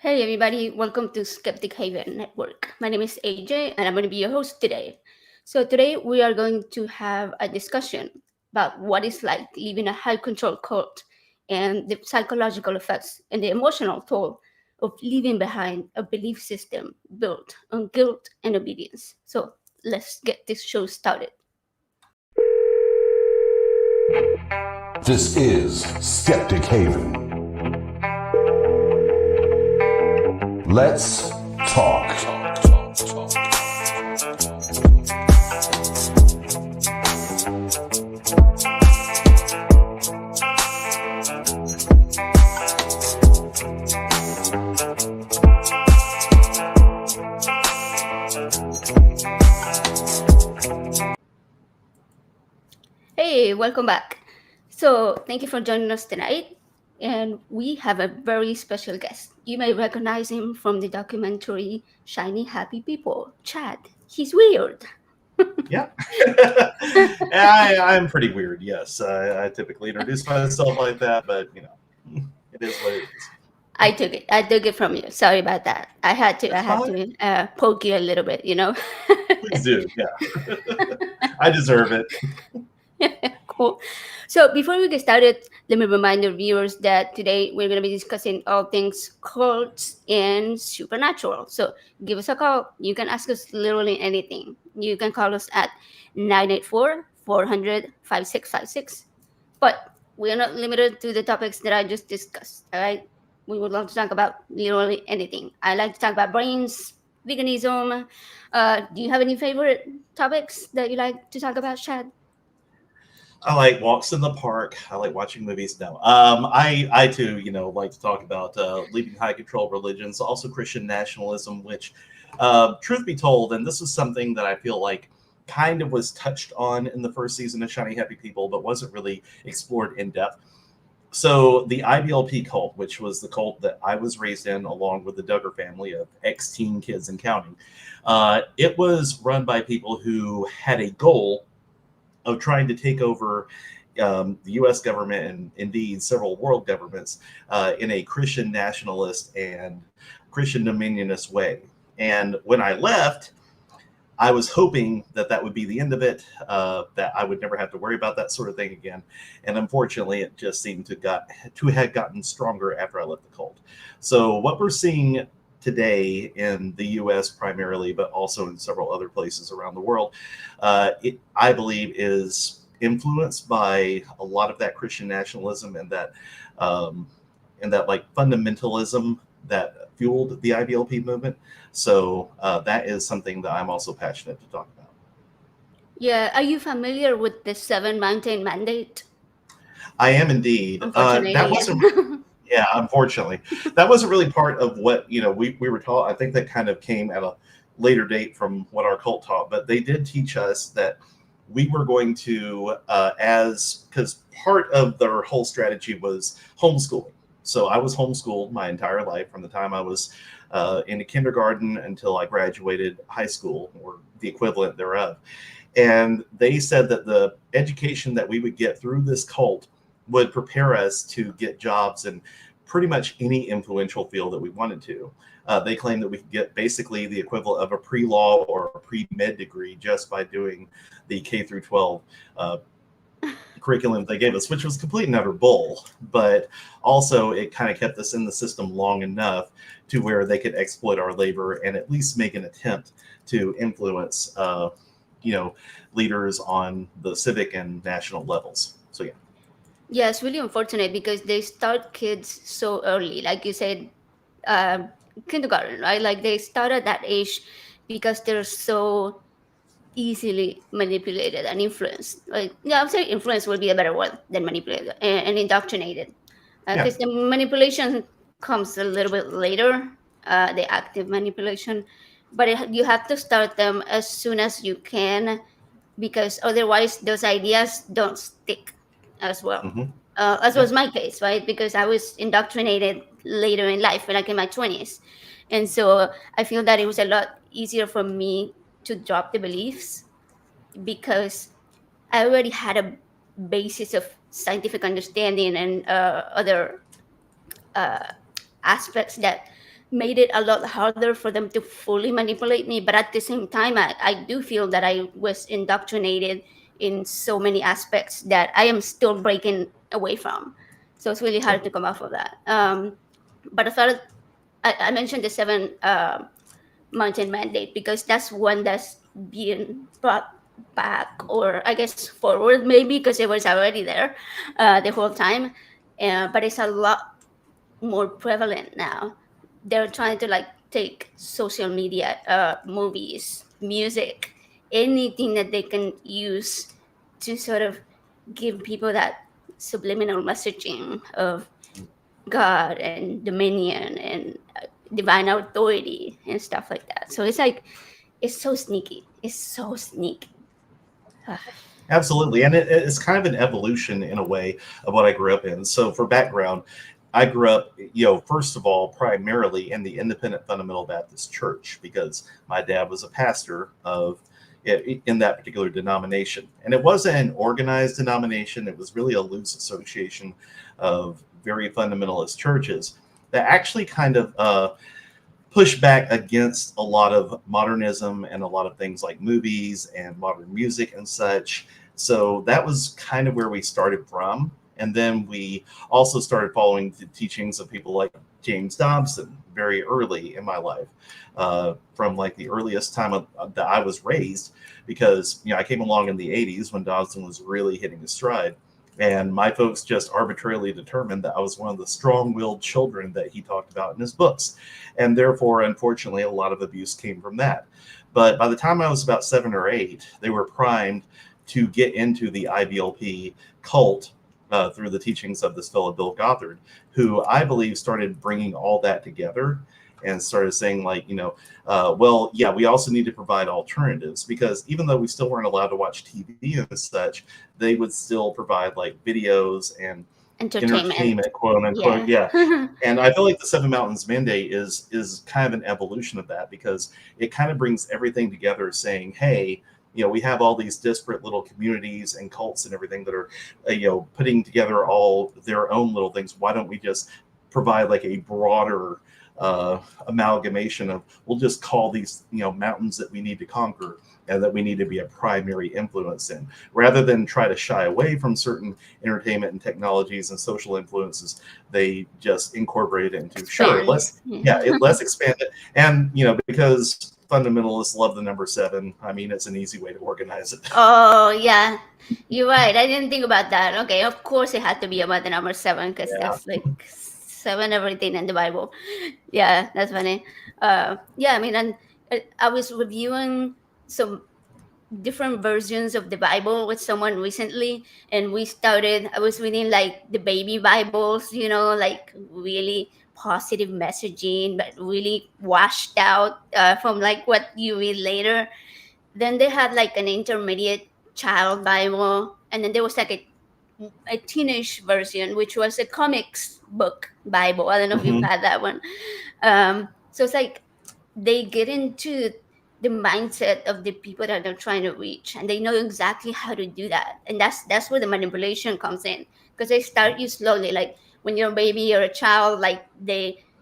Hey everybody, welcome to Skeptic Haven Network. My name is AJ and I'm going to be your host today. So today we are going to have a discussion about what it's like living a high control cult and the psychological effects and the emotional toll of leaving behind a belief system built on guilt and obedience. So let's get this show started. This is Skeptic Haven. Let's talk. Hey, welcome back. So, thank you for joining us tonight. And we have a very special guest. You may recognize him from the documentary Shiny Happy People, Chad. He's weird. Yeah, I'm pretty weird. Yes, I typically introduce myself like that, but it is what it is. I took it. I took it from you. Sorry about that. I had to. That's I had fine. to poke you a little bit. Please do. Yeah, I deserve it. Cool. So before we get started, let me remind the viewers that today we're going to be discussing all things cults and supernatural. So give us a call. You can ask us literally anything. You can call us at 984-400-5656. But we are not limited to the topics that I just discussed. All right. We would love to talk about literally anything. I like to talk about brains, veganism. Do you have any favorite topics that you like to talk about, Chad? I like walks in the park. I like watching movies. No, I too, like to talk about leaving high control religions, also Christian nationalism, which, truth be told, and this is something that I feel like kind of was touched on in the first season of Shiny Happy People, but wasn't really explored in depth. So the IBLP cult, which was the cult that I was raised in, along with the Duggar family of ex-teen kids and counting, it was run by people who had a goal of trying to take over the U.S. government and indeed several world governments in a Christian nationalist and Christian dominionist way. And when I left, I was hoping that that would be the end of it, that I would never have to worry about that sort of thing again. And unfortunately, it just seemed to have gotten stronger after I left the cult. So what we're seeing today in the U.S. primarily, but also in several other places around the world, I believe is influenced by a lot of that Christian nationalism and that like fundamentalism that fueled the IBLP movement. So that is something that I'm also passionate to talk about. Yeah, are you familiar with the Seven Mountain Mandate? I am indeed. That Unfortunately, wasn't, yes. yeah, unfortunately, that wasn't really part of what we were taught. I think that kind of came at a later date from what our cult taught, but they did teach us that we were going to, because part of their whole strategy was homeschooling. So I was homeschooled my entire life from the time I was into kindergarten until I graduated high school or the equivalent thereof. And they said that the education that we would get through this cult would prepare us to get jobs in pretty much any influential field that we wanted to. They claim that we could get basically the equivalent of a pre-law or a pre-med degree just by doing the K through 12 curriculum they gave us, which was complete and utter bull. But also it kind of kept us in the system long enough to where they could exploit our labor and at least make an attempt to influence, leaders on the civic and national levels. So yeah. Yeah, it's really unfortunate because they start kids so early. Like you said, kindergarten, right? Like they start at that age because they're so easily manipulated and influenced. Like, yeah, I'm saying influence would be a better word than manipulated and indoctrinated. Yeah. Because the manipulation comes a little bit later, the active manipulation. But you have to start them as soon as you can because otherwise those ideas don't stick as well. Mm-hmm. As Yeah. was my case, right? Because I was indoctrinated later in life, like in my 20s. And so I feel that it was a lot easier for me to drop the beliefs because I already had a basis of scientific understanding and other uh, aspects that made it a lot harder for them to fully manipulate me. But at the same time, I do feel that I was indoctrinated in so many aspects that I am still breaking away from. So it's really hard to come off of that. But I thought I mentioned the seven mountain mandate because that's one that's being brought back, or I guess forward maybe, because it was already there the whole time. But it's a lot more prevalent now. They're trying to like take social media, movies, music, anything that they can use to sort of give people that subliminal messaging of God and dominion and divine authority and stuff like that. So it's like it's so sneaky. It's so sneaky. Absolutely. And it's kind of an evolution in a way of what I grew up in. So, for background, I grew up, first of all, primarily in the Independent Fundamental Baptist Church because my dad was a pastor in that particular denomination. And it wasn't an organized denomination, it was really a loose association of very fundamentalist churches that actually kind of push back against a lot of modernism and a lot of things like movies and modern music and such. So that was kind of where we started from. And then we also started following the teachings of people like James Dobson very early in my life, from like the earliest time that I was raised, because I came along in the 80s when Dobson was really hitting his stride. And my folks just arbitrarily determined that I was one of the strong-willed children that he talked about in his books. And therefore, unfortunately, a lot of abuse came from that. But by the time I was about 7 or 8, they were primed to get into the IBLP cult through the teachings of this fellow, Bill Gothard, who I believe started bringing all that together and started saying like, well, yeah, we also need to provide alternatives, because even though we still weren't allowed to watch TV and such, they would still provide like videos and entertainment, quote unquote. Yeah. And I feel like the Seven Mountains Mandate is kind of an evolution of that, because it kind of brings everything together saying, hey, we have all these disparate little communities and cults and everything that are, putting together all their own little things. Why don't we just provide like a broader amalgamation of, we'll just call these mountains that we need to conquer and that we need to be a primary influence in, rather than try to shy away from certain entertainment and technologies and social influences. They just incorporate it into let's expand it. And because fundamentalists love the number 7, I mean, it's an easy way to organize it. Oh yeah, you're right. I didn't think about that. Okay, of course it had to be about the number 7 because that's like 7 everything in the Bible. Yeah, that's funny. Yeah, I mean, and I was reviewing some different versions of the Bible with someone recently, and I was reading like the baby Bibles, like really positive messaging, but really washed out from like what you read later. Then they had like an intermediate child Bible, and then there was like a teenage version, which was a comics book Bible. I don't know if you've had that one. So it's like they get into the mindset of the people that they're trying to reach, and they know exactly how to do that. And that's where the manipulation comes in, because they start you slowly. Like when you're a baby or a child, like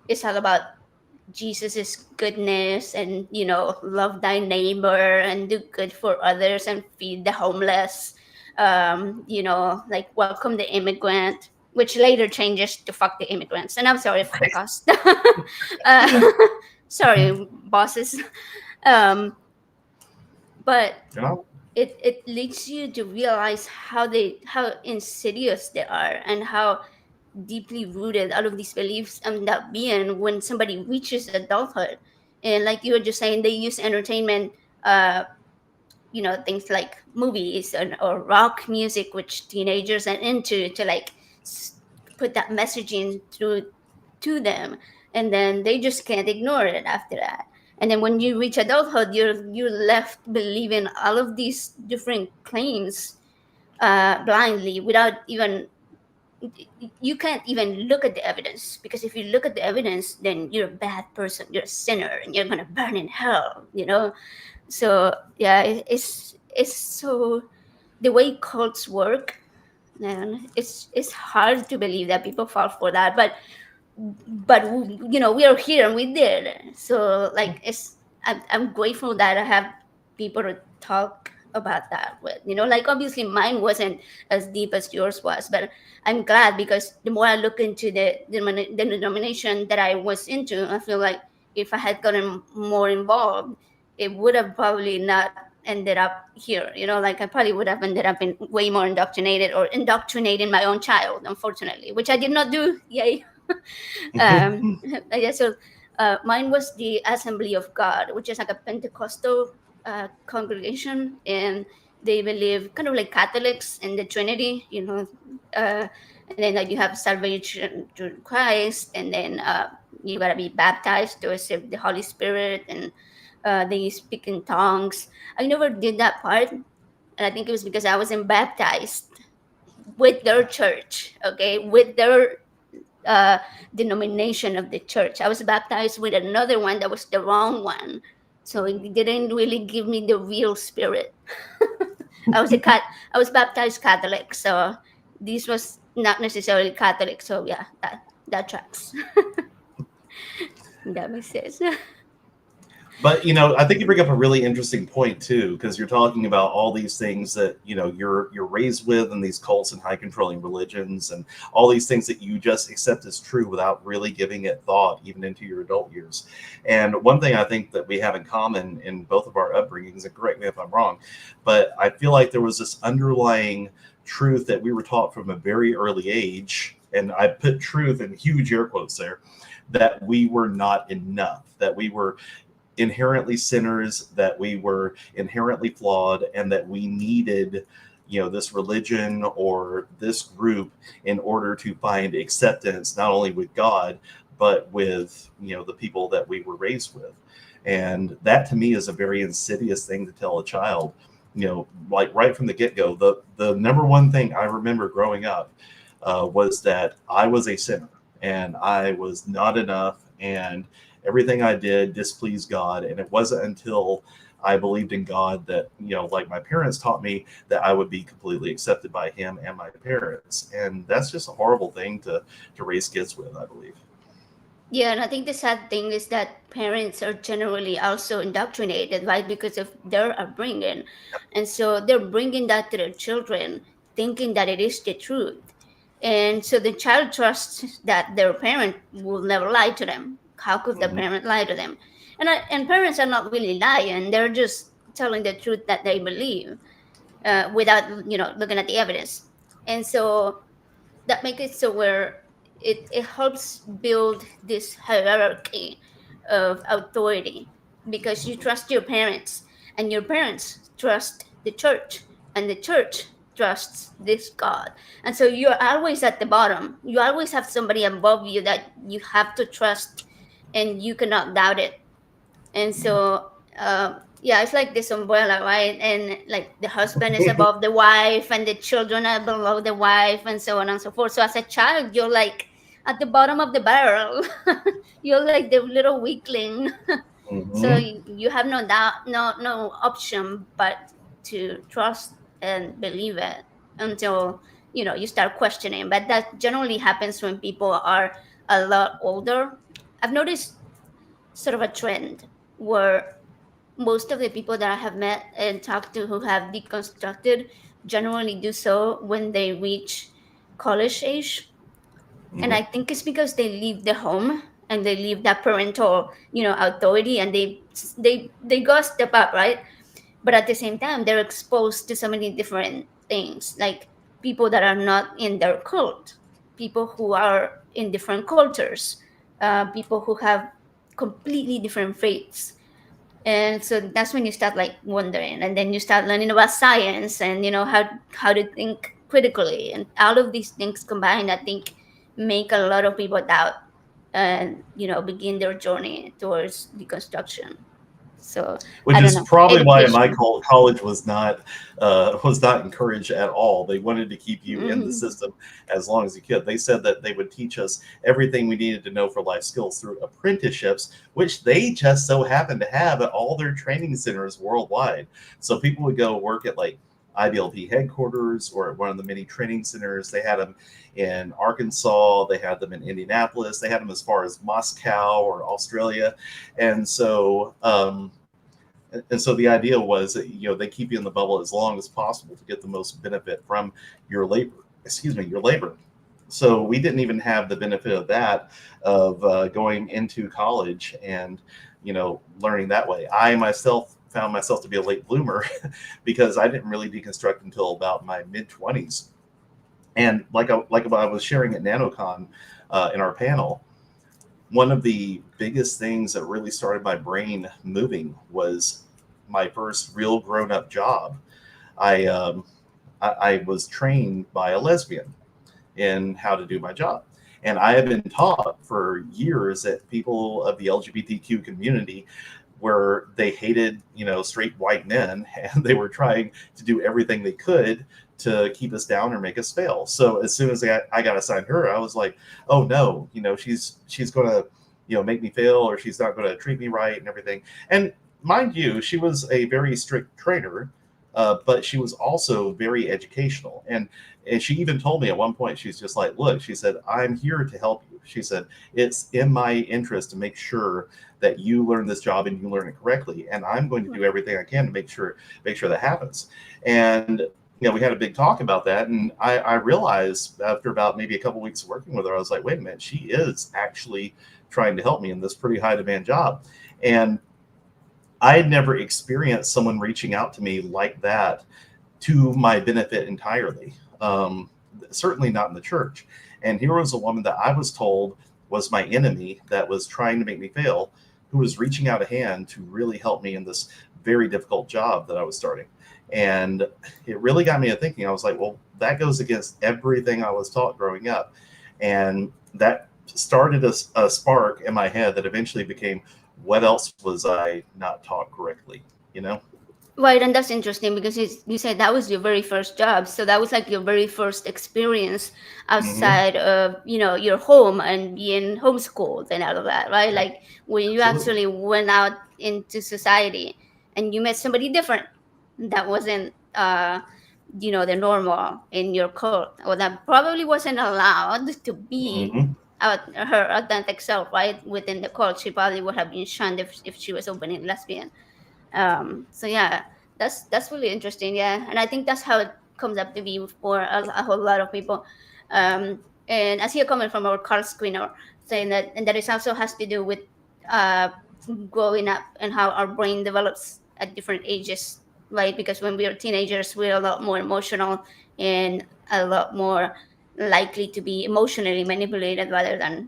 it's all about Jesus's goodness and love thy neighbor and do good for others and feed the homeless. Like welcome the immigrant, which later changes to fuck the immigrants. And I'm sorry for the cost. Sorry, bosses. But it leads you to realize how insidious they are and how deeply rooted all of these beliefs end up being when somebody reaches adulthood. And like you were just saying, they use entertainment, things like movies or rock music, which teenagers are into, to like put that messaging through to them, and then they just can't ignore it after that. And then when you reach adulthood, you're left believing all of these different claims blindly, without even, you can't even look at the evidence, because if you look at the evidence, then you're a bad person, you're a sinner, and you're gonna burn in hell. So yeah, it's so, the way cults work, man, it's hard to believe that people fall for that. But but we are here and we did. So like I'm grateful that I have people to talk about that with. Like obviously mine wasn't as deep as yours was, but I'm glad because the more I look into the denomination that I was into, I feel like if I had gotten more involved, it would have probably not ended up here. Like I probably would have ended up in way more indoctrinated or indoctrinating my own child, unfortunately, which I did not do. Yay. Yeah, so mine was the Assembly of God, which is like a Pentecostal congregation, and they believe kind of like Catholics in the Trinity, and then like you have salvation through Christ, and then you gotta be baptized to receive the Holy Spirit, and they speak in tongues. I never did that part, and I think it was because I wasn't baptized with their church, okay, with their uh, denomination of the church. I was baptized with another one that was the wrong one, so it didn't really give me the real spirit. I was baptized Catholic, so this was not necessarily Catholic. So yeah, that tracks. That makes sense. But I think you bring up a really interesting point too, because you're talking about all these things that you're raised with, and these cults and high controlling religions, and all these things that you just accept as true without really giving it thought, even into your adult years. And one thing I think that we have in common in both of our upbringings, and correct me if I'm wrong, but I feel like there was this underlying truth that we were taught from a very early age, and I put truth in huge air quotes there, that we were not enough, that we were inherently sinners, that we were inherently flawed, and that we needed this religion or this group in order to find acceptance, not only with God but with the people that we were raised with. And that to me is a very insidious thing to tell a child, like right from the get-go. The number one thing I remember growing up was that I was a sinner and I was not enough, and everything I did displeased God. And it wasn't until I believed in God that, like my parents taught me, that I would be completely accepted by him and my parents. And that's just a horrible thing to raise kids with, I believe. Yeah, and I think the sad thing is that parents are generally also indoctrinated, right, because of their upbringing. And so they're bringing that to their children, thinking that it is the truth. And so the child trusts that their parent will never lie to them. How could the Mhm. parent lie to them? And parents are not really lying; they're just telling the truth that they believe without looking at the evidence. And so that makes it so where it helps build this hierarchy of authority because you trust your parents and your parents trust the church and the church trusts this God. And so you're always at the bottom. You always have somebody above you that you have to trust and you cannot doubt it. And so yeah, it's like this umbrella, right? And like the husband is above the wife and the children are below the wife and so on and so forth. So as a child you're like at the bottom of the barrel. You're like the little weakling. So Mhm. you have no doubt, no option but to trust and believe it until you start questioning. But that generally happens when people are a lot older. I've noticed sort of a trend where most of the people that I have met and talked to who have deconstructed generally do so when they reach college age. And I Mhm. think it's because they leave the home and they leave that parental, authority, and they go a step up, right? But at the same time, they're exposed to so many different things, like people that are not in their cult, people who are in different cultures, people who have completely different faiths. And so that's when you start like wondering, and then you start learning about science and how to think critically, and all of these things combined, I think, make a lot of people doubt and begin their journey towards deconstruction. So Which I don't is know, probably why my education. college was not encouraged at all. They wanted to keep you in the Mhm. system as long as you could. They said that they would teach us everything we needed to know for life skills through apprenticeships, which they just so happened to have at all their training centers worldwide. So people would go work at like IBLP headquarters or at one of the many training centers. They had them in Arkansas, they had them in Indianapolis, they had them as far as Moscow or Australia. And so, and so the idea was that, they keep you in the bubble as long as possible to get the most benefit from your labor. Your labor. So we didn't even have the benefit of that, of going into college and, learning that way. I myself found myself to be a late bloomer because I didn't really deconstruct until about my mid-20s. And like I was sharing at NanoCon in our panel, one of the biggest things that really started my brain moving was my first real grown-up job. I was trained by a lesbian in how to do my job. And I have been taught for years that people of the LGBTQ community, where they hated, straight white men, and they were trying to do everything they could to keep us down or make us fail. So as soon as I got assigned her, I was like, oh no, she's going to, make me fail, or she's not going to treat me right and everything. And mind you, she was a very strict trainer, but she was also very educational. And she even told me at one point, she's just like, look, she said, I'm here to help you. She said, it's in my interest to make sure that you learn this job and you learn it correctly. And I'm going to do everything I can to make sure that happens. And, we had a big talk about that. And I realized after about maybe a couple of weeks of working with her, I was like, wait a minute, she is actually trying to help me in this pretty high demand job. And I had never experienced someone reaching out to me like that to my benefit entirely. Certainly not in the church. And here was a woman that I was told was my enemy, that was trying to make me fail, who was reaching out a hand to really help me in this very difficult job that I was starting. And it really got me to thinking. I was like, well, that goes against everything I was taught growing up. And that started a spark in my head that eventually became, what else was I not taught correctly, Right, and that's interesting because you said that was your very first job, so that was like your very first experience outside of your home and being homeschooled and all of that, right? Like when you Absolutely. actually went out into society and you met somebody different that wasn't the normal in your cult, or that probably wasn't allowed to be Mm-hmm. her authentic self, right? Within the cult, she probably would have been shunned if she was openly lesbian. So yeah, that's really interesting. Yeah, and I think that's how it comes up to be for a whole lot of people. And I see a comment from our Carl Screener saying that it also has to do with uh, growing up and how our brain develops at different ages, right? Because when we are teenagers, we're a lot more emotional and a lot more likely to be emotionally manipulated rather than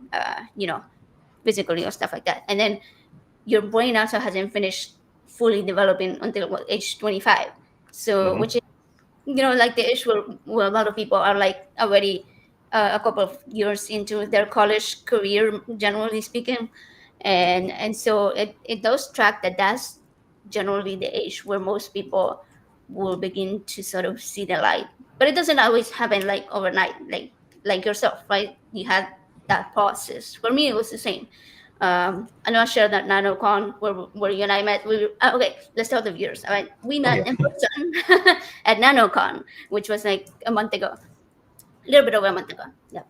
physically or stuff like that. And then your brain also hasn't finished fully developing until age 25. So Mm-hmm. which is like the age where a lot of people are like already a couple of years into their college career, generally speaking. And so it does track that that's generally the age where most people will begin to sort of see the light, but it doesn't always happen like overnight, like yourself, right? You had that process. For me it was the same. I know I shared that NanoCon where you and I met. Okay, let's tell the viewers. All right, we Oh, met yeah. in person at NanoCon, which was like a month ago, a little bit over a month ago. Yeah,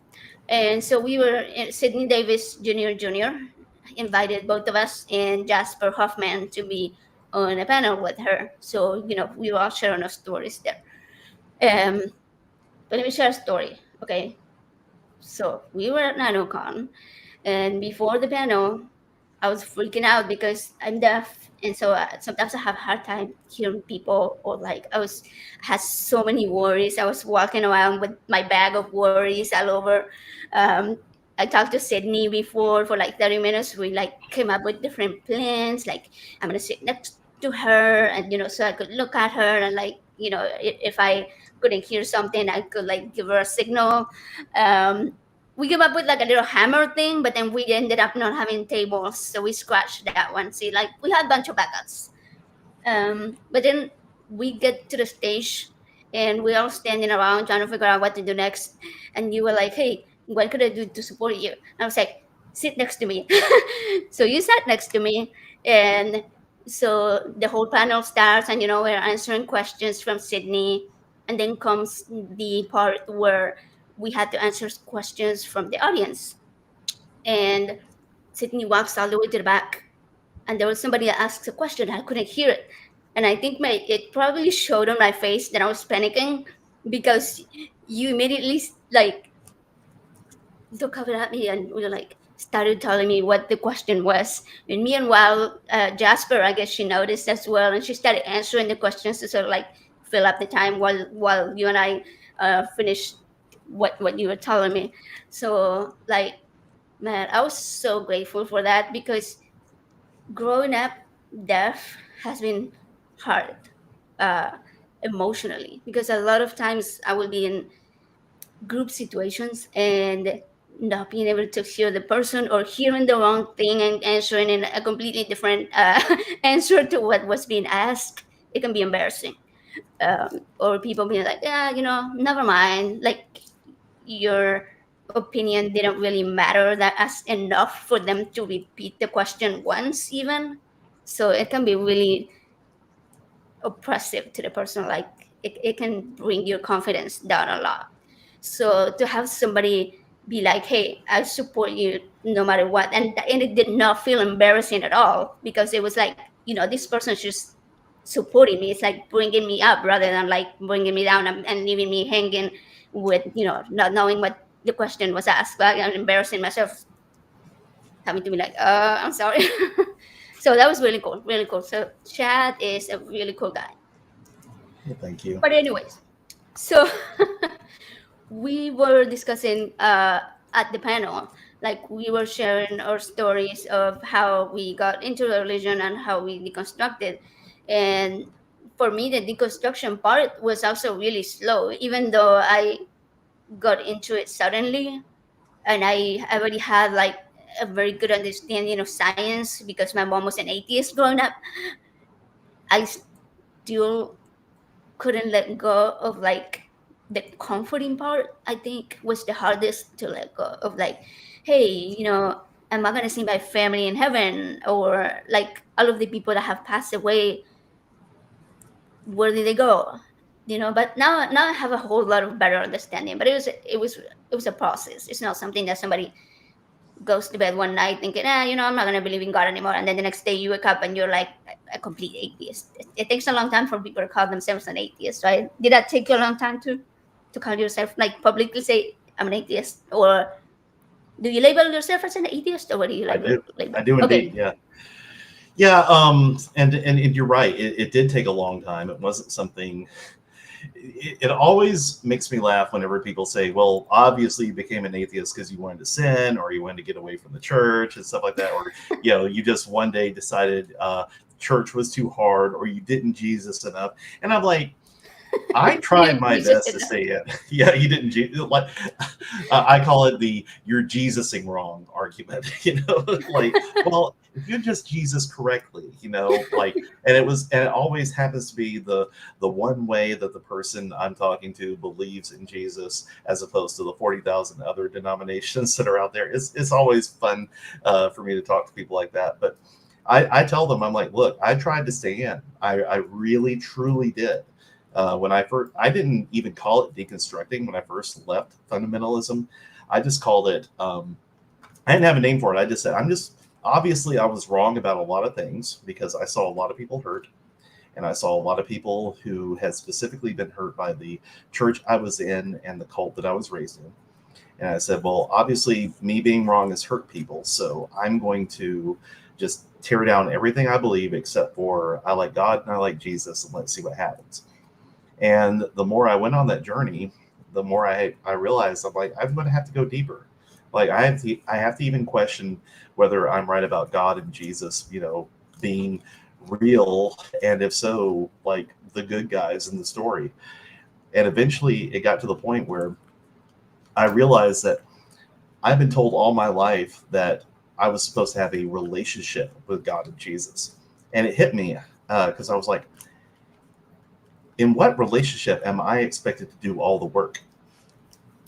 and so we were Sydney Davis Jr. invited both of us and Jasper Hoffman to be on a panel with her. So we were all sharing our stories there. Um, but let me share a story. Okay, so we were at NanoCon, and before the panel, I was freaking out because I'm deaf, and so sometimes I have a hard time hearing people, or like I had so many worries. I was walking around with my bag of worries all over. Um, I talked to Sydney before for like 30 minutes. We like came up with different plans. Like I'm gonna sit next to her, and so I could look at her, and like if I couldn't hear something, I could like give her a signal. Um, we came up with like a little hammer thing, but then we ended up not having tables, so we scratched that one. See, like we had a bunch of backups. But then we get to the stage and we're all standing around trying to figure out what to do next. And you were like, hey, what could I do to support you? And I was like, sit next to me. So you sat next to me, and So the whole panel starts, and we're answering questions from Sydney, and then comes the part where we had to answer questions from the audience. And Sydney walks all the way to the back, and there was somebody that asks a question. I couldn't hear it, and I think it probably showed on my face that I was panicking, because you immediately like look up at me and like started telling me what the question was. And meanwhile, Jasper, I guess she noticed as well, and she started answering the questions to sort of like fill up the time while you and I finished what you were telling me. So like, man, I was so grateful for that, because growing up deaf has been hard, uh, emotionally, because a lot of times I will be in group situations and not being able to hear the person, or hearing the wrong thing and answering in a completely different answer to what was being asked. It can be embarrassing. Or people being like, yeah, never mind, like your opinion didn't really matter that as enough for them to repeat the question once even. So it can be really oppressive to the person. Like it can bring your confidence down a lot. So to have somebody be like, hey, I support you no matter what, and it did not feel embarrassing at all, because it was like, this person's just supporting me. It's like bringing me up rather than like bringing me down, and leaving me hanging with, not knowing what the question was asked, but I'm embarrassing myself, having to be like, I'm sorry. So that was really cool, really cool. So Chad is a really cool guy. Well, thank you. But anyways, so we were discussing at the panel, like we were sharing our stories of how we got into the religion and how we deconstructed. And for me, the deconstruction part was also really slow, even though I got into it suddenly, and I already had like a very good understanding of science because my mom was an atheist growing up. I still couldn't let go of like the comforting part. I think was the hardest to let go of, like, hey, am I gonna see my family in heaven, or like all of the people that have passed away, where did they go? But now I have a whole lot of better understanding. But it was a process. It's not something that somebody goes to bed one night thinking, I'm not gonna believe in God anymore, and then the next day you wake up and you're like a complete atheist. It takes a long time for people to call themselves an atheist, right? Did that take you a long time to call yourself, like, publicly say I'm an atheist, or do you label yourself as an atheist, or what do you I label? do. I do Okay. indeed. Yeah. Yeah. And you're right. It did take a long time. It wasn't something. It always makes me laugh whenever people say, well, obviously you became an atheist because you wanted to sin, or you wanted to get away from the church and stuff like that, or you just one day decided church was too hard, or you didn't Jesus enough. And I'm like, I tried my best to say it. Yeah, you didn't. Like, I call it the "you're Jesusing wrong" argument. Like, well, if you just Jesus correctly, like, and it always happens to be the one way that the person I'm talking to believes in Jesus, as opposed to the 40,000 other denominations that are out there. It's always fun for me to talk to people like that, but. I tell them, I'm like, look, I tried to stay in. I really, truly did. When I didn't even call it deconstructing when I first left fundamentalism. I just called it, I didn't have a name for it. I just said, obviously I was wrong about a lot of things, because I saw a lot of people hurt. And I saw a lot of people who had specifically been hurt by the church I was in and the cult that I was raised in. And I said, well, obviously me being wrong has hurt people. So I'm going to just tear down everything I believe, except for I like God and I like Jesus, and let's see what happens. And the more I went on that journey, the more I realized, I'm like, I'm going to have to go deeper. Like I have to even question whether I'm right about God and Jesus, being real, and if so, like the good guys in the story. And eventually it got to the point where I realized that I've been told all my life that I was supposed to have a relationship with God and Jesus. And it hit me because I was like, in what relationship am I expected to do all the work?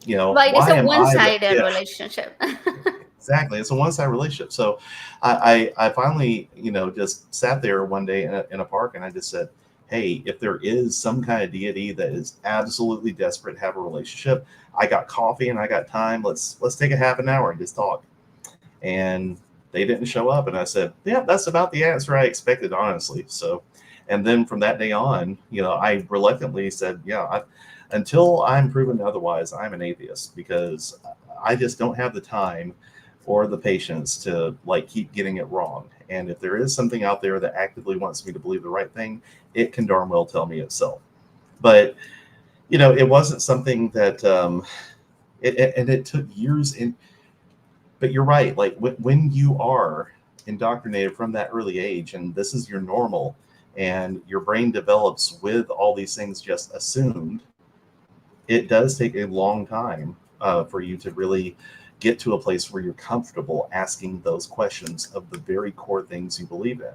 Right, it's why a am I one-sided relationship. Exactly. It's a one-sided relationship. So I finally, just sat there one day in a park and I just said, hey, if there is some kind of deity that is absolutely desperate to have a relationship, I got coffee and I got time. Let's take a half an hour and just talk. And they didn't show up. And I said, yeah, that's about the answer I expected, honestly. So, and then from that day on, I reluctantly said, yeah, until I'm proven otherwise, I'm an atheist because I just don't have the time or the patience to keep getting it wrong. And if there is something out there that actively wants me to believe the right thing, it can darn well tell me itself. But it wasn't something that it took years in. But you're right. Like when you are indoctrinated from that early age, and this is your normal, and your brain develops with all these things just assumed, it does take a long time for you to really get to a place where you're comfortable asking those questions of the very core things you believe in.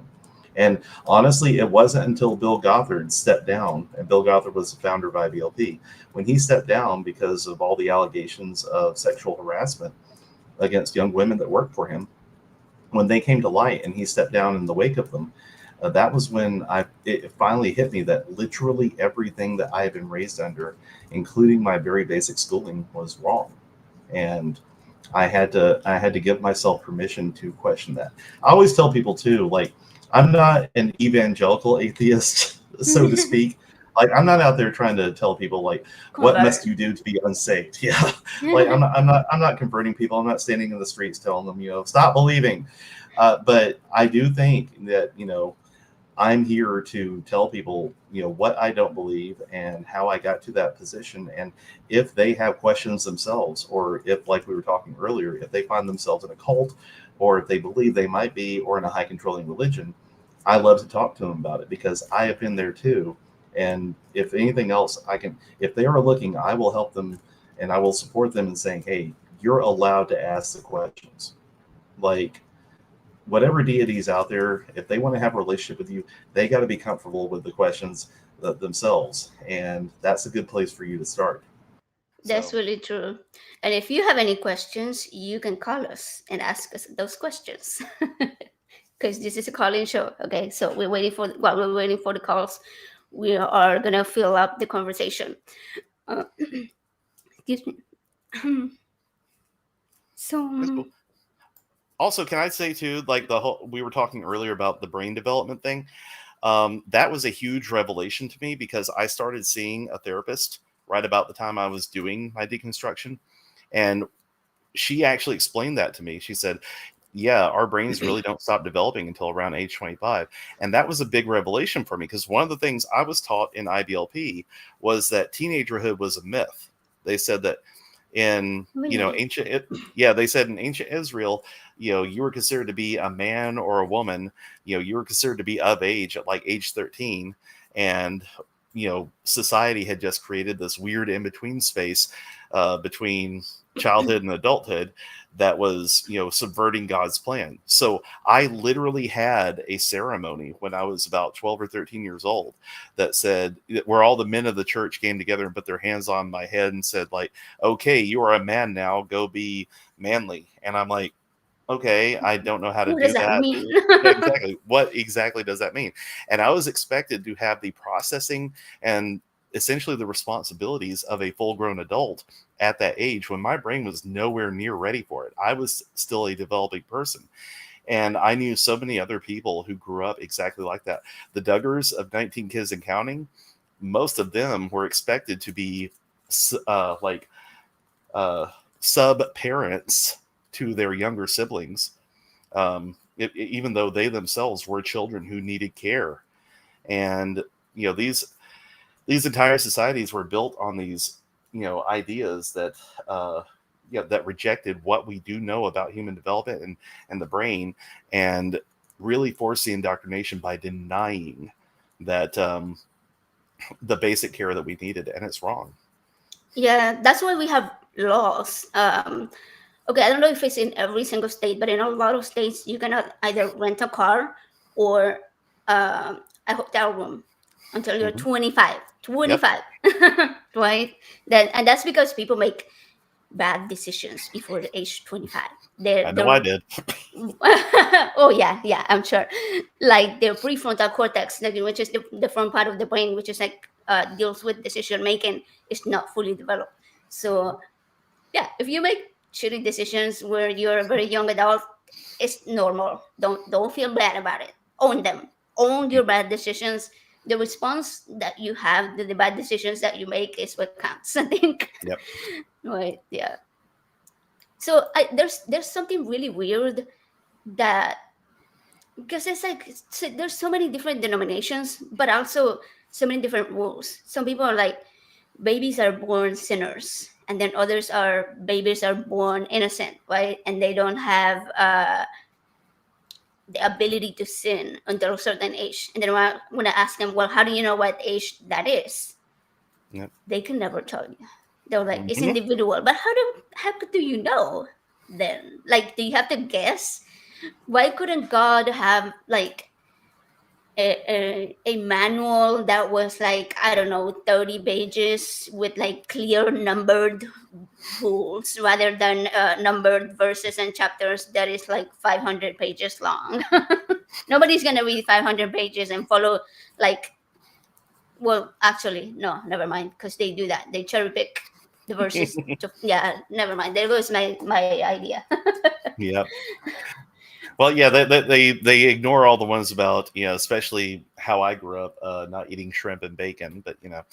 And honestly, it wasn't until Bill Gothard stepped down, and Bill Gothard was the founder of IBLP. When he stepped down because of all the allegations of sexual harassment against young women that worked for him, when they came to light and he stepped down in the wake of them, that was when it finally hit me that literally everything that I had been raised under, including my very basic schooling, was wrong. And I had to give myself permission to question that. I always tell people too, I'm not an evangelical atheist, so to speak. I'm not out there trying to tell people what must you do to be unsaved. Yeah, I'm not converting people. I'm not standing in the streets telling them stop believing. But I do think that I'm here to tell people what I don't believe and how I got to that position. And if they have questions themselves, or if, like we were talking earlier, if they find themselves in a cult, or if they believe they might be, or in a high controlling religion, I love to talk to them about it because I have been there too. And if anything else, if they are looking, I will help them and I will support them in saying, hey, you're allowed to ask the questions. Whatever deities out there, if they want to have a relationship with you, they got to be comfortable with the questions themselves. And that's a good place for you to start. That's really true. And if you have any questions, you can call us and ask us those questions. Because this is a call-in show. Okay, so while we're waiting for the calls, we are gonna fill up the conversation. Excuse me. So also, can I say too, we were talking earlier about the brain development thing. That was a huge revelation to me because I started seeing a therapist right about the time I was doing my deconstruction, and she actually explained that to me. She said, yeah, our brains really don't stop developing until around age 25. And that was a big revelation for me because one of the things I was taught in IBLP was that teenagerhood was a myth. They said that in they said in ancient Israel, you were considered to be a man or a woman, you were considered to be of age at age 13, and society had just created this weird in-between space between childhood and adulthood that was subverting God's plan. So I literally had a ceremony when I was about 12 or 13 years old that said, where all the men of the church came together and put their hands on my head and said, okay, you are a man now, go be manly. And I'm like, okay, I don't know how to do that. Mean? Exactly. What exactly does that mean? And I was expected to have the processing and essentially the responsibilities of a full-grown adult at that age when my brain was nowhere near ready for it. I was still a developing person. And I knew so many other people who grew up exactly like that. The Duggars of 19 Kids and Counting, most of them were expected to be sub-parents to their younger siblings, even though they themselves were children who needed care. And these entire societies were built on these ideas that that rejected what we do know about human development and the brain, and really forced the indoctrination by denying that the basic care that we needed. And it's wrong. Yeah, that's why we have laws. Okay, I don't know if it's in every single state, but in a lot of states, you cannot either rent a car or a hotel room until you're 25. 25, yep. Right? And that's because people make bad decisions before the age 25. I know I did. Oh yeah, I'm sure. Like their prefrontal cortex, which is the front part of the brain, which is like deals with decision making, is not fully developed. So yeah, if you make shitty decisions where you're a very young adult, it's normal. Don't feel bad about it. Own them. Own your bad decisions. The response that you have to the bad decisions that you make is what counts, I think. Yep. Right. Yeah. So there's something really weird that, because it's like there's so many different denominations, but also so many different rules. Some people are like, babies are born sinners, and then others are babies are born innocent, right? And they don't have the ability to sin until a certain age. And then when I ask them, well, how do you know what age that is? Yep. They can never tell you. They're like, it's Mhm. individual. But how do you know then? Like, do you have to guess? Why couldn't God have like a manual that was like, I don't know, 30 pages with like clear numbered rules rather than numbered verses and chapters that is like 500 pages long? Nobody's gonna read 500 pages and follow like, well, actually no, never mind, because they do that. They cherry pick the verses yeah, never mind. There goes my idea. Yep. Well, yeah, they ignore all the ones about, especially how I grew up, not eating shrimp and bacon, but because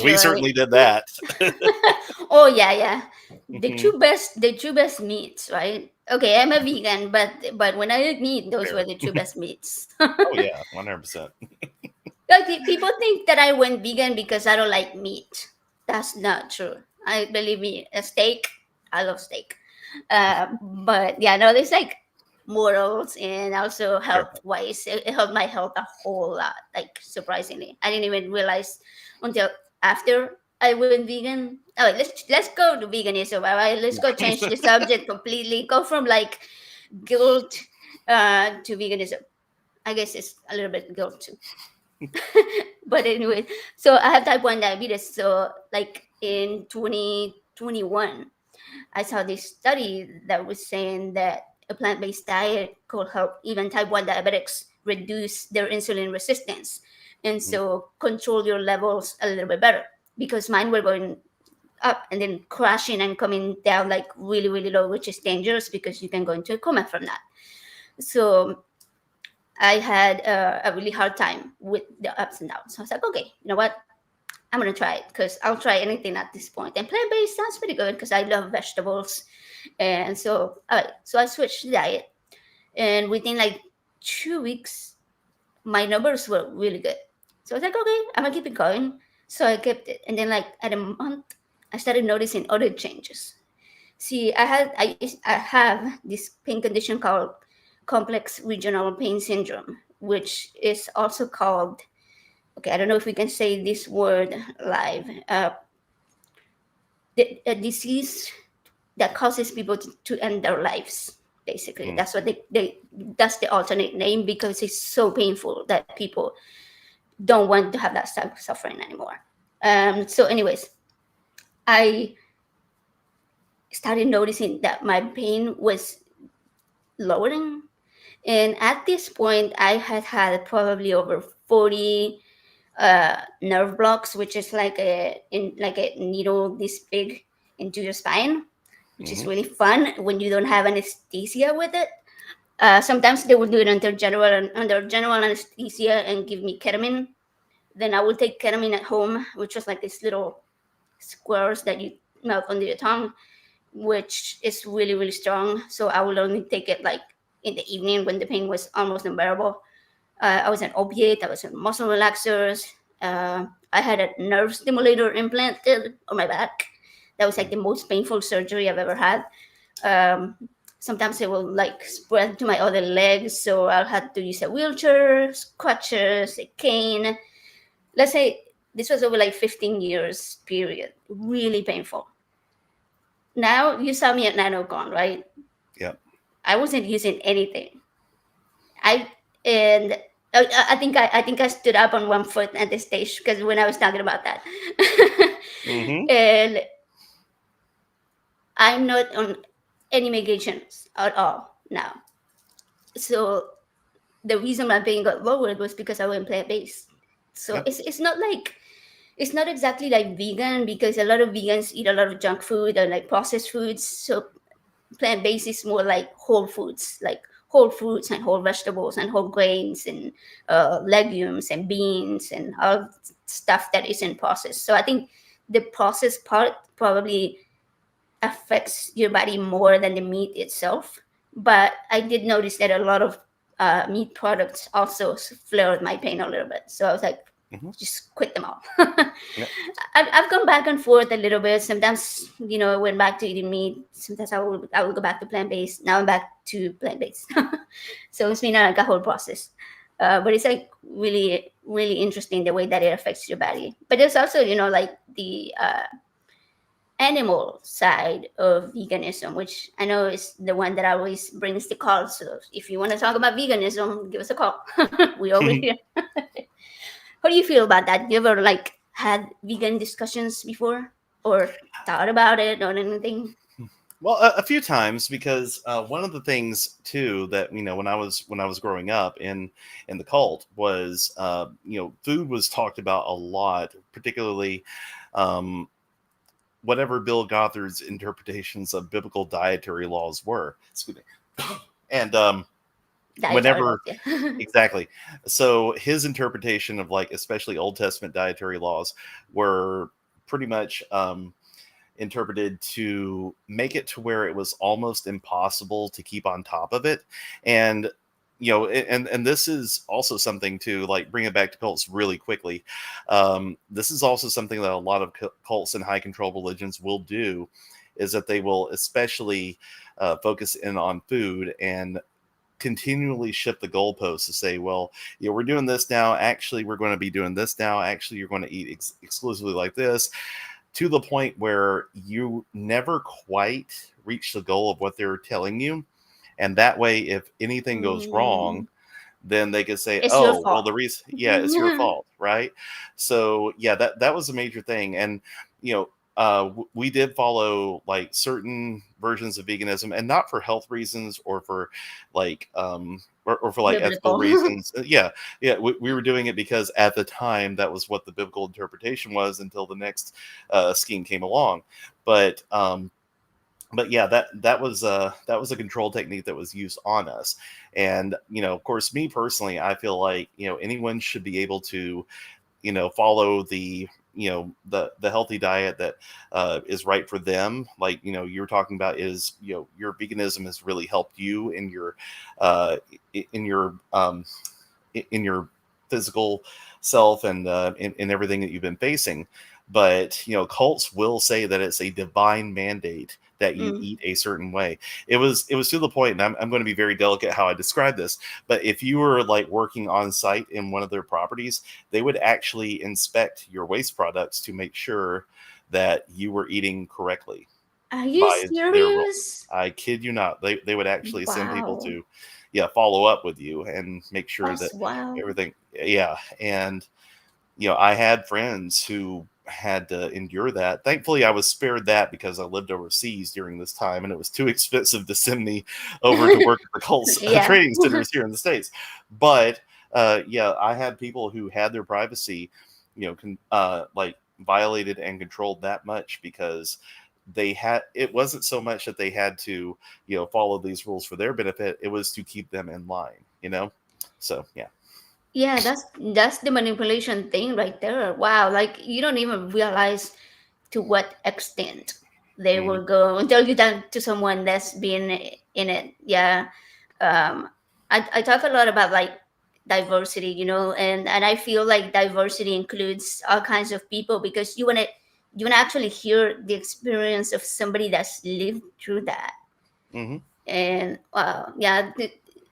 we You're certainly right. did that. Oh yeah. The Mhm. two best meats, right? Okay, I'm a vegan, but when I eat meat, those Fair. were the two best meats. Oh yeah, 100%. Like people think that I went vegan because I don't like meat. That's not true. I believe me, a steak. I love steak. But yeah, no, there's like morals and also Sure. health wise. It helped my health a whole lot. Like surprisingly, I didn't even realize until after I went vegan. Oh, let's go to veganism. All right, let's go change the subject completely. Go from like guilt to veganism. I guess it's a little bit guilt too. But anyway, so I have type 1 diabetes. So like in 2021, I saw this study that was saying that a plant-based diet could help even type 1 diabetics reduce their insulin resistance, and so control your levels a little bit better, because mine were going up and then crashing and coming down like really really low, which is dangerous because you can go into a coma from that. So I had a really hard time with the ups and downs. So I was like, okay, you know what? I'm gonna try it because I'll try anything at this point. And plant based sounds pretty good because I love vegetables. And so, all right, so I switched the diet, and within like 2 weeks, my numbers were really good. So I was like, okay, I'm gonna keep it going. So I kept it, and then like at a month, I started noticing other changes. See, I have this pain condition called complex regional pain syndrome, which is also called, okay, I don't know if we can say this word live, a disease that causes people to end their lives. Basically, that's what that's the alternate name, because it's so painful that people don't want to have that type of suffering anymore. So, anyways, I started noticing that my pain was lowering. And at this point, I had probably over 40 nerve blocks, which is like like a needle this big into your spine, which is really fun when you don't have anesthesia with it. Sometimes they would do it under general anesthesia and give me ketamine. Then I would take ketamine at home, which was like these little squares that you melt under your tongue, which is really really strong. So I would only take it like in the evening when the pain was almost unbearable. I was on opiate. I was on muscle relaxers. I had a nerve stimulator implanted on my back. That was like the most painful surgery I've ever had. Um, Sometimes it will like spread to my other legs, so I'll have to use a wheelchair, crutches, a cane. Let's say this was over like 15 years period. Really painful. Now you saw me at NanoCon, right? Yep. I wasn't using anything. I and I think I stood up on one foot at the stage because when I was talking about that, Mm-hmm. and I'm not on any medications at all now. So the reason my pain got lowered was because I went plant based. So Yep. it's not exactly like vegan, because a lot of vegans eat a lot of junk food and like processed foods. So plant based is more like whole foods, like whole fruits and whole vegetables and whole grains and legumes and beans and all stuff that isn't processed. So I think the processed part probably affects your body more than the meat itself. But I did notice that a lot of meat products also flared my pain a little bit. So I was like, Hmm. just quit them all. Yep. I've gone back and forth a little bit. Sometimes, I went back to eating meat. Sometimes I will go back to plant based. Now I'm back to plant based. So it's been like a whole process. But it's like really, really interesting the way that it affects your body. But there's also, like the animal side of veganism, which I know is the one that always brings the call. So if you want to talk about veganism, give us a call. We over here. How do you feel about that? You ever like had vegan discussions before, or thought about it or anything? Well, a few times, because one of the things too that when I was growing up in the cult was food was talked about a lot, particularly um, whatever Bill Gothard's interpretations of biblical dietary laws were. Excuse me. And Dietary whenever laws, yeah. exactly, so his interpretation of like especially Old Testament dietary laws were pretty much interpreted to make it to where it was almost impossible to keep on top of it. And and this is also something to like bring it back to cults really quickly. This is also something that a lot of cults and high control religions will do, is that they will especially focus in on food and continually shift the goalposts to say, well, we're doing this now, actually we're going to be doing this now, actually you're going to eat exclusively like this, to the point where you never quite reach the goal of what they're telling you. And that way, if anything goes Mm, wrong, then they could say, it's your oh, well, fault. the reason, yeah, it's your fault, right? So yeah, that was a major thing. And we did follow like certain versions of veganism, and not for health reasons or for like or for like ethical Biblical. reasons. Yeah, we were doing it because at the time that was what the biblical interpretation was, until the next scheme came along. But yeah, that was a control technique that was used on us. And of course, me personally, I feel like anyone should be able to follow the healthy diet that is right for them. Like you were talking about, is your veganism has really helped you uh in your in your physical self, and in everything that you've been facing. But cults will say that it's a divine mandate that you Mm. eat a certain way. It was to the point, and I'm going to be very delicate how I describe this, but if you were like working on site in one of their properties, they would actually inspect your waste products to make sure that you were eating correctly Are you by their rule. serious? I kid you not. They would actually send people Wow, to, yeah, follow up with you and make sure that that's wild. everything, yeah. And I had friends who had to endure that. Thankfully, I was spared that because I lived overseas during this time, and it was too expensive to send me over to work at the Colts Yeah. training centers here in the States. But yeah, I had people who had their privacy, like violated and controlled that much, because it wasn't so much that they had to follow these rules for their benefit, it was to keep them in line. So yeah. Yeah, that's the manipulation thing right there. Wow, like you don't even realize to what extent they Mhm. will go until you talk to someone that's been in it. Yeah. I talk a lot about like diversity, and I feel like diversity includes all kinds of people, because you wanna actually hear the experience of somebody that's lived through that. Mhm. And yeah,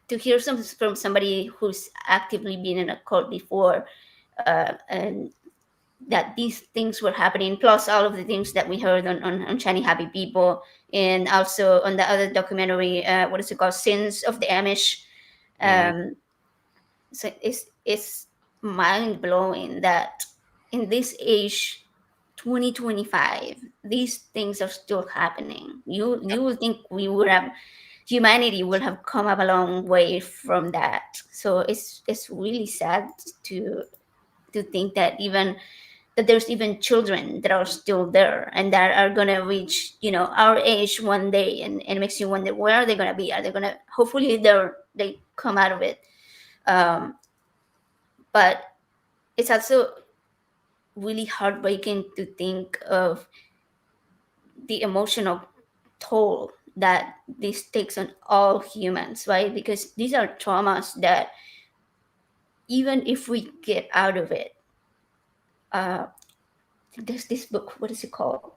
to hear from somebody who's actively been in a cult before, and that these things were happening, plus all of the things that we heard on Shiny Happy People, and also on the other documentary, what is it called, Sins of the Amish. Mhm. um, so it's mind blowing that in this age 2025, these things are still happening. You would think humanity would have come up a long way from that. So it's really sad to think that there's even children that are still there and that are gonna reach our age one day, and it makes you wonder, where are they gonna be? Are they gonna, hopefully they come out of it. But it's also really heartbreaking to think of the emotional toll that this takes on all humans, right? Because these are traumas that even if we get out of it, there's this book, what is it called?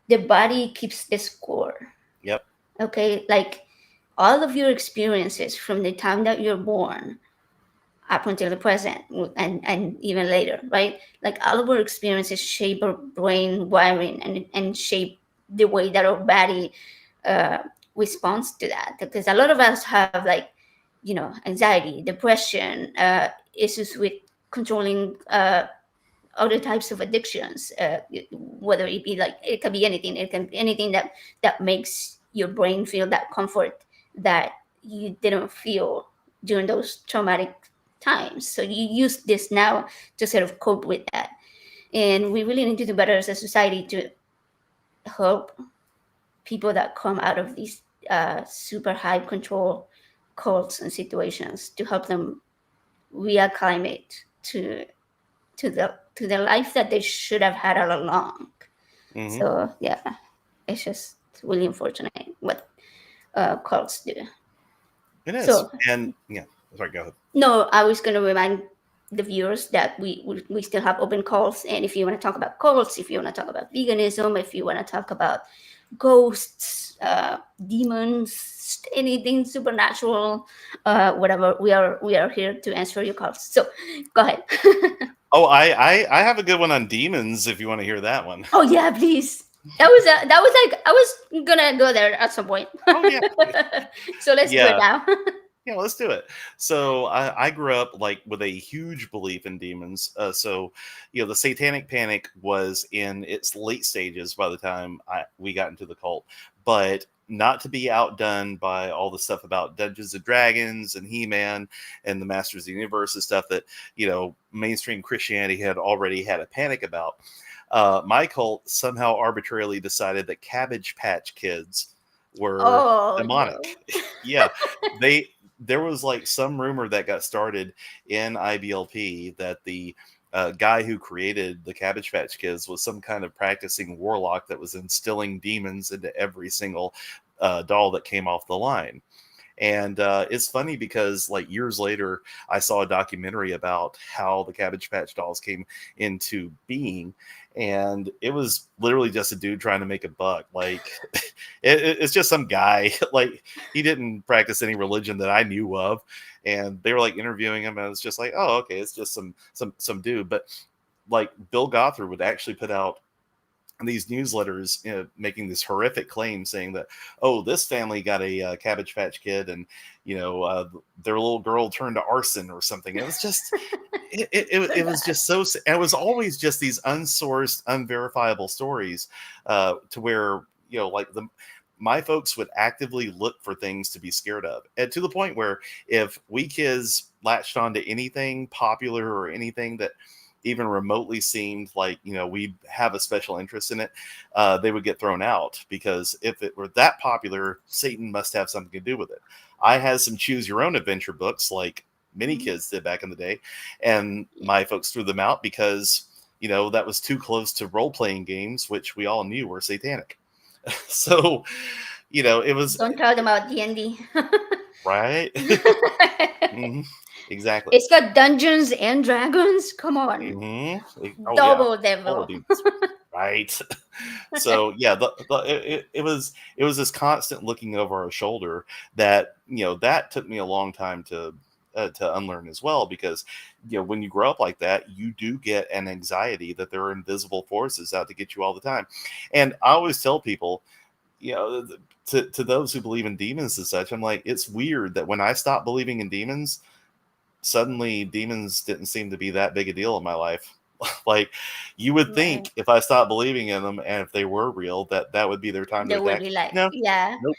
The body keeps the score. Yep. Okay, like all of your experiences from the time that you're born up until the present, and even later, right? Like all of our experiences shape our brain wiring and shape the way that our body responds to that. Because a lot of us have, like, anxiety, depression, issues with controlling other types of addictions, whether it be, like, it can be anything. It can be anything that makes your brain feel that comfort that you didn't feel during those traumatic times. So you use this now to sort of cope with that. And we really need to do better as a society to help people that come out of these super high control cults and situations, to help them reacclimate to the life that they should have had all along. Mhm. So yeah, it's just really unfortunate what cults do. It is. So, And yeah, sorry, go ahead. no, I was going to remind the viewers that we still have open calls, and if you want to talk about cults, if you want to talk about veganism, if you want to talk about ghosts, demons, anything supernatural, whatever, we are here to answer your calls. So go ahead. Oh, I have a good one on demons if you want to hear that one. Oh yeah, please. That was like, I was gonna go there at some point. Oh yeah. So let's do it Yeah. now. Yeah, let's do it. So I grew up like with a huge belief in demons. So the Satanic Panic was in its late stages by the time we got into the cult, but not to be outdone by all the stuff about Dungeons and Dragons and He-Man and the Masters of the Universe and stuff that mainstream Christianity had already had a panic about. My cult somehow arbitrarily decided that Cabbage Patch Kids were demonic. No. Yeah, there was like some rumor that got started in IBLP that the guy who created the Cabbage Patch Kids was some kind of practicing warlock that was instilling demons into every single doll that came off the line. And it's funny because like years later, I saw a documentary about how the Cabbage Patch dolls came into being. And it was literally just a dude trying to make a buck. Like it's just some guy, like he didn't practice any religion that I knew of. And they were like interviewing him. And it's just like, oh, okay, it's just some dude. But like Bill Gothard would actually put out these newsletters making this horrific claim saying that, oh, this family got a Cabbage Patch Kid and their little girl turned to arson or something. It was just it was just so, and it was always just these unsourced, unverifiable stories to where my folks would actively look for things to be scared of, and to the point where if we kids latched onto anything popular or anything that even remotely seemed like we'd have a special interest in it, they would get thrown out, because if it were that popular, Satan must have something to do with it. I had some choose your own adventure books like many kids did back in the day, and my folks threw them out because that was too close to role-playing games, which we all knew were satanic. So it was, Don't tell them about D&D. right. Mm-hmm. Exactly. It's got Dungeons and Dragons. Come on. Mm-hmm. Double devil. Right. So yeah, it was this constant looking over our shoulder that that took me a long time to unlearn as well, because when you grow up like that, you do get an anxiety that there are invisible forces out to get you all the time. And I always tell people, to those who believe in demons and such, I'm like, it's weird that when I stopped believing in demons, suddenly demons didn't seem to be that big a deal in my life. Like, you would Right. think if I stopped believing in them and if they were real, that would be their time They to will attack. be like, No, yeah, nope.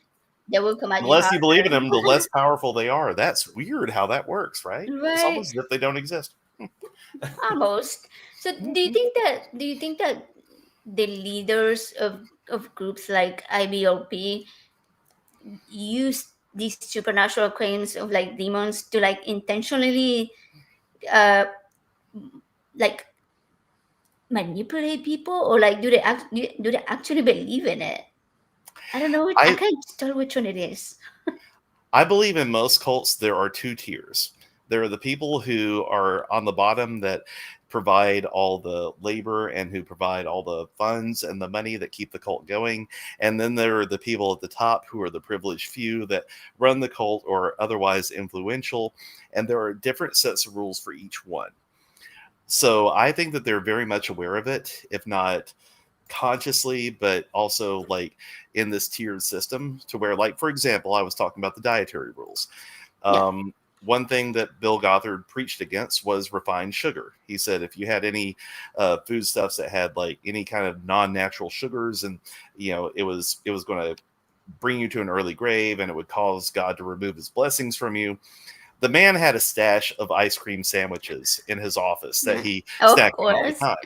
they will come The at you less you believe in harder. them, the less powerful they are. That's weird how that works, right? It's Right. almost as if they don't exist. Almost. So do you think that the leaders of groups like IBLP use these supernatural claims of like demons to like intentionally uh like manipulate people, or like do they actually believe in it? I don't know. I I can't tell which one it is. I believe in most cults there are two tiers. There are the people who are on the bottom that provide all the labor and who provide all the funds and the money that keep the cult going. And then there are the people at the top who are the privileged few that run the cult or are otherwise influential. And there are different sets of rules for each one. So I think that they're very much aware of it, if not consciously, but also like in this tiered system to where, like, for example, I was talking about the dietary rules. Yeah. One thing that Bill Gothard preached against was refined sugar. He said if you had any foodstuffs that had like any kind of non-natural sugars, and it was going to bring you to an early grave, and it would cause God to remove his blessings from you. The man had a stash of ice cream sandwiches in his office that he Of snacked on all the course. time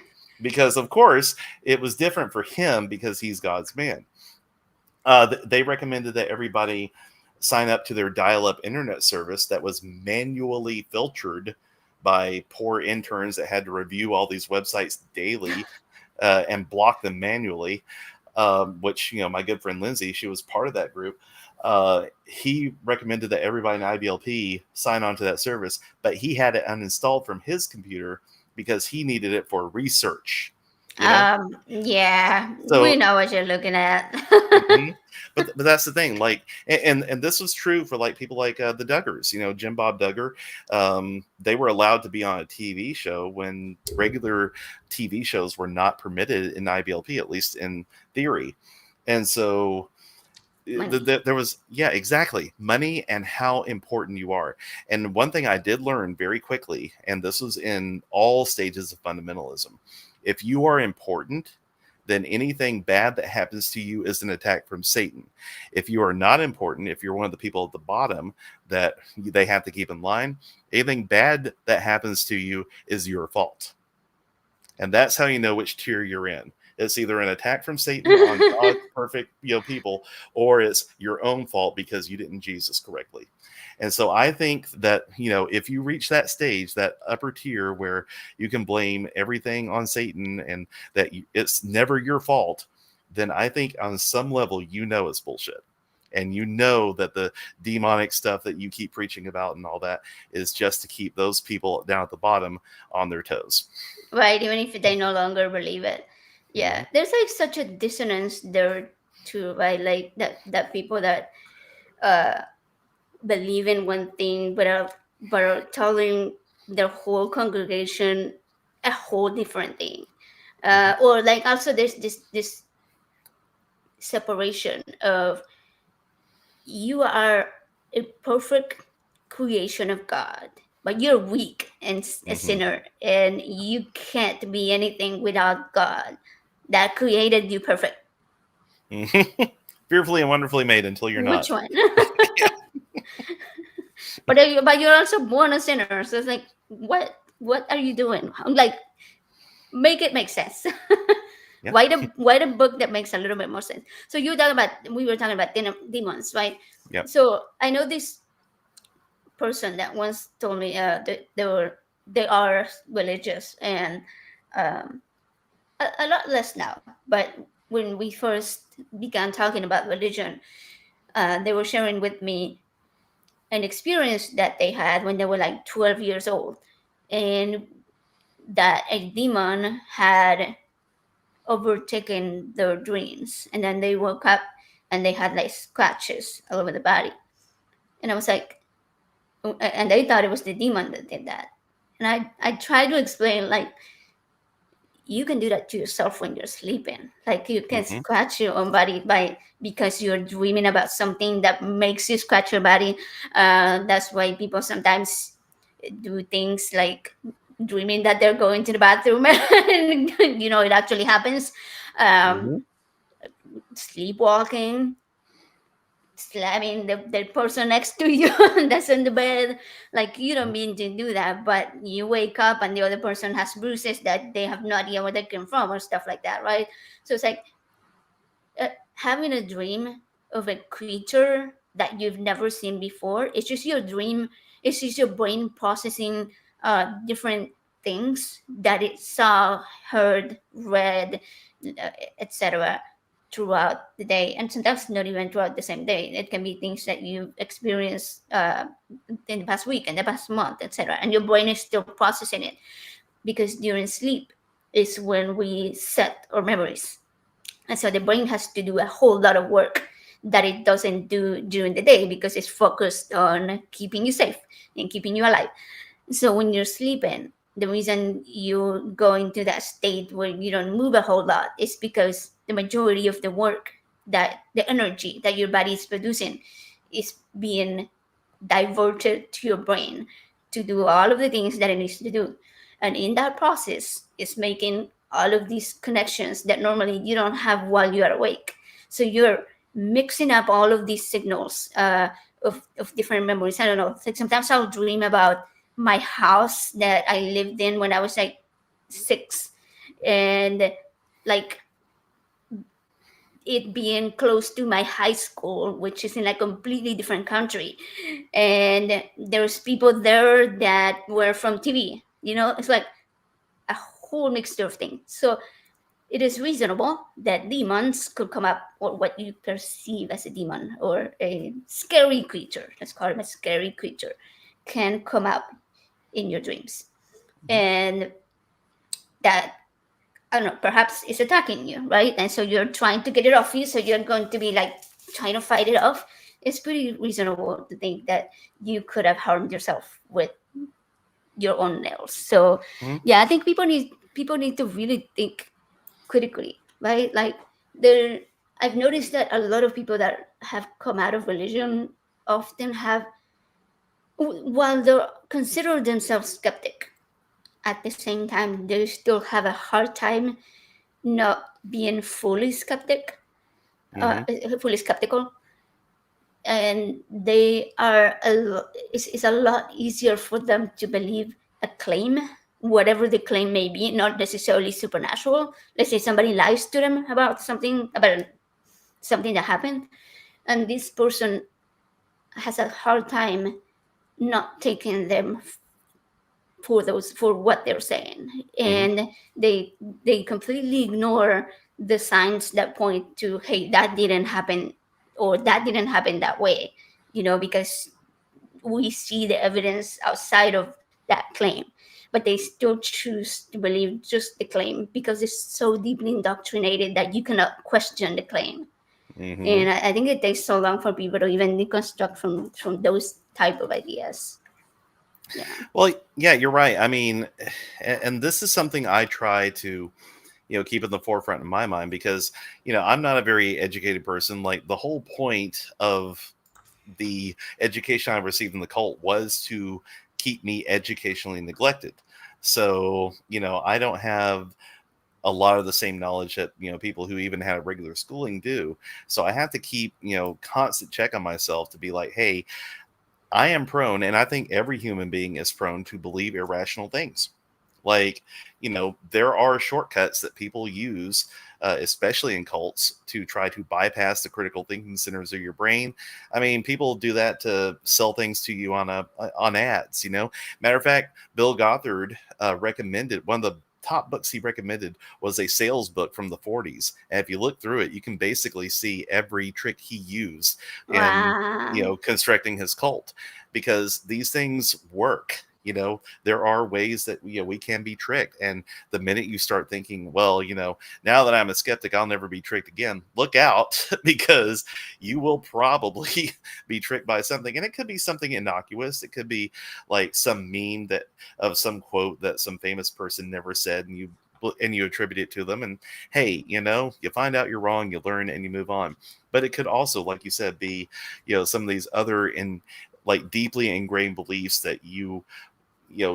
because, of course, it was different for him because he's God's man. They recommended that everybody sign up to their dial-up internet service that was manually filtered by poor interns that had to review all these websites daily and block them manually. Which, my good friend Lindsay, she was part of that group. He recommended that everybody in IBLP sign on to that service, but he had it uninstalled from his computer because he needed it for research. Yeah, we So know what you're looking at. mhm. But that's the thing, like, and this was true for like people like the Duggars, Jim Bob Duggar. They were allowed to be on a TV show when regular TV shows were not permitted in IBLP, at least in theory. And so Money. there was, yeah, exactly, money and how important you are. And one thing I did learn very quickly, and this was in all stages of fundamentalism: if you are important, then anything bad that happens to you is an attack from Satan. If you are not important, if you're one of the people at the bottom that they have to keep in line, anything bad that happens to you is your fault. And that's how you know which tier you're in. It's either an attack from Satan on God's perfect, people, or it's your own fault because you didn't Jesus correctly. And so I think that, if you reach that stage, that upper tier where you can blame everything on Satan and that it's never your fault, then I think on some level, it's bullshit. And that the demonic stuff that you keep preaching about and all that is just to keep those people down at the bottom on their toes. Right, even if they no longer believe it. Yeah, there's like such a dissonance there too, right? Like that people that uh believe in one thing but are telling their whole congregation a whole different thing. Or like also there's this separation of you are a perfect creation of God, but you're weak and a Mm-hmm. sinner, and you can't be anything without God that created you perfect. Mm-hmm. Fearfully and wonderfully made until you're Which not. one? Yeah. but you're also born a sinner, so it's like, what are you doing? I'm like, make it make sense. Yeah. Write a book that makes a little bit more sense. So we were talking about demons, right? Yep. So I know this person that once told me they are religious, and a lot less now. But when we first began talking about religion, they were sharing with me an experience that they had when they were like 12 years old, and that a demon had overtaken their dreams, and then they woke up and they had like scratches all over the body. And I was like, and they thought it was the demon that did that. And I tried to explain, like, you can do that to yourself when you're sleeping. Like, you can Mm-hmm. scratch your own body because you're dreaming about something that makes you scratch your body. That's why people sometimes do things like dreaming that they're going to the bathroom and it actually happens. Mhm. Sleepwalking, slamming the person next to you that's in the bed, like you don't mean to do that, but you wake up and the other person has bruises that they have no idea where they came from or stuff like that, right? So it's like having a dream of a creature that you've never seen before. It's just your dream. It's just your brain processing different things that it saw, heard, read, etc. throughout the day, and sometimes not even throughout the same day. It can be things that you experience in the past week, in the past month, etc. And your brain is still processing it because during sleep is when we set our memories, and so the brain has to do a whole lot of work that it doesn't do during the day because it's focused on keeping you safe and keeping you alive. So when you're sleeping, the reason you go into that state where you don't move a whole lot is because the majority of the work, that the energy that your body is producing, is being diverted to your brain to do all of the things that it needs to do. And in that process, it's making all of these connections that normally you don't have while you are awake. So you're mixing up all of these signals of different memories. I don't know. Like sometimes I'll dream about my house that I lived in when I was like 6, and like it being close to my high school, which is in a completely different country, and there's people there that were from TV. It's like a whole mixture of things. So it is reasonable that demons could come up, or what you perceive as a demon or a scary creature, let's call it a scary creature, can come up in your dreams. And that, I don't know, perhaps it's attacking you, right? And so you're trying to get it off you, so you're going to be like trying to fight it off. It's pretty reasonable to think that you could have harmed yourself with your own nails. So Mhm. yeah, I think people need to really think critically, right? Like there, I've noticed that a lot of people that have come out of religion often have, while they consider themselves skeptic, at the same time they still have a hard time not being fully skeptic, Mhm. fully skeptical, and they are it's a lot easier for them to believe a claim, whatever the claim may be, not necessarily supernatural. Let's say somebody lies to them about something that happened, and this person has a hard time not taking them for what they're saying, Mhm. and they completely ignore the signs that point to, hey, that didn't happen, or that didn't happen that way, because we see the evidence outside of that claim, but they still choose to believe just the claim because it's so deeply indoctrinated that you cannot question the claim. Mhm. And I think it takes so long for people to even deconstruct from those type of ideas. Yeah. Well, yeah, you're right. I mean, and this is something I try to, keep in the forefront of my mind because, I'm not a very educated person. Like the whole point of the education I received in the cult was to keep me educationally neglected. So, I don't have a lot of the same knowledge that, people who even had regular schooling do. So I have to keep, constant check on myself to be like, hey, I am prone, and I think every human being is prone to believe irrational things. Like, there are shortcuts that people use, especially in cults, to try to bypass the critical thinking centers of your brain. I mean, people do that to sell things to you on ads. Matter of fact, Bill Gothard recommended one of the top books he recommended was a sales book from the 40s. And if you look through it, you can basically see every trick he used in Wow. constructing his cult, because these things work. There are ways that we can be tricked, and the minute you start thinking, well, now that I'm a skeptic, I'll never be tricked again, look out because you will probably be tricked by something. And it could be something innocuous. It could be like some meme that of some quote that some famous person never said, and you attribute it to them. And hey, you find out you're wrong, you learn, and you move on. But it could also, like you said, be some of these other like deeply ingrained beliefs that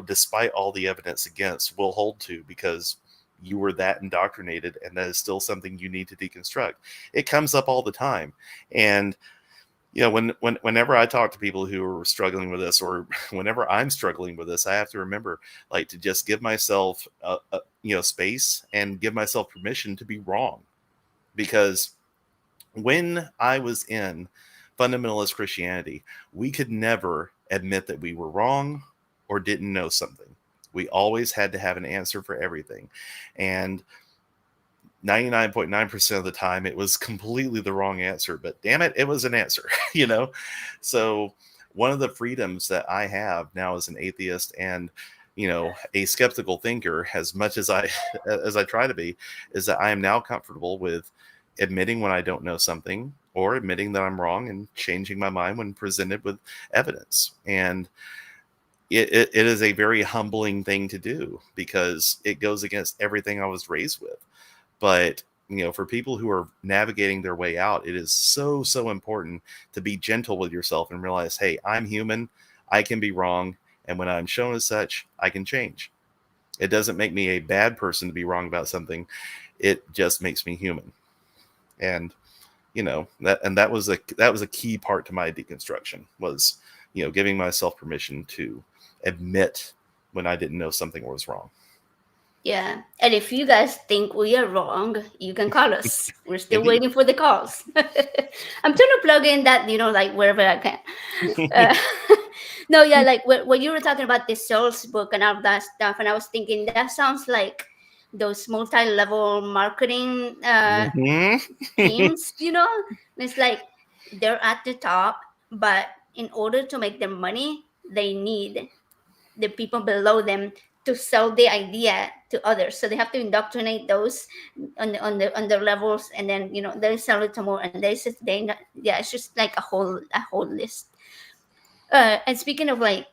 despite all the evidence against, will hold to, because you were that indoctrinated, and that is still something you need to deconstruct. It comes up all the time. And whenever I talk to people who are struggling with this, or whenever I'm struggling with this, I have to remember, like, to just give myself space and give myself permission to be wrong. Because when I was in fundamentalist Christianity, we could never admit that we were wrong or didn't know something. We always had to have an answer for everything. And 99.9% of the time, it was completely the wrong answer, but damn it, it was an answer, So one of the freedoms that I have now as an atheist and, a skeptical thinker, as much as I try to be, is that I am now comfortable with admitting when I don't know something, or admitting that I'm wrong and changing my mind when presented with evidence. And it is a very humbling thing to do, because it goes against everything I was raised with. But, for people who are navigating their way out, it is so, so important to be gentle with yourself and realize, hey, I'm human, I can be wrong, and when I'm shown as such, I can change. It doesn't make me a bad person to be wrong about something. It just makes me human. And, that was a key part to my deconstruction, was, giving myself permission to admit when I didn't know something was wrong. Yeah. And if you guys think we are wrong, you can call us. We're still Indeed. waiting for the calls. I'm trying to plug in that, like wherever I can. No, yeah, like when you were talking about the Souls book and all that stuff, and I was thinking that sounds like those multi-level marketing teams, It's like they're at the top, but in order to make their money, they need the people below them to sell the idea to others. So they have to indoctrinate those on their levels, and then they sell it to more, and it's just like a whole list. And speaking of like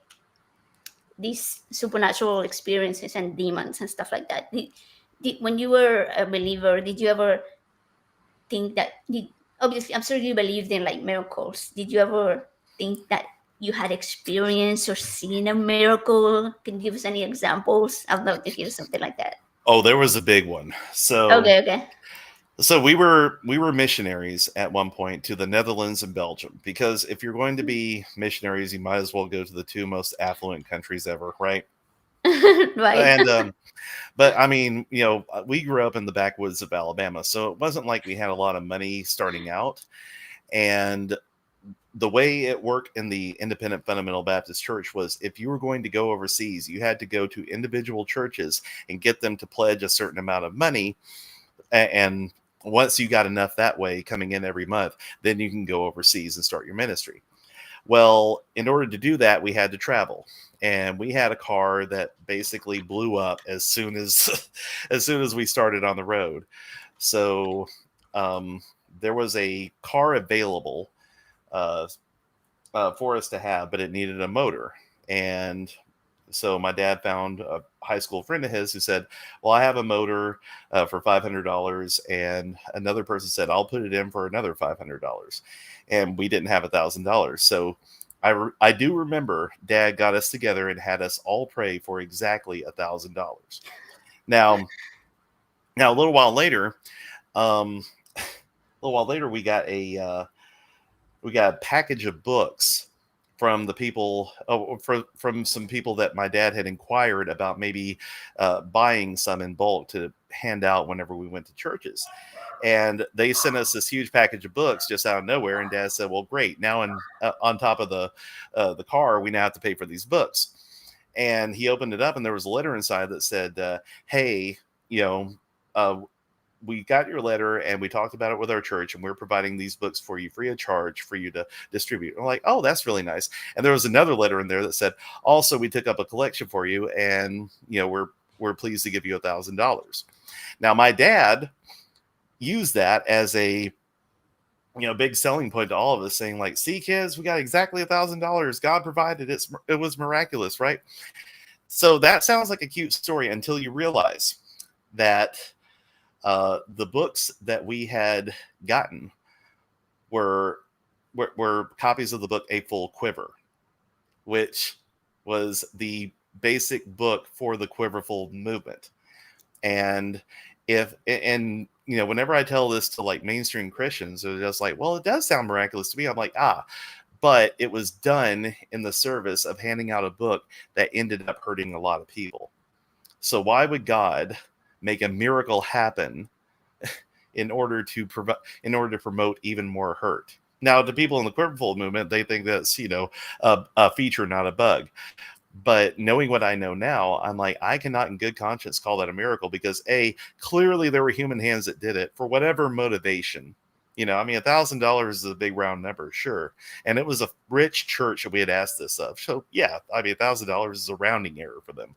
these supernatural experiences and demons and stuff like that, when you were a believer, did you ever think that obviously I'm sure you believed in like miracles, did you ever think that you had experienced or seen a miracle? Can you give us any examples? I'd love to hear something like that. Oh, there was a big one. Okay. So we were missionaries at one point to the Netherlands and Belgium, because if you're going to be missionaries, you might as well go to the two most affluent countries ever, right? Right. And but I mean, we grew up in the backwoods of Alabama, so it wasn't like we had a lot of money starting out. And the way it worked in the Independent Fundamental Baptist Church was, if you were going to go overseas, you had to go to individual churches and get them to pledge a certain amount of money. And once you got enough that way coming in every month, then you can go overseas and start your ministry. Well, in order to do that, we had to travel. And we had a car that basically blew up as soon as we started on the road. So there was a car available for us to have, but it needed a motor. And so my dad found a high school friend of his who said, well, I have a motor for $500. And another person said, I'll put it in for another $500. And we didn't have $1,000. So I do remember Dad got us together and had us all pray for exactly $1,000. Now a little while later, we got a package of books from the people, from some people that my dad had inquired about maybe buying some in bulk to hand out whenever we went to churches. And they sent us this huge package of books just out of nowhere. And Dad said, well, great. Now on top of the car, we now have to pay for these books. And he opened it up and there was a letter inside that said, hey, we got your letter and we talked about it with our church and we're providing these books for you free of charge for you to distribute. I'm like, oh, that's really nice. And there was another letter in there that said, also, we took up a collection for you and, we're pleased to give you $1,000. Now, my dad used that as a, big selling point to all of us, saying like, see, kids, we got exactly $1,000. God provided it. It was miraculous, right? So that sounds like a cute story until you realize that the books that we had gotten were copies of the book A Full Quiver, which was the basic book for the quiverful movement. And whenever I tell this to like mainstream Christians, they're just like, well, it does sound miraculous to me. I'm like, but it was done in the service of handing out a book that ended up hurting a lot of people. So why would God make a miracle happen in order to promote even more hurt? Now, to people in the quiverful movement, they think that's a feature, not a bug. But knowing what I know now, I'm like, I cannot in good conscience call that a miracle, because clearly there were human hands that did it for whatever motivation. $1,000 is a big round number, sure. And it was a rich church that we had asked this of. So yeah, $1,000 is a rounding error for them.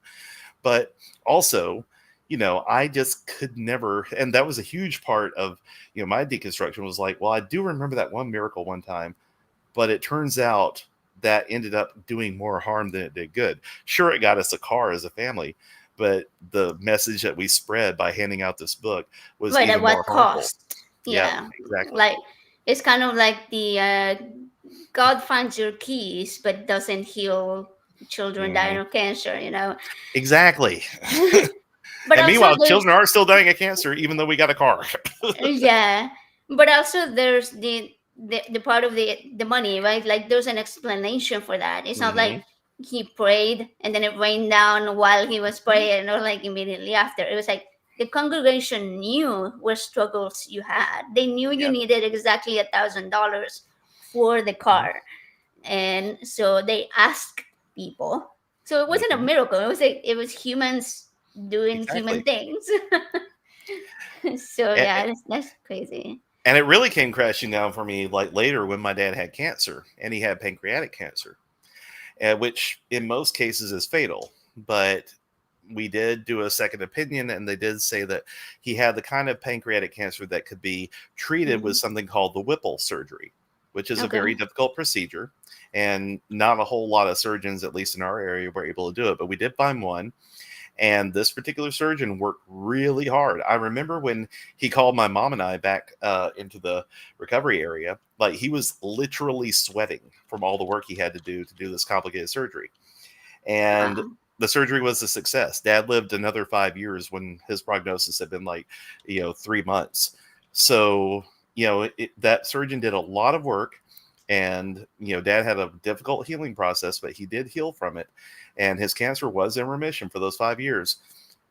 But also, I just could never, and that was a huge part of, my deconstruction was like, well, I do remember that one miracle one time, but it turns out that ended up doing more harm than it did good. Sure, it got us a car as a family, but the message that we spread by handing out this book was Right, even at what more harmful. cost? Yeah, exactly. Like, it's kind of like the God finds your keys but doesn't heal children dying of cancer, Exactly. But and meanwhile, also children are still dying of cancer, even though we got a car. yeah, but also there's the part of the money, right? Like, there's an explanation for that. It's not like he prayed and then it rained down while he was praying, or like immediately after. It was like the congregation knew what struggles you had. They knew you needed exactly $1,000 for the car, and so they asked people. So it wasn't a miracle. It was humans doing human things. So yeah, that's crazy. And it really came crashing down for me like later when my dad had cancer, and he had pancreatic cancer, which in most cases is fatal. But we did do a second opinion, and they did say that he had the kind of pancreatic cancer that could be treated with something called the Whipple surgery, which is a very difficult procedure. And not a whole lot of surgeons, at least in our area, were able to do it. But we did find one. And this particular surgeon worked really hard. I remember when he called my mom and I back into the recovery area, like he was literally sweating from all the work he had to do this complicated surgery. And the surgery was a success. Dad lived another 5 years when his prognosis had been 3 months. So, that surgeon did a lot of work. And, Dad had a difficult healing process, but he did heal from it. And his cancer was in remission for those 5 years.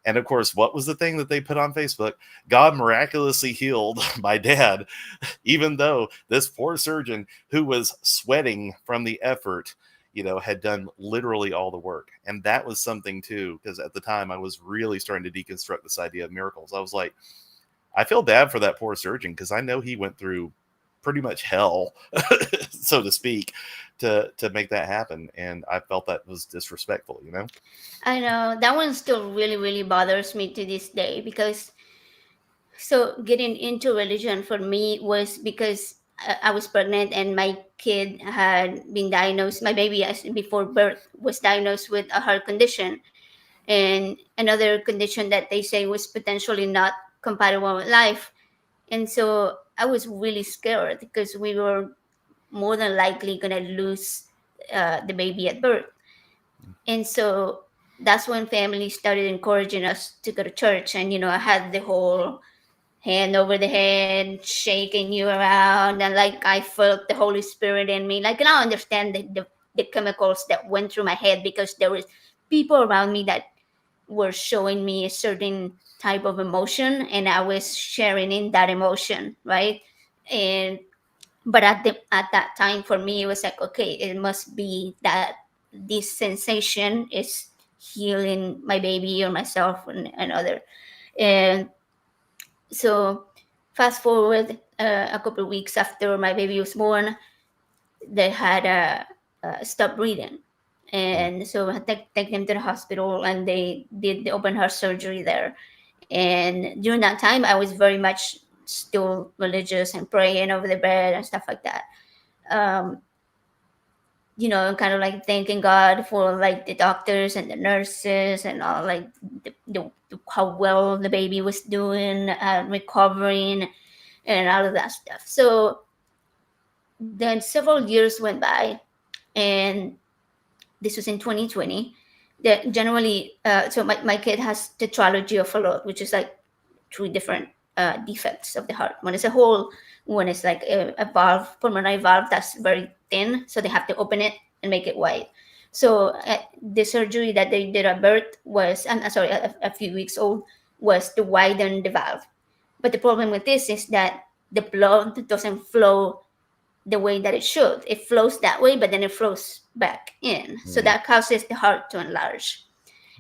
And of course, what was the thing that they put on Facebook? God miraculously healed my dad, even though this poor surgeon who was sweating from the effort, had done literally all the work. And that was something too, because at the time I was really starting to deconstruct this idea of miracles. I was like, I feel bad for that poor surgeon, because I know he went through pretty much hell, so to speak, to make that happen. And I felt that was disrespectful, I know that one still really, really bothers me to this day, because so getting into religion for me was because I was pregnant and my kid had been diagnosed, my baby before birth was diagnosed with a heart condition and another condition that they say was potentially not compatible with life. And so I was really scared because we were more than likely going to lose the baby at birth. And so that's when family started encouraging us to go to church. And, I had the whole hand over the head, shaking you around. And like I felt the Holy Spirit in me. Like, and I understand the chemicals that went through my head because there was people around me that were showing me a certain type of emotion, and I was sharing in that emotion, right? But at that time for me, it was like, okay, it must be that this sensation is healing my baby or myself and other. And so fast forward a couple of weeks after my baby was born, they had stopped breathing. And so I take them to the hospital, and they did the open heart surgery there. And during that time, I was very much still religious and praying over the bed and stuff like that. Kind of like thanking God for like the doctors and the nurses and all, like how well the baby was doing, recovering, and all of that stuff. So then several years went by, and this was in 2020. generally, so my kid has tetralogy of Fallot, which is like three different defects of the heart. One is a hole, one is like a valve, pulmonary valve that's very thin, so they have to open it and make it wide. So the surgery that they did at birth was, I'm sorry, a few weeks old, was to widen the valve. But the problem with this is that the blood doesn't flow the way that it should. It flows that way, but then it flows back in. So that causes the heart to enlarge.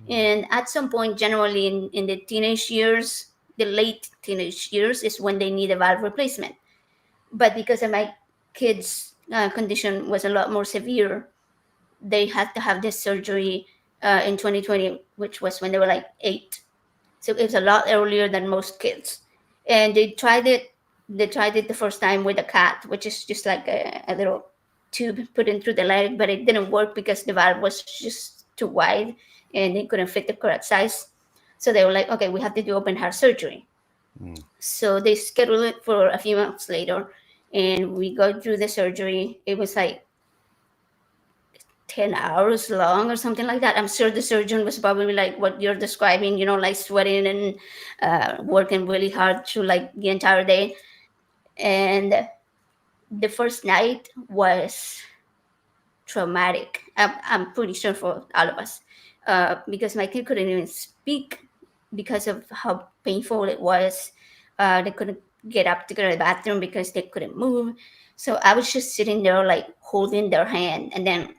And at some point, generally in the teenage years, the late teenage years is when they need a valve replacement. But because of my kid's condition was a lot more severe, they had to have this surgery in 2020, which was when they were like 8. So it was a lot earlier than most kids. And they tried it. They tried it the first time with a cat, which is just like a little tube put in through the leg, but it didn't work because the valve was just too wide and they couldn't fit the correct size. So they were like, okay, we have to do open heart surgery. So they scheduled it for a few months later, and we go through the surgery. It was like 10 hours long or something like that. I'm sure the surgeon was probably like what you're describing, like sweating and working really hard through like the entire day. And the first night was traumatic. I'm pretty sure for all of us, because my kid couldn't even speak because of how painful it was. They couldn't get up to go to the bathroom because they couldn't move. So I was just sitting there like holding their hand and then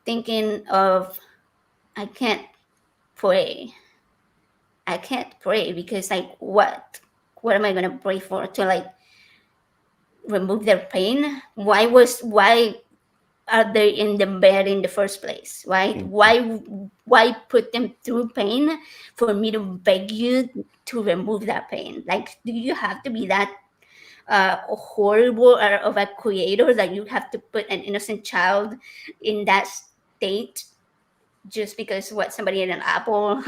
thinking of, I can't pray. I can't pray because like what am I gonna pray for? To like remove their pain? Why are they in the bed in the first place? Right? Why put them through pain for me to beg you to remove that pain? Like, do you have to be that horrible of a creator that you have to put an innocent child in that state just because what somebody ate an apple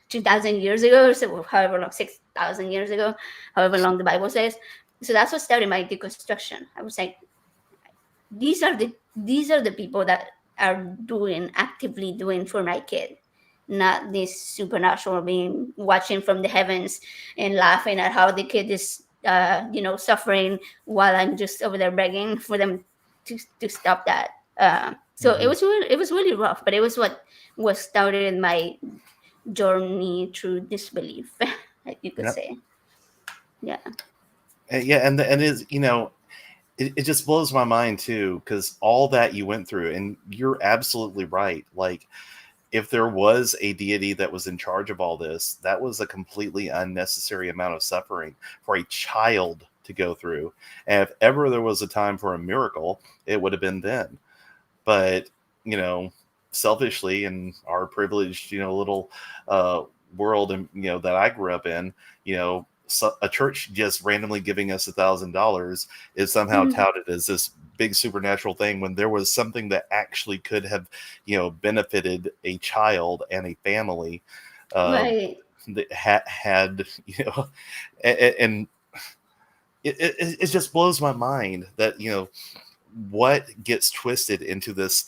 2,000 years ago, or so however long, 6,000 years ago, however long the Bible says? So that's what started my deconstruction. I was like, these are the people that are actively doing for my kid, not this supernatural being watching from the heavens and laughing at how the kid is suffering while I'm just over there begging for them to stop that. So it was really rough, but it was what started my journey through disbelief, you could say. Yeah. Yeah, and is it just blows my mind too, because all that you went through, and you're absolutely right. Like, if there was a deity that was in charge of all this, that was a completely unnecessary amount of suffering for a child to go through. And if ever there was a time for a miracle, it would have been then. But, selfishly, in our privileged, little world, and, that I grew up in, a church just randomly giving us $1,000 is somehow touted as this big supernatural thing, when there was something that actually could have, benefited a child and a family, Right. that had, and it just blows my mind that, what gets twisted into this,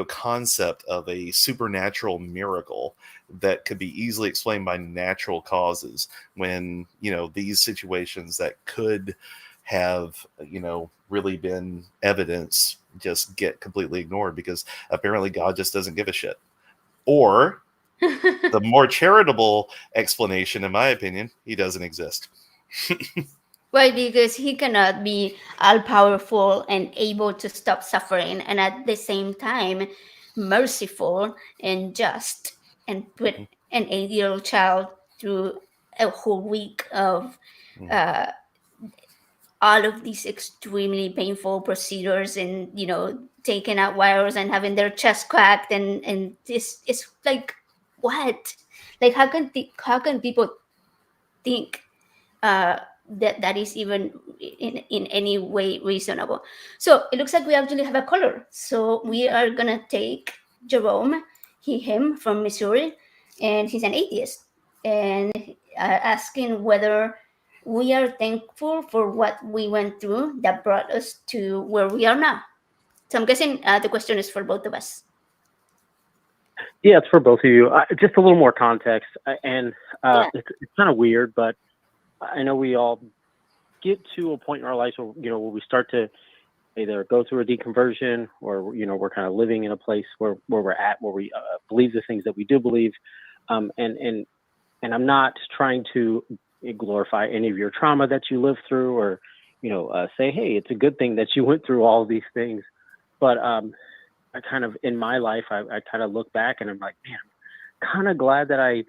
concept of a supernatural miracle that could be easily explained by natural causes, when, these situations that could have, really been evidence just get completely ignored because apparently God just doesn't give a shit. Or the more charitable explanation, in my opinion, he doesn't exist. Right, because he cannot be all powerful and able to stop suffering, and at the same time, merciful and just, and put an 8-year-old child through a whole week of all of these extremely painful procedures, and taking out wires and having their chest cracked, and this is like, what? Like, how can people think that is even in any way reasonable? So it looks like we actually have a caller. So we are gonna take Jerome, him from Missouri, and he's an atheist, and asking whether we are thankful for what we went through that brought us to where we are now. So I'm guessing the question is for both of us. Yeah, it's for both of you. Just a little more context, and Yeah. it's kind of weird, but I know we all get to a point in our lives where where we start to either go through a deconversion, or we're kind of living in a place where we're at, where we believe the things that we do believe, and I'm not trying to glorify any of your trauma that you lived through, or say, hey, it's a good thing that you went through all these things, but I kind of, in my life, I kind of look back and I'm like, man, I'm kind of glad that I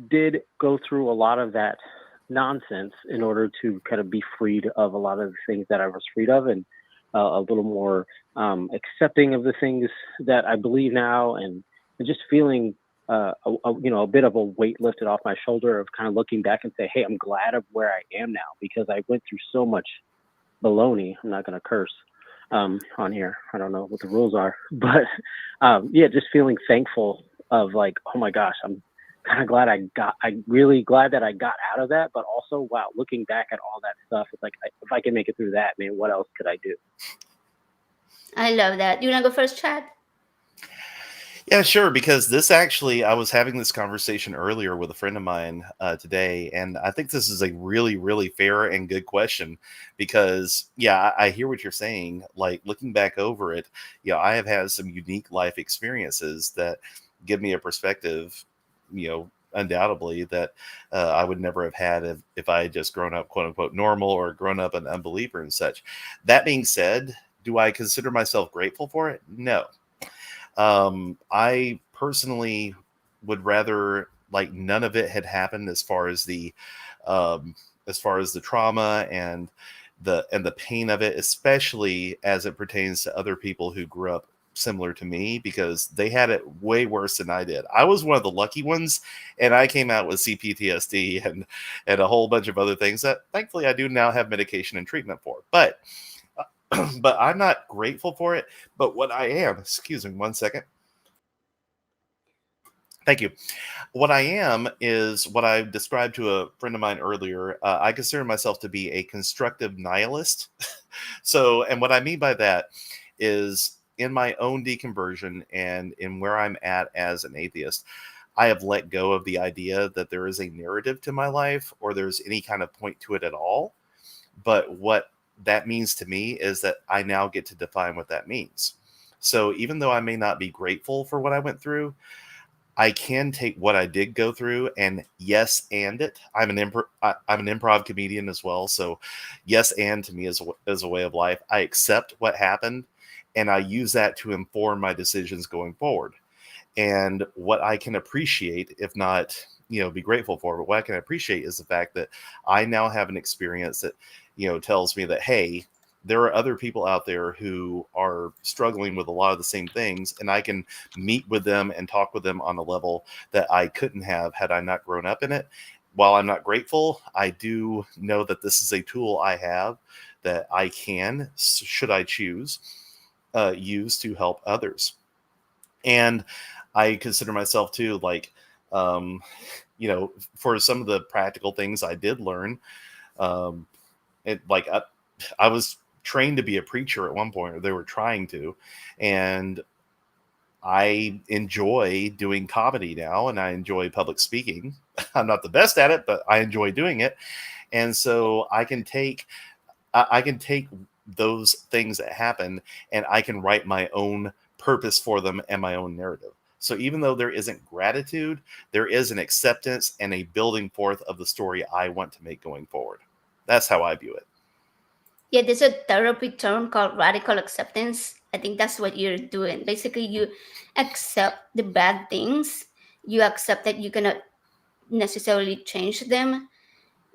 did go through a lot of that nonsense in order to kind of be freed of a lot of the things that I was freed of, and a little more accepting of the things that I believe now, and just feeling a bit of a weight lifted off my shoulder of kind of looking back and say, hey, I'm glad of where I am now, because I went through so much baloney. I'm not going to curse on here. I don't know what the rules are, but yeah, just feeling thankful of like, oh my gosh, I'm kind of glad I'm really glad that I got out of that, but also, wow, looking back at all that stuff, it's like, if I can make it through that, man, what else could I do? I love that. You want to go first, Chad? Yeah, sure. Because this actually, I was having this conversation earlier with a friend of mine today, and I think this is a really, really fair and good question. Because, yeah, I hear what you're saying. Like, looking back over it, I have had some unique life experiences that give me a perspective, undoubtedly, that I would never have had if I had just grown up, quote unquote, normal, or grown up an unbeliever and such. That being said, do I consider myself grateful for it? No. I personally would rather like none of it had happened, as far as the trauma and the pain of it, especially as it pertains to other people who grew up similar to me, because they had it way worse than I did. I was one of the lucky ones, and I came out with CPTSD and a whole bunch of other things that thankfully I do now have medication and treatment for. But I'm not grateful for it. But what I am, excuse me 1 second. Thank you. What I am is what I described to a friend of mine earlier. I consider myself to be a constructive nihilist. So, and what I mean by that is, in my own deconversion and in where I'm at as an atheist, I have let go of the idea that there is a narrative to my life, or there's any kind of point to it at all. But what that means to me is that I now get to define what that means. So even though I may not be grateful for what I went through, I can take what I did go through and yes and it. I'm an improv comedian as well, so yes and to me is a way of life. I accept what happened, and I use that to inform my decisions going forward. And what I can appreciate, if not be grateful for, but what I can appreciate is the fact that I now have an experience that tells me that, hey, there are other people out there who are struggling with a lot of the same things, and I can meet with them and talk with them on a level that I couldn't have had I not grown up in it. While I'm not grateful, I do know that this is a tool I have that I can, should I choose, use to help others. And I consider myself too, like, for some of the practical things I did learn, I was trained to be a preacher at one point, or they were trying to, and I enjoy doing comedy now, and I enjoy public speaking. I'm not the best at it, but I enjoy doing it. And so I can take those things that happen, and I can write my own purpose for them and my own narrative. So even though there isn't gratitude, there is an acceptance and a building forth of the story I want to make going forward. That's how I view it. Yeah, there's a therapy term called radical acceptance. I think that's what you're doing. Basically, you accept the bad things. You accept that you cannot necessarily change them,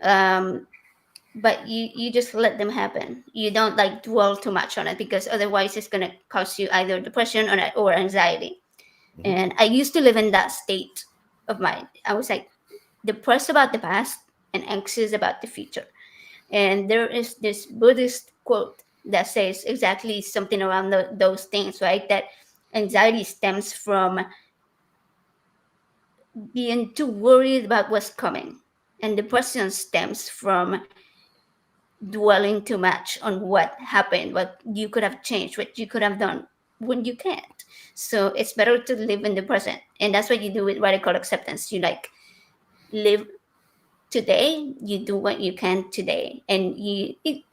but you just let them happen. You don't like dwell too much on it, because otherwise it's going to cause you either depression or anxiety. Mm-hmm. And I used to live in that state of mind. I was like depressed about the past and anxious about the future. And there is this Buddhist quote that says exactly something around those things, right? That anxiety stems from being too worried about what's coming, and depression stems from dwelling too much on what happened, what you could have changed, what you could have done when you can't. So it's better to live in the present. And that's what you do with radical acceptance. You like live today, you do what you can today. And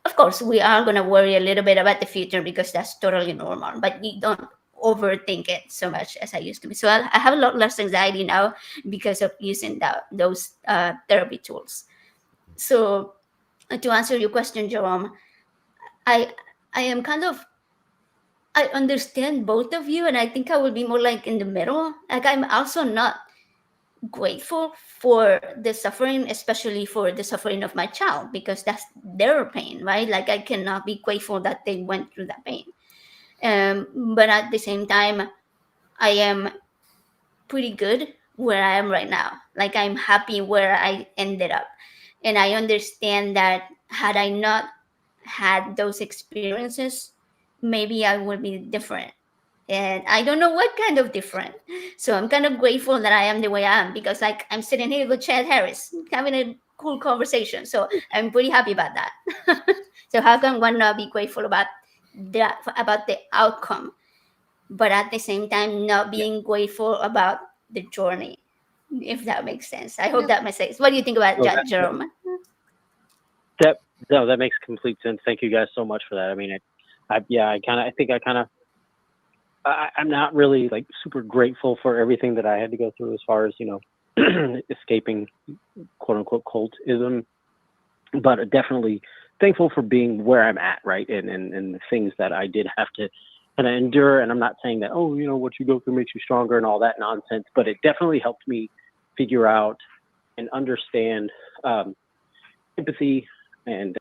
of course, we are going to worry a little bit about the future because that's totally normal, but you don't overthink it so much as I used to be. So I have a lot less anxiety now because of using those therapy tools. So to answer your question, Jerome, I I am kind of I understand both of you, and I think I will be more like in the middle. Like I'm also not grateful for the suffering, especially for the suffering of my child, because that's their pain, right? Like I cannot be grateful that they went through that pain. But at the same time, I am pretty good where I am right now. Like I'm happy where I ended up. And I understand that had I not had those experiences, maybe I would be different. And I don't know what kind of different. So I'm kind of grateful that I am the way I am because like I'm sitting here with Chad Harris having a cool conversation. So I'm pretty happy about that. So how can one not be grateful about the outcome, but at the same time not being grateful about the journey, if that makes sense. I hope that makes sense. What do you think about that, Jerome? That makes complete sense. Thank you guys so much for that. I mean, I'm not really like super grateful for everything that I had to go through as far as, escaping quote unquote cultism, but definitely thankful for being where I'm at. Right. And the things that I did have to kind of endure. And I'm not saying that, what you go through makes you stronger and all that nonsense, but it definitely helped me figure out and understand empathy and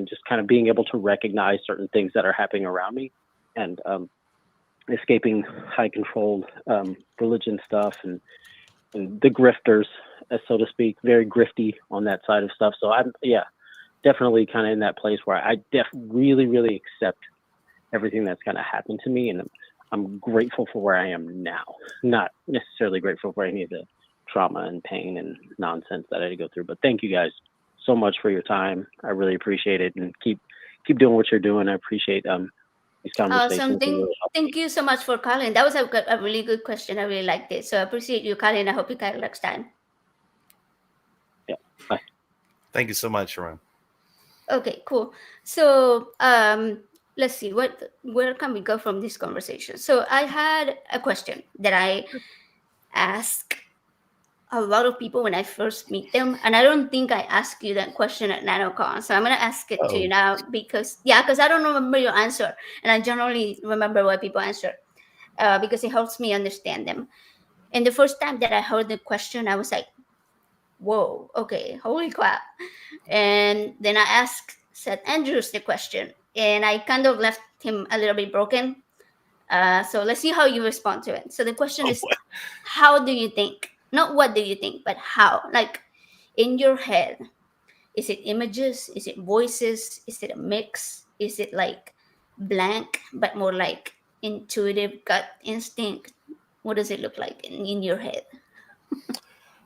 just kind of being able to recognize certain things that are happening around me, and escaping high controlled religion stuff and the grifters, so to speak, very grifty on that side of stuff. So I'm definitely kind of in that place where I really, really accept everything that's kind of happened to me, and I'm grateful for where I am now. Not necessarily grateful for any of the trauma and pain and nonsense that I had to go through. But thank you guys so much for your time. I really appreciate it, and keep doing what you're doing. I appreciate these conversations. Awesome. Thank you so much for calling. That was a really good question. I really liked it. So I appreciate you calling. I hope you call next time. Yeah. Bye. Thank you so much, Sharon. Okay, cool. So let's see where can we go from this conversation. So I had a question that I ask a lot of people when I first meet them, and I don't think I asked you that question at NanoCon, so I'm gonna ask it to you now because I don't remember your answer, and I generally remember what people answer because it helps me understand them. And the first time that I heard the question, I was like, "Whoa, okay, holy crap!" And then I asked Seth Andrews the question, and I kind of left him a little bit broken. So let's see how you respond to it. So the question is, how do you think? Not what do you think, but how? Like in your head, is it images? Is it voices? Is it a mix? Is it like blank, but more like intuitive gut instinct? What does it look like in your head?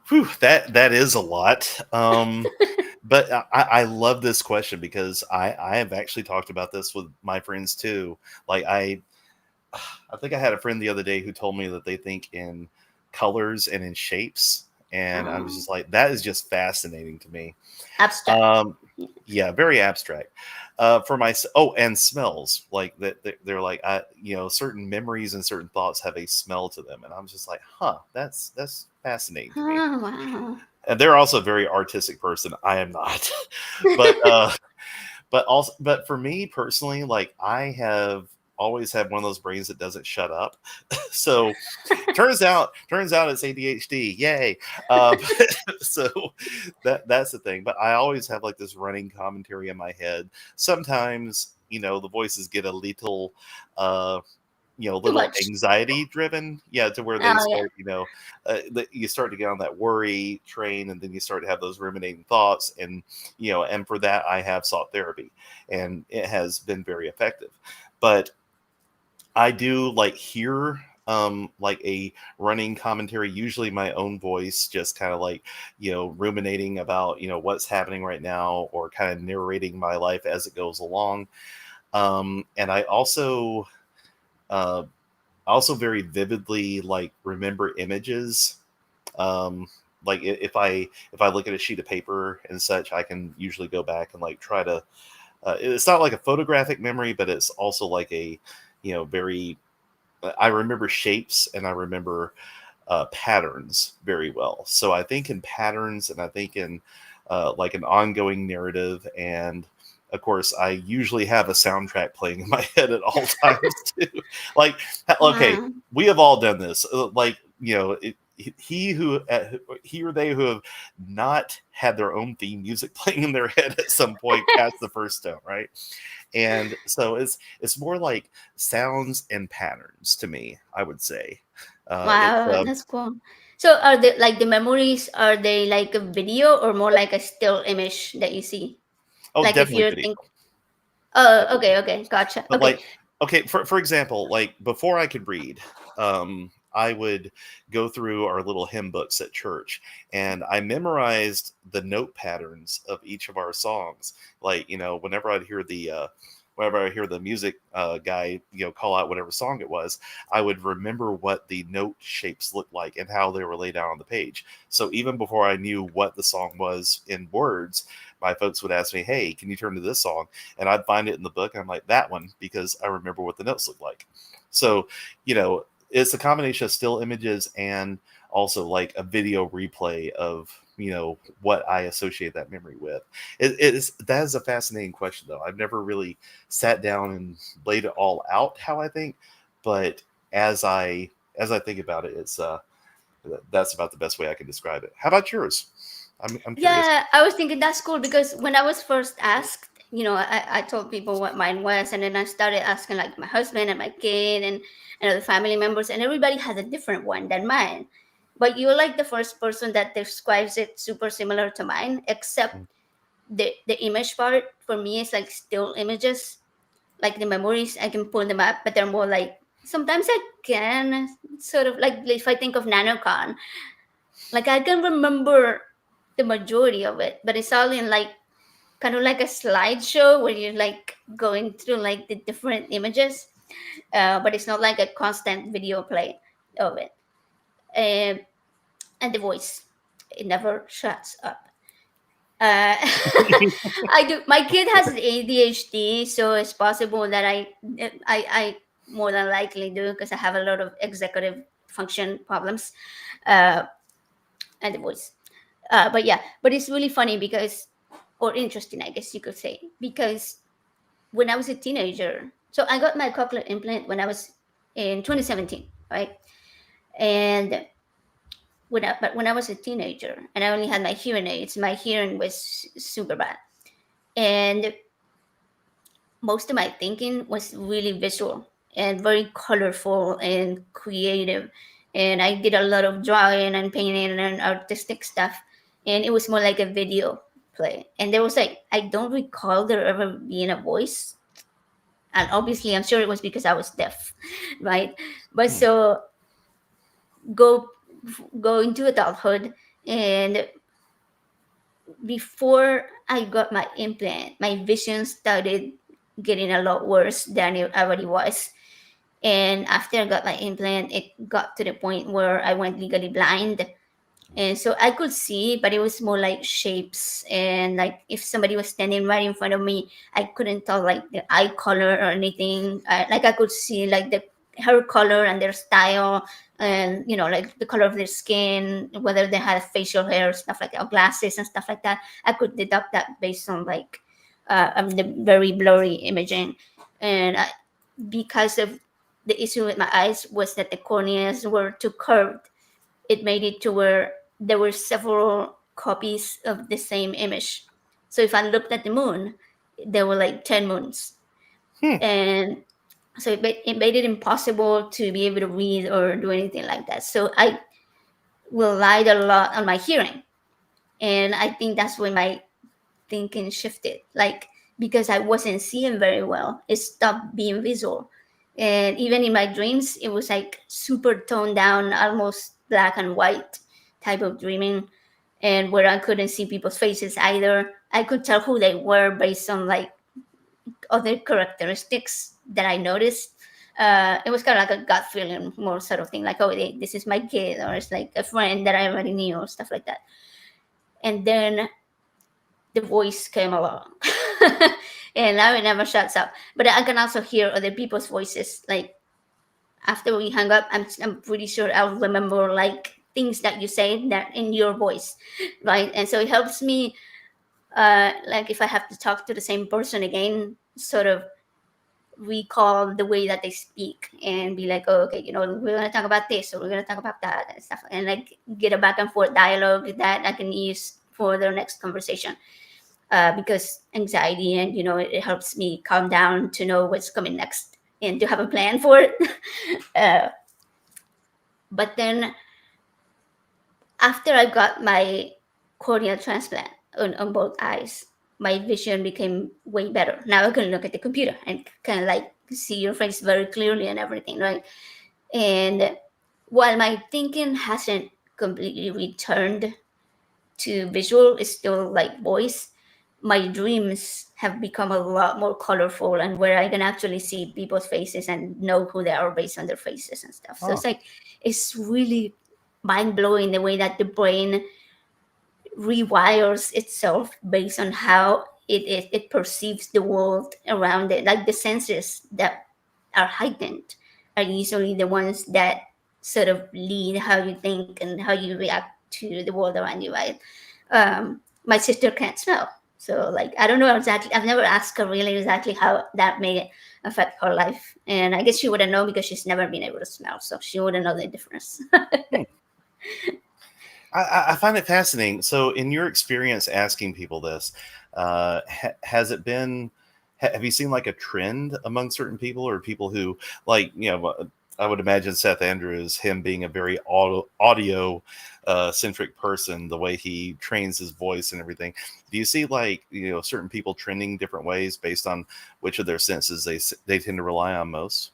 Whew, that is a lot. But I love this question because I have actually talked about this with my friends too. Like I think I had a friend the other day who told me that they think in colors and in shapes, and I was just like, that is just fascinating to me. Abstract. Yeah, very abstract. For my and smells, like that they're like certain memories and certain thoughts have a smell to them, and I'm just like, that's fascinating to me. Oh, wow. And they're also a very artistic person. I am not, but for me personally, like I have always had one of those brains that doesn't shut up. So turns out it's ADHD. Yay. So that's the thing. But I always have like this running commentary in my head. Sometimes, the voices get a little, little anxiety driven. Yeah. To where they start, you start to get on that worry train, and then you start to have those ruminating thoughts. And, and for that, I have sought therapy, and it has been very effective. But I do like hear like a running commentary, usually my own voice, just kind of like, ruminating about, what's happening right now, or kind of narrating my life as it goes along. And I also I also very vividly like remember images. Like if I look at a sheet of paper and such, I can usually go back and like try to. It's not like a photographic memory, but it's also like a, very. I remember shapes and I remember patterns very well. So I think in patterns, and I think in like an ongoing narrative, and of course I usually have a soundtrack playing in my head at all times too. Like, okay, Wow. we have all done this. Like, he or they who have not had their own theme music playing in their head at some point past the first tone, right? And so it's more like sounds and patterns to me, I would say. It's Wow, that's cool. So are the like the memories, are they like a video or more like a still image that you see? Like if definitely you're video. think oh, okay, gotcha. But Okay. like, okay, for example, like before I could read, I would go through our little hymn books at church, and I memorized the note patterns of each of our songs. Like, whenever I hear the music guy, call out whatever song it was, I would remember what the note shapes looked like and how they were laid out on the page. So even before I knew what the song was in words, my folks would ask me, "Hey, can you turn to this song?" And I'd find it in the book, and I'm like, "That one," because I remember what the notes look like. So, it's a combination of still images and also like a video replay of what I associate that memory with. That is a fascinating question, though. I've never really sat down and laid it all out how I think, but as I think about it, it's that's about the best way I can describe it. How about yours? I'm curious. Yeah, I was thinking that's cool because when I was first asked, I told people what mine was, and then I started asking like my husband and my kid and other family members, and everybody has a different one than mine. But you're like the first person that describes it super similar to mine, except the image part for me is like still images, like the memories. I can pull them up, but they're more like sometimes I can sort of like if I think of NanoCon, like I can remember the majority of it, but it's all in like kind of like a slideshow where you're like going through like the different images, but it's not like a constant video play of it. And the voice, it never shuts up. I do. My kid has ADHD, so it's possible that I more than likely do because I have a lot of executive function problems, uh, and the voice. But yeah, but it's really funny because, or interesting, I guess you could say, because when I was a teenager, so I got my cochlear implant when I was in 2017, right? And when I was a teenager and I only had my hearing aids, my hearing was super bad, and most of my thinking was really visual and very colorful and creative. And I did a lot of drawing and painting and artistic stuff. And it was more like a video play. And there was like, I don't recall there ever being a voice. And obviously, I'm sure it was because I was deaf, right? But so go go into adulthood, and before I got my implant, my vision started getting a lot worse than it already was. And after I got my implant, it got to the point where I went legally blind. And so I could see, but it was more like shapes. And like if somebody was standing right in front of me, I couldn't tell like the eye color or anything. Like I could see like the hair color and their style, and like the color of their skin, whether they had facial hair, stuff like that, or glasses and stuff like that. I could deduct that based on like the very blurry imaging. And because of the issue with my eyes was that the corneas were too curved, it made it to where there were several copies of the same image. So if I looked at the moon, there were like 10 moons. And so it made it impossible to be able to read or do anything like that. So I relied a lot on my hearing. And I think that's when my thinking shifted. Like, because I wasn't seeing very well, it stopped being visual. And even in my dreams, it was like super toned down, almost black and white type of dreaming. And where I couldn't see people's faces either. I could tell who they were based on like other characteristics that I noticed. It was kind of like a gut feeling, more sort of thing, like, oh, this is my kid, or it's like a friend that I already knew, or stuff like that. And then the voice came along, and now it never shuts up. But I can also hear other people's voices. Like after we hung up, I'm pretty sure I'll remember like things that you say that in your voice, right? And so it helps me, like if I have to talk to the same person again, sort of recall the way that they speak and be like, oh, okay, we're gonna talk about this, or we're gonna talk about that, and stuff, and like get a back and forth dialogue that I can use for the next conversation. Because anxiety, and it helps me calm down to know what's coming next and to have a plan for it. But then after I got my corneal transplant on both eyes, my vision became way better. Now I can look at the computer and kind of like see your face very clearly and everything, right? And while my thinking hasn't completely returned to visual, it's still like voice, my dreams have become a lot more colorful, and where I can actually see people's faces and know who they are based on their faces and stuff. So it's really mind blowing the way that the brain rewires itself based on how it perceives the world around it. Like the senses that are heightened are usually the ones that sort of lead how you think and how you react to the world around you, right? My sister can't smell. So like, I don't know exactly, I've never asked her really exactly how that may affect her life. And I guess she wouldn't know because she's never been able to smell. So she wouldn't know the difference. I find it fascinating. So, in your experience asking people this, has it been? Have you seen like a trend among certain people, or people who like I would imagine Seth Andrews, him being a very audio centric person, the way he trains his voice and everything. Do you see like certain people trending different ways based on which of their senses they tend to rely on most?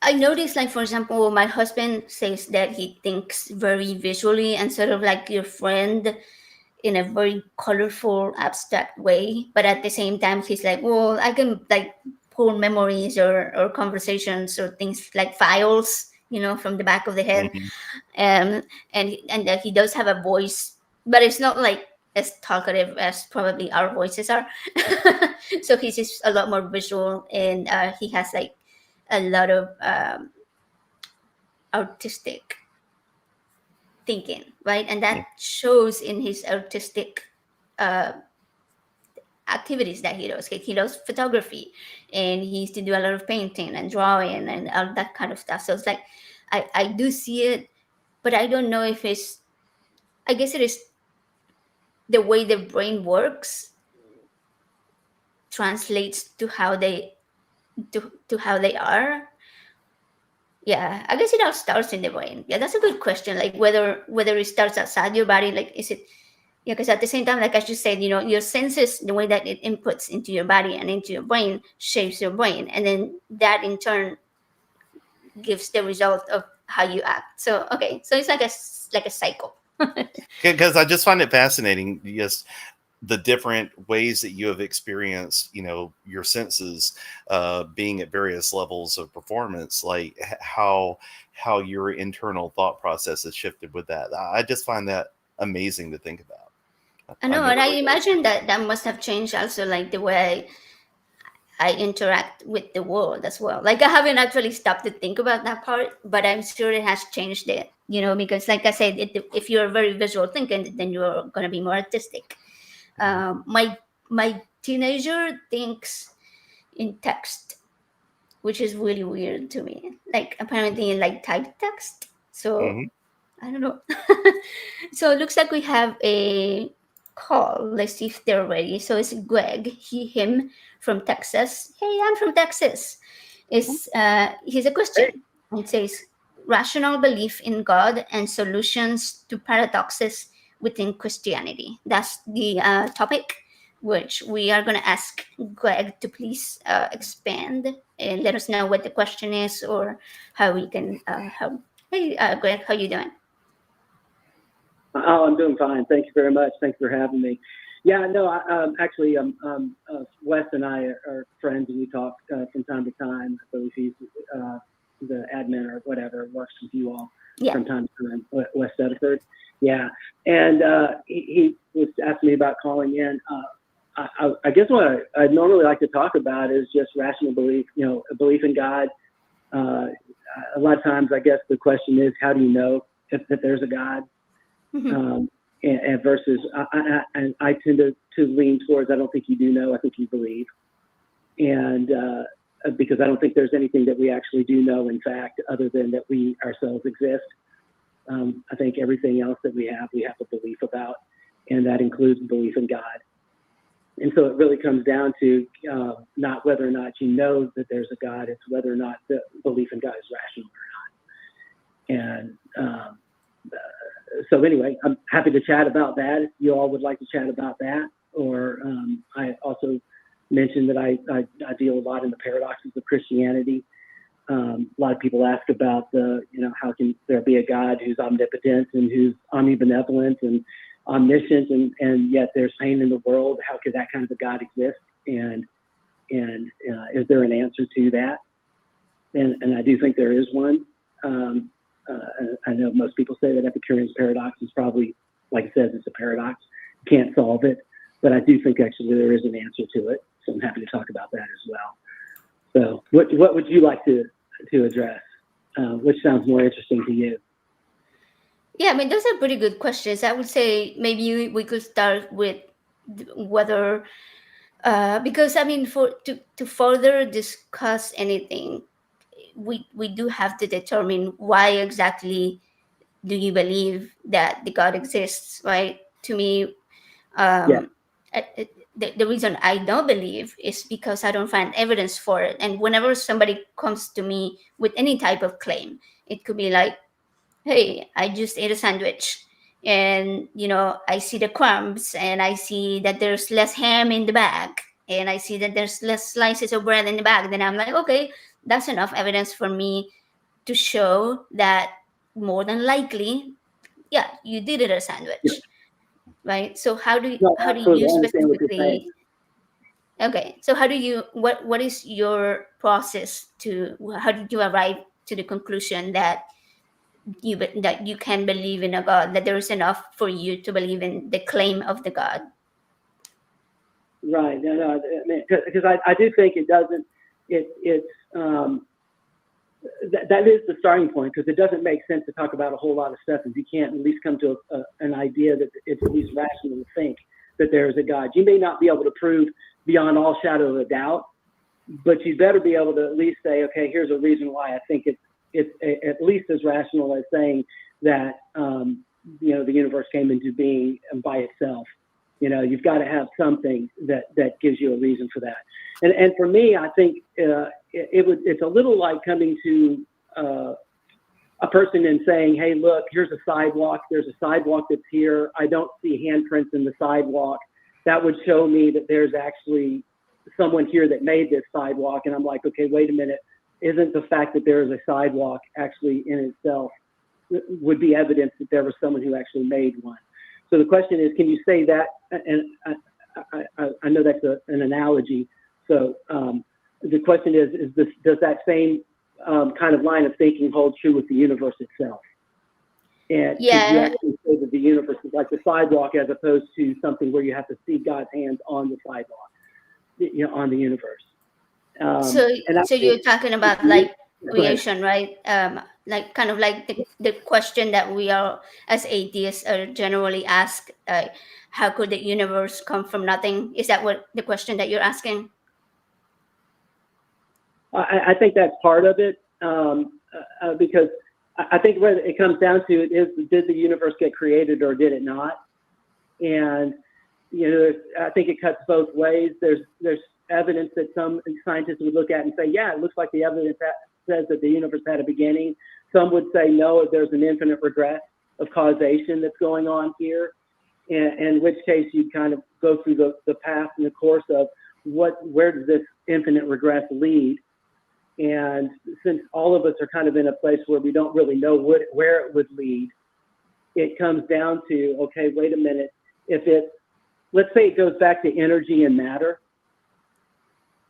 I noticed, like, for example, my husband says that he thinks very visually and sort of like your friend in a very colorful, abstract way. But at the same time, he's like, well, I can like pull memories or conversations or things like files, from the back of the head. Mhm. And that he does have a voice, but it's not like as talkative as probably our voices are. So he's just a lot more visual, and he has like a lot of artistic thinking, right? And that shows in his artistic activities that he does. He does photography, and he used to do a lot of painting and drawing and all that kind of stuff. So it's like I do see it, but I don't know if I guess it is the way the brain works translates to how they to how they are. Yeah, I guess it all starts in the brain. Yeah, that's a good question. Like whether it starts outside your body, like is it? Yeah, because at the same time, like I just said, your senses, the way that it inputs into your body and into your brain, shapes your brain, and then that in turn gives the result of how you act. So okay, so it's like a cycle. Because I just find it fascinating, yes, the different ways that you have experienced, your senses being at various levels of performance, like how your internal thought process has shifted with that. I just find that amazing to think about. I know, and I imagine that must have changed also, like the way I interact with the world as well. Like I haven't actually stopped to think about that part, but I'm sure it has changed it. Because like I said, if you're very visual thinking, then you're going to be more artistic. My teenager thinks in text, which is really weird to me. Like apparently in like typed text. So I don't know. So it looks like we have a call. Let's see if they're ready. So it's Greg, him from Texas. Hey, I'm from Texas. Here's a question. It says rational belief in God and solutions to paradoxes within Christianity. That's the topic, which we are going to ask Greg to please expand and let us know what the question is or how we can help. Hey, Greg, how you doing? Oh, I'm doing fine. Thank you very much. Thanks for having me. Yeah, no, actually, Wes and I are friends, and we talk from time to time. I believe he's the admin or whatever, works with you all from time to time, Wes Sediford. Yeah, and he was asking me about calling in. I guess what I'd normally like to talk about is just rational belief, a belief in God. A lot of times, I guess the question is, how do you know if there's a God? Mm-hmm. And versus, I tend to lean towards, I don't think you do know, I think you believe. And because I don't think there's anything that we actually do know, in fact, other than that we ourselves exist. I think everything else that we have a belief about, and that includes belief in God. And so it really comes down to not whether or not you know that there's a God, it's whether or not the belief in God is rational or not. And so anyway, I'm happy to chat about that if you all would like to chat about that. Or I also mentioned that I deal a lot in the paradoxes of Christianity. A lot of people ask about how can there be a God who's omnipotent and who's omnibenevolent and omniscient, and yet there's pain in the world. How could that kind of a God exist? And is there an answer to that? And I do think there is one. I know most people say that Epicurean's paradox is probably, like it says, it's a paradox. You can't solve it, but I do think actually there is an answer to it. So I'm happy to talk about that as well. So what would you like to address? Which sounds more interesting to you? Yeah, I mean, those are pretty good questions. I would say maybe we could start with whether, because I mean, to further discuss anything, we do have to determine why exactly do you believe that the God exists, right? To me, Yeah. The reason I don't believe is because I don't find evidence for it. And whenever somebody comes to me with any type of claim, it could be like, hey, I just ate a sandwich and, I see the crumbs and I see that there's less ham in the bag and I see that there's less slices of bread in the bag. Then I'm like, okay, that's enough evidence for me to show that more than likely, yeah, you did eat a sandwich, right? So how do No, you absolutely. I understand what you're saying. specifically? Okay, so how do you what is your process to how did you arrive to the conclusion that you can believe in a God, that there is enough for you to believe in the claim of the God? Right. No, because I do think it doesn't. It's that is the starting point, because it doesn't make sense to talk about a whole lot of stuff if you can't at least come to an idea that it's at least rational to think that there is a God. You may not be able to prove beyond all shadow of a doubt, but you better be able to at least say, okay, here's a reason why I think it's at least as rational as saying that the universe came into being by itself. You've got to have something that gives you a reason for that. And for me, I think it's a little like coming to a person and saying, hey, look, here's a sidewalk. There's a sidewalk that's here. I don't see handprints in the sidewalk. That would show me that there's actually someone here that made this sidewalk. And I'm like, okay, wait a minute. Isn't the fact that there is a sidewalk actually in itself would be evidence that there was someone who actually made one? So the question is, can you say that? And I know that's an analogy. So the question is does that same kind of line of thinking hold true with the universe itself? And Yeah. you actually say that the universe is like the sidewalk as opposed to something where you have to see God's hands on the sidewalk, on the universe. So you're talking about like creation, right? Like kind of like the question that we are as atheists are generally asked, how could the universe come from nothing? Is that what the question that you're asking? I think that's part of it, because I think what it comes down to is, did the universe get created or did it not? And I think it cuts both ways. There's evidence that some scientists would look at and say, yeah, it looks like the evidence that says that the universe had a beginning. Some would say, no, there's an infinite regress of causation that's going on here. In which case you'd kind of go through the path and the course of where does this infinite regress lead? And since all of us are kind of in a place where we don't really know where it would lead, it comes down to, okay, wait a minute, if it's let's say it goes back to energy and matter.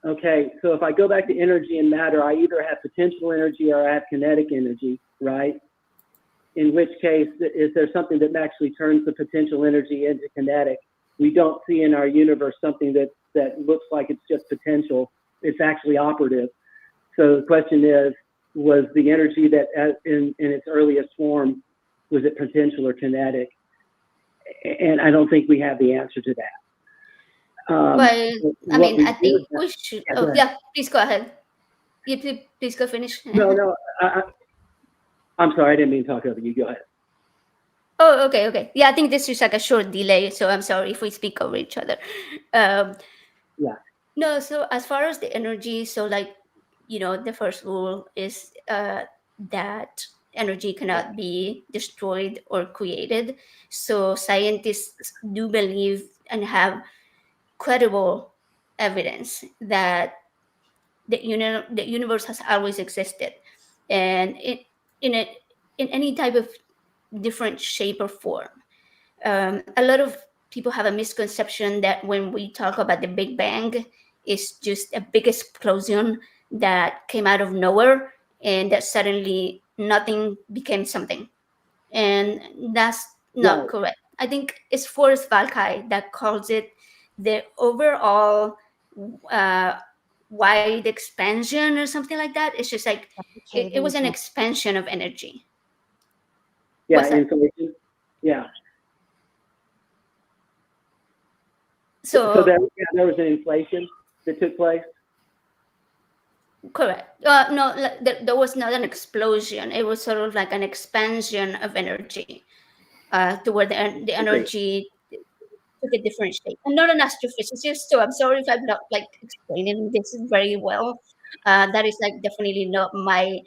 Okay, so if I go back to energy and matter, I either have potential energy or I have kinetic energy, right? In which case, is there something that actually turns the potential energy into kinetic? We don't see in our universe something that looks like it's just potential. It's actually operative. So the question is, was the energy that in its earliest form, was it potential or kinetic? And I don't think we have the answer to that. Well, I mean, I think we should. Yeah, Oh, yeah, please go ahead. Yeah, please go finish. No, I'm sorry, I didn't mean to talk over you. Go ahead. Oh, okay. Yeah, I think this is like a short delay, so I'm sorry if we speak over each other. Yeah. No, so as far as the energy, so like, the first rule is that energy cannot be destroyed or created. So scientists do believe and have credible evidence that the universe has always existed, and in it in any type of different shape or form. A lot of people have a misconception that when we talk about the Big Bang, it's just a big explosion that came out of nowhere and that suddenly nothing became something. And that's not Right. correct. I think it's Forrest Valkai that calls it the overall uh, wide expansion or something like that. It's just like it was an expansion of energy. Yeah, What's that? information. Yeah. So there was an inflation that took place. correct. No, there was not an explosion. It was sort of like an expansion of energy to where the energy took a different shape. I'm not an astrophysicist, so I'm sorry if I'm not like explaining this very well. That is like definitely not my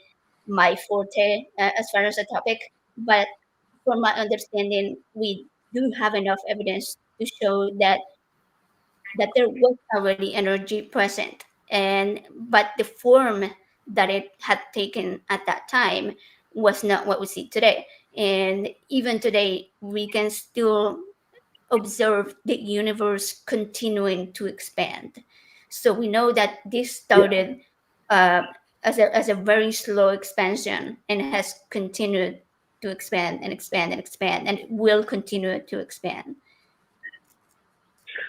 forte as far as the topic. But from my understanding, we do have enough evidence to show that there was already energy present, but the form that it had taken at that time was not what we see today. And even today, we can still observe the universe continuing to expand. So we know that this started as a very slow expansion and has continued to expand and expand and expand, and it will continue to expand.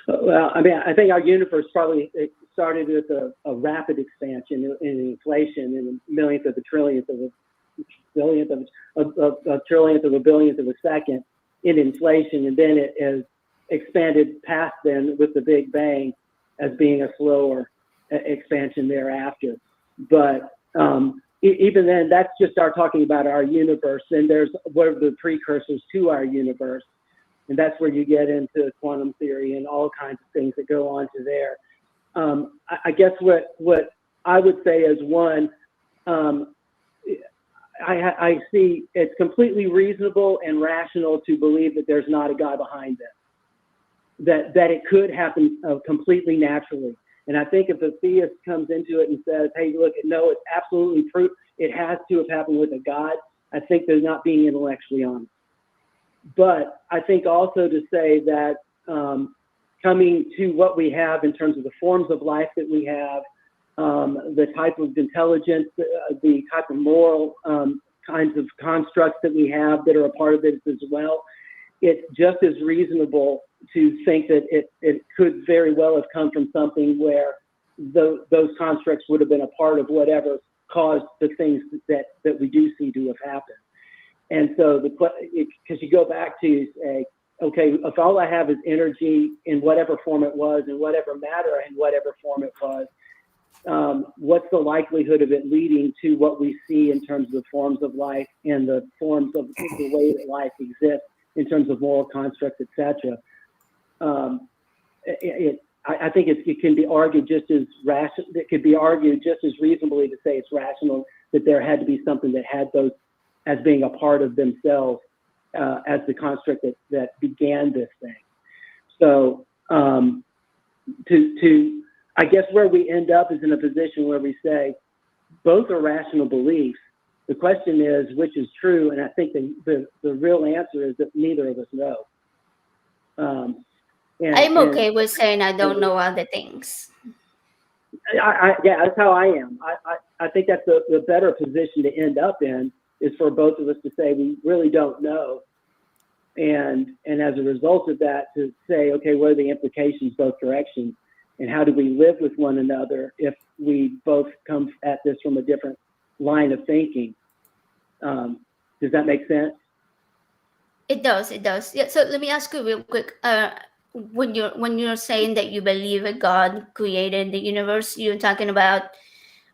Well, I mean, I think our universe probably started with a rapid expansion in inflation in a millionth of a trillionth of a billionth of a trillionth of a billionth of a second in inflation, and then it has expanded past then with the Big Bang as being a slower expansion thereafter. But even then, that's just our talking about our universe, and there's what are the precursors to our universe. And that's where you get into quantum theory and all kinds of things that go on to there. I guess what I would say is one, I see it's completely reasonable and rational to believe that there's not a God behind this, that it could happen completely naturally. And I think if a theist comes into it and says, hey, look, no, it's absolutely proof, it has to have happened with a God, I think they're not being intellectually honest. But I think also to say that coming to what we have in terms of the forms of life that we have, the type of intelligence, the type of moral kinds of constructs that we have that are a part of this as well, it's just as reasonable to think that it could very well have come from something where those constructs would have been a part of whatever caused the things that we do see to have happened. And so, because you go back to say, okay, if all I have is energy in whatever form it was, and whatever matter in whatever form it was, what's the likelihood of it leading to what we see in terms of the forms of life and the forms of the way that life exists in terms of moral constructs, etc. I think it can be argued just as rational. It could be argued just as reasonably to say it's rational that there had to be something that had those as being a part of themselves as the construct that began this thing. So I guess where we end up is in a position where we say both are rational beliefs. The question is which is true, and I think the real answer is that neither of us know. I'm okay with saying I don't know all the things. Yeah, that's how I am. I think that's the better position to end up in, is for both of us to say we really don't know. And as a result of that, to say, okay, what are the implications both directions? And how do we live with one another if we both come at this from a different line of thinking? Does that make sense? It does. Yeah. So let me ask you real quick. When you're saying that you believe that God created the universe, you're talking about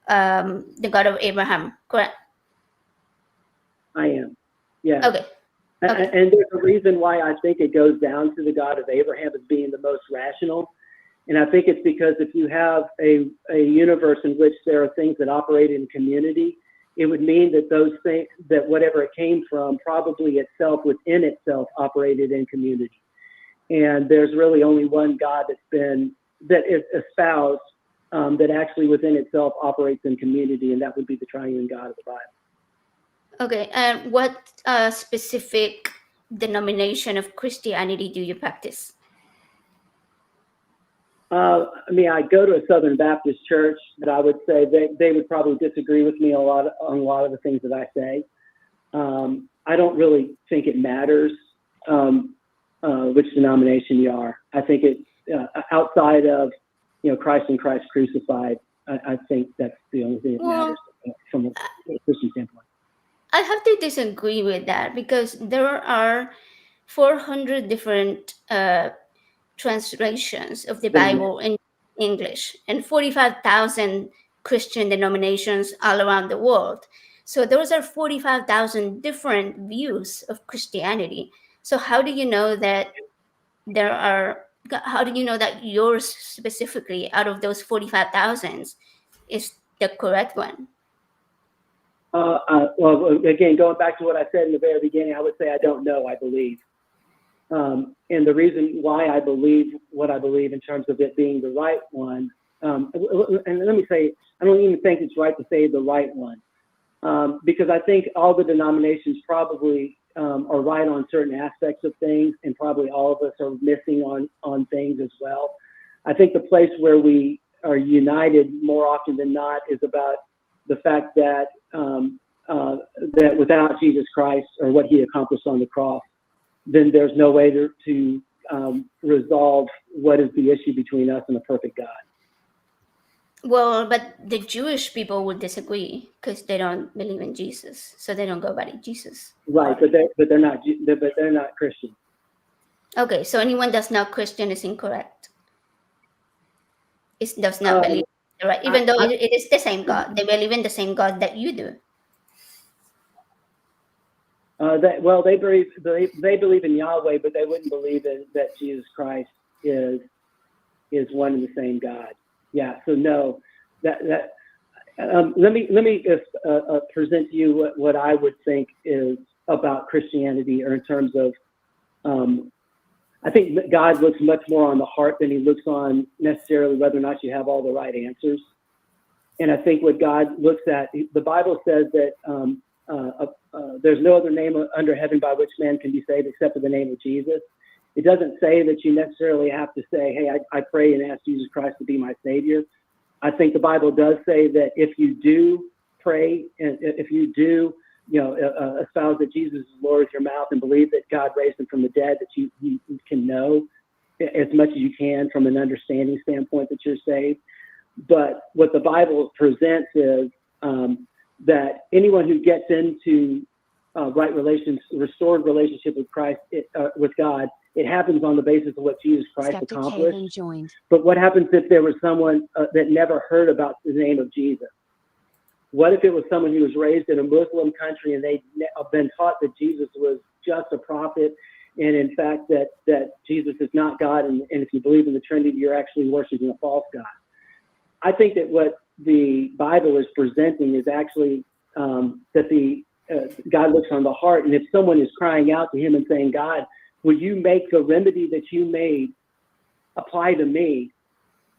the God of Abraham, correct? I am. Yeah. Okay. Okay. And there's a reason why I think it goes down to the God of Abraham as being the most rational. And I think it's because if you have a universe in which there are things that operate in community, it would mean that those things, that whatever it came from, probably itself within itself operated in community. And there's really only one God that is espoused that actually within itself operates in community, and that would be the triune God of the Bible. Okay. And what specific denomination of Christianity do you practice? I go to a Southern Baptist church, but I would say they would probably disagree with me on a lot of the things that I say. I don't really think it matters which denomination you are. I think it outside of Christ and Christ crucified. I think that's the only thing that matters from a Christian standpoint. I have to disagree with that because there are 400 different translations of the Bible in English and 45,000 Christian denominations all around the world. So those are 45,000 different views of Christianity. So how do you know that how do you know that yours specifically out of those 45,000 is the correct one? Well, again, going back to what I said in the very beginning, I would say I don't know, I believe. And the reason why I believe what I believe in terms of it being the right one, and let me say, I don't even think it's right to say the right one, because I think all the denominations probably are right on certain aspects of things, and probably all of us are missing on things as well. I think the place where we are united more often than not is about the fact that that without Jesus Christ or what he accomplished on the cross, then there's no way to resolve what is the issue between us and a perfect God. Well, but the Jewish people would disagree because they don't believe in Jesus, so they don't go by Jesus. Right, but they're not Christian. Okay, so anyone that's not Christian is incorrect. It does not believe right, even though it is the same God. They believe in the same God that you do. They believe in Yahweh, but they wouldn't believe that Jesus Christ is one and the same God. Yeah. So no, let me present to you what I would think is about Christianity, or in terms of, I think that God looks much more on the heart than he looks on necessarily whether or not you have all the right answers. And I think what God looks at, the Bible says that there's no other name under heaven by which man can be saved except for the name of Jesus. It doesn't say that you necessarily have to say, hey, I pray and ask Jesus Christ to be my Savior. I think the Bible does say that if you do pray, and if you do, espouse that Jesus is Lord with your mouth and believe that God raised him from the dead, that you can know as much as you can from an understanding standpoint that you're saved. But what the Bible presents is that anyone who gets into restored relationship with Christ, with God, it happens on the basis of what Jesus Christ Skeptic accomplished. Haven joined. But what happens if there was someone that never heard about the name of Jesus? What if it was someone who was raised in a Muslim country and they've been taught that Jesus was just a prophet, and in fact that Jesus is not God, and if you believe in the Trinity, you're actually worshiping a false God? I think that what the Bible is presenting is actually that God looks on the heart, and if someone is crying out to him and saying, God, will you make the remedy that you made apply to me,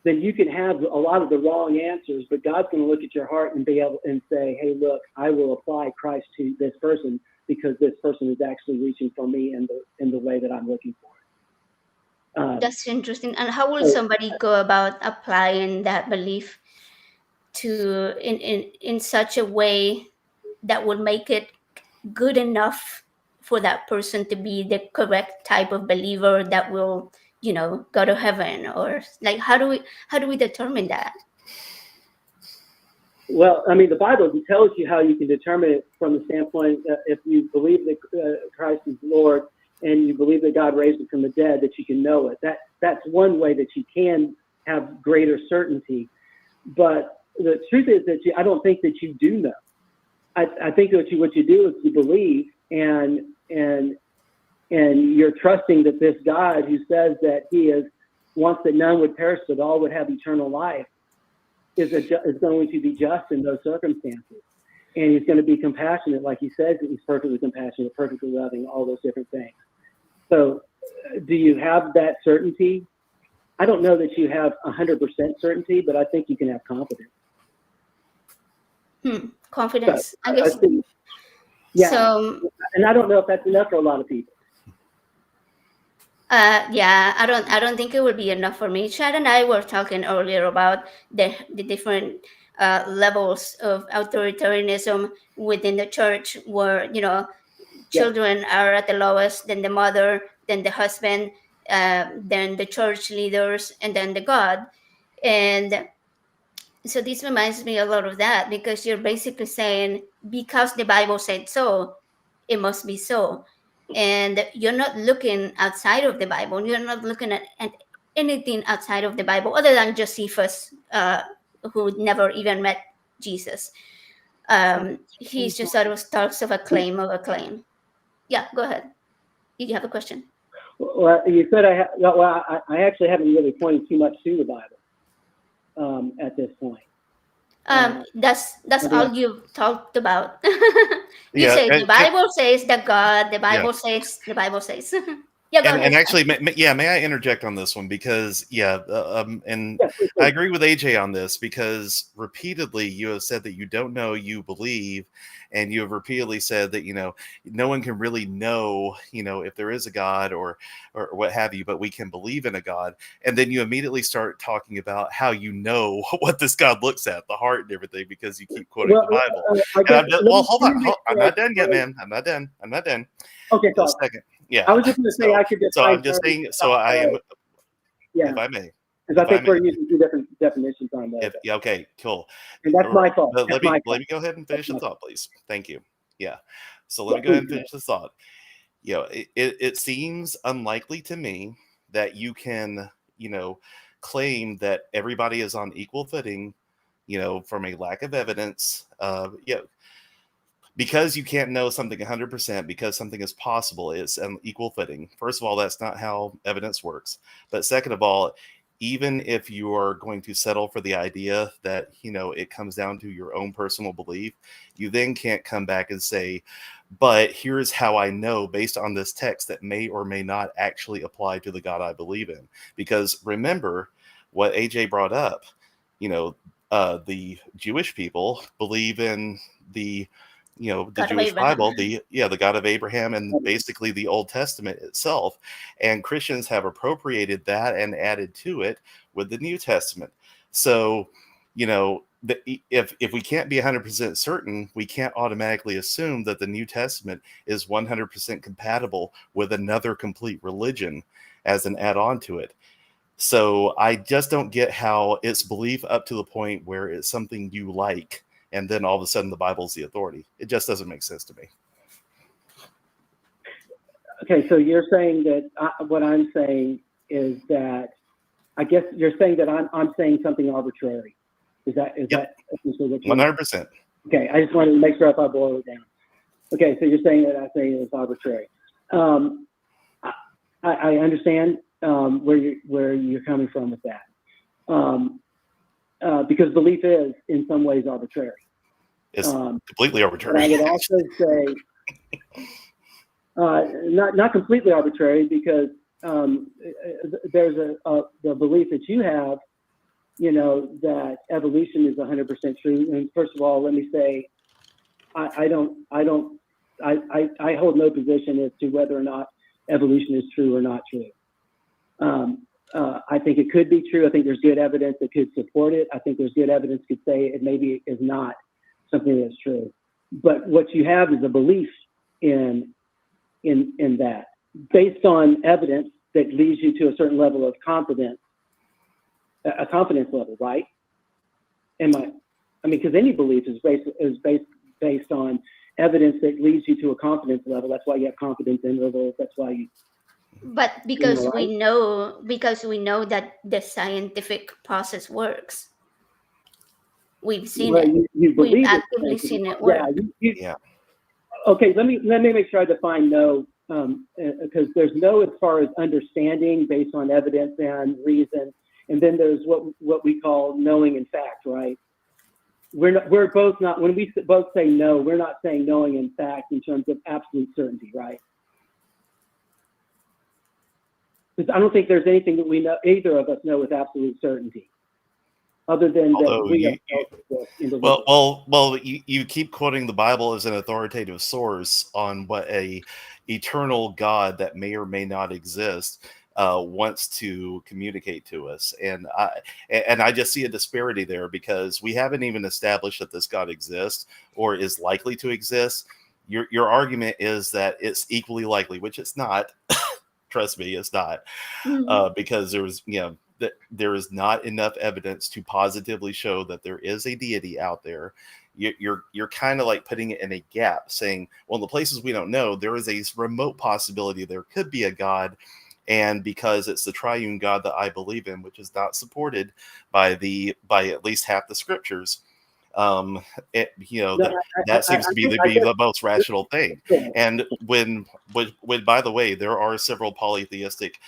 then you can have a lot of the wrong answers, but God's going to look at your heart and be able and say, hey, look, I will apply Christ to this person because this person is actually reaching for me in the way that I'm looking for. That's interesting. And how will So, somebody go about applying that belief to in such a way that would make it good enough for that person to be the correct type of believer that will, go to heaven? Or like, how do we determine that? well, I mean, the Bible tells you how you can determine it from the standpoint if you believe that Christ is Lord and you believe that God raised him from the dead, that you can know it. That's one way that you can have greater certainty. But the truth is that I don't think that you do know. I think that what you do is you believe, and you're trusting that this God who says that he wants that none would perish, but all would have eternal life, is going to be just in those circumstances. And he's going to be compassionate, like he says that he's perfectly compassionate, perfectly loving, all those different things. So do you have that certainty? I don't know that you have 100% certainty, but I think you can have confidence. Confidence, So, I guess. Yeah. So, and I don't know if that's enough for a lot of people. yeah, I don't think it would be enough for me. Chad and I were talking earlier about the different levels of authoritarianism within the church, where children are at the lowest, then the mother, then the husband, then the church leaders, and then the God. And so this reminds me a lot of that, because you're basically saying, because the Bible said so, it must be so. And you're not looking outside of the Bible. You're not looking at anything outside of the Bible other than Josephus, who never even met Jesus. He's just sort of talks of a claim of a claim. Yeah, go ahead. Did you have a question? Well, you said I actually haven't really pointed too much to the Bible at this point. That's all you've talked about. You say the Bible says that God, the Bible says, the Bible says. Yeah, go ahead. And actually, may I interject on this one? Because and I agree with AJ on this, because repeatedly you have said that you don't know, you believe, and you have repeatedly said that no one can really know if there is a God or what have you, but we can believe in a God. And then you immediately start talking about how what this God looks at, the heart and everything, because you keep quoting the Bible. Hold on, I'm not done yet, man. I'm not done. Okay, a second. Yeah, I was just going to say I could just. So I'm just saying. So I am. Yeah. If I may. Because I think we're using two different definitions on that. Yeah. Okay. Cool. And that's my fault. Let me go ahead and finish the thought, please. Thank you. Yeah. So let me go ahead and finish the thought. It seems unlikely to me that you can claim that everybody is on equal footing, from a lack of evidence. Because you can't know something 100%, because something is possible, it's an equal footing. First of all, that's not how evidence works. But second of all, even if you are going to settle for the idea that, it comes down to your own personal belief, you then can't come back and say, but here's how I know based on this text that may or may not actually apply to the God I believe in. Because remember what AJ brought up, the Jewish people believe in the Jewish Bible, the God of Abraham, and basically the Old Testament itself. And Christians have appropriated that and added to it with the New Testament. So, if we can't be 100% certain, we can't automatically assume that the New Testament is 100% compatible with another complete religion as an add-on to it. So I just don't get how it's belief up to the point where it's something you like, and then all of a sudden the Bible's the authority. It just doesn't make sense to me. Okay, so you're saying that what I'm saying is that I guess you're saying that I'm saying something arbitrary. Is that 100%? Okay, I just wanted to make sure if I boil it down. Okay, so you're saying that I say it's arbitrary. I understand where you're coming from with that. Because belief is in some ways arbitrary. It's completely arbitrary. I would also say not completely arbitrary, because there's the belief that you have, that evolution is 100% true. And first of all, let me say, I hold no position as to whether or not evolution is true or not true. I think it could be true. I think there's good evidence that could support it. I think there's good evidence that could say it maybe is not something that's true. But what you have is a belief in that, based on evidence that leads you to a certain level of confidence, a confidence level, right? Because any belief is based on evidence that leads you to a confidence level. That's why you have confidence intervals. That's why you. But because we know that the scientific process works. We've seen it. You believe We've it. actively seen it work. Yeah. Okay, let me make sure I define know, because there's know as far as understanding based on evidence and reason, and then there's what we call knowing in fact, right? We're both not, when we both say no, we're not saying knowing in fact in terms of absolute certainty, right? Because I don't think there's anything that we know, either of us know with absolute certainty, other than Although that you keep quoting the Bible as an authoritative source on what a eternal God that may or may not exist wants to communicate to us, and I just see a disparity there, because we haven't even established that this God exists or is likely to exist. Your argument is that it's equally likely, which it's not. Trust me, it's not, because there is not enough evidence to positively show that there is a deity out there. You're kind of like putting it in a gap, saying, well, in the places we don't know, there is a remote possibility there could be a God, and because it's the triune God that I believe in, which is not supported by at least half the scriptures, that seems to be the most rational thing. And when by the way, there are several polytheistic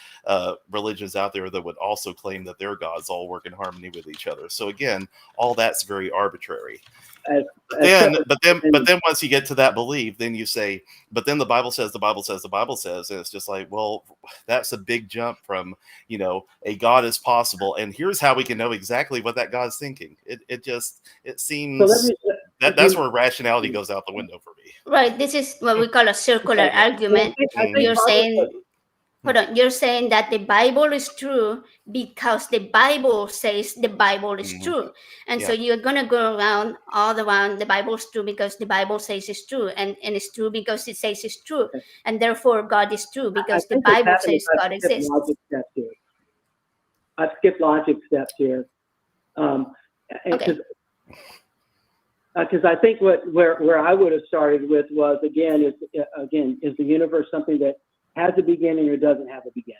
religions out there that would also claim that their gods all work in harmony with each other. So again, all that's very arbitrary. But then once you get to that belief, then you say, but then the Bible says, and it's just like, well, that's a big jump from, a God is possible, and here's how we can know exactly what that God's thinking. It seems that's where rationality goes out the window for me. Right. This is what we call a circular argument. You're saying, hold on, you're saying that the Bible is true because the Bible says the Bible is true. And so you're going to go all around the Bible is true because the Bible says it's true. And it's true because it says it's true. And therefore God is true because the Bible says God exists. I've skipped logic steps here. Okay. Because I think where I would have started with was, is the universe something that has a beginning or doesn't have a beginning?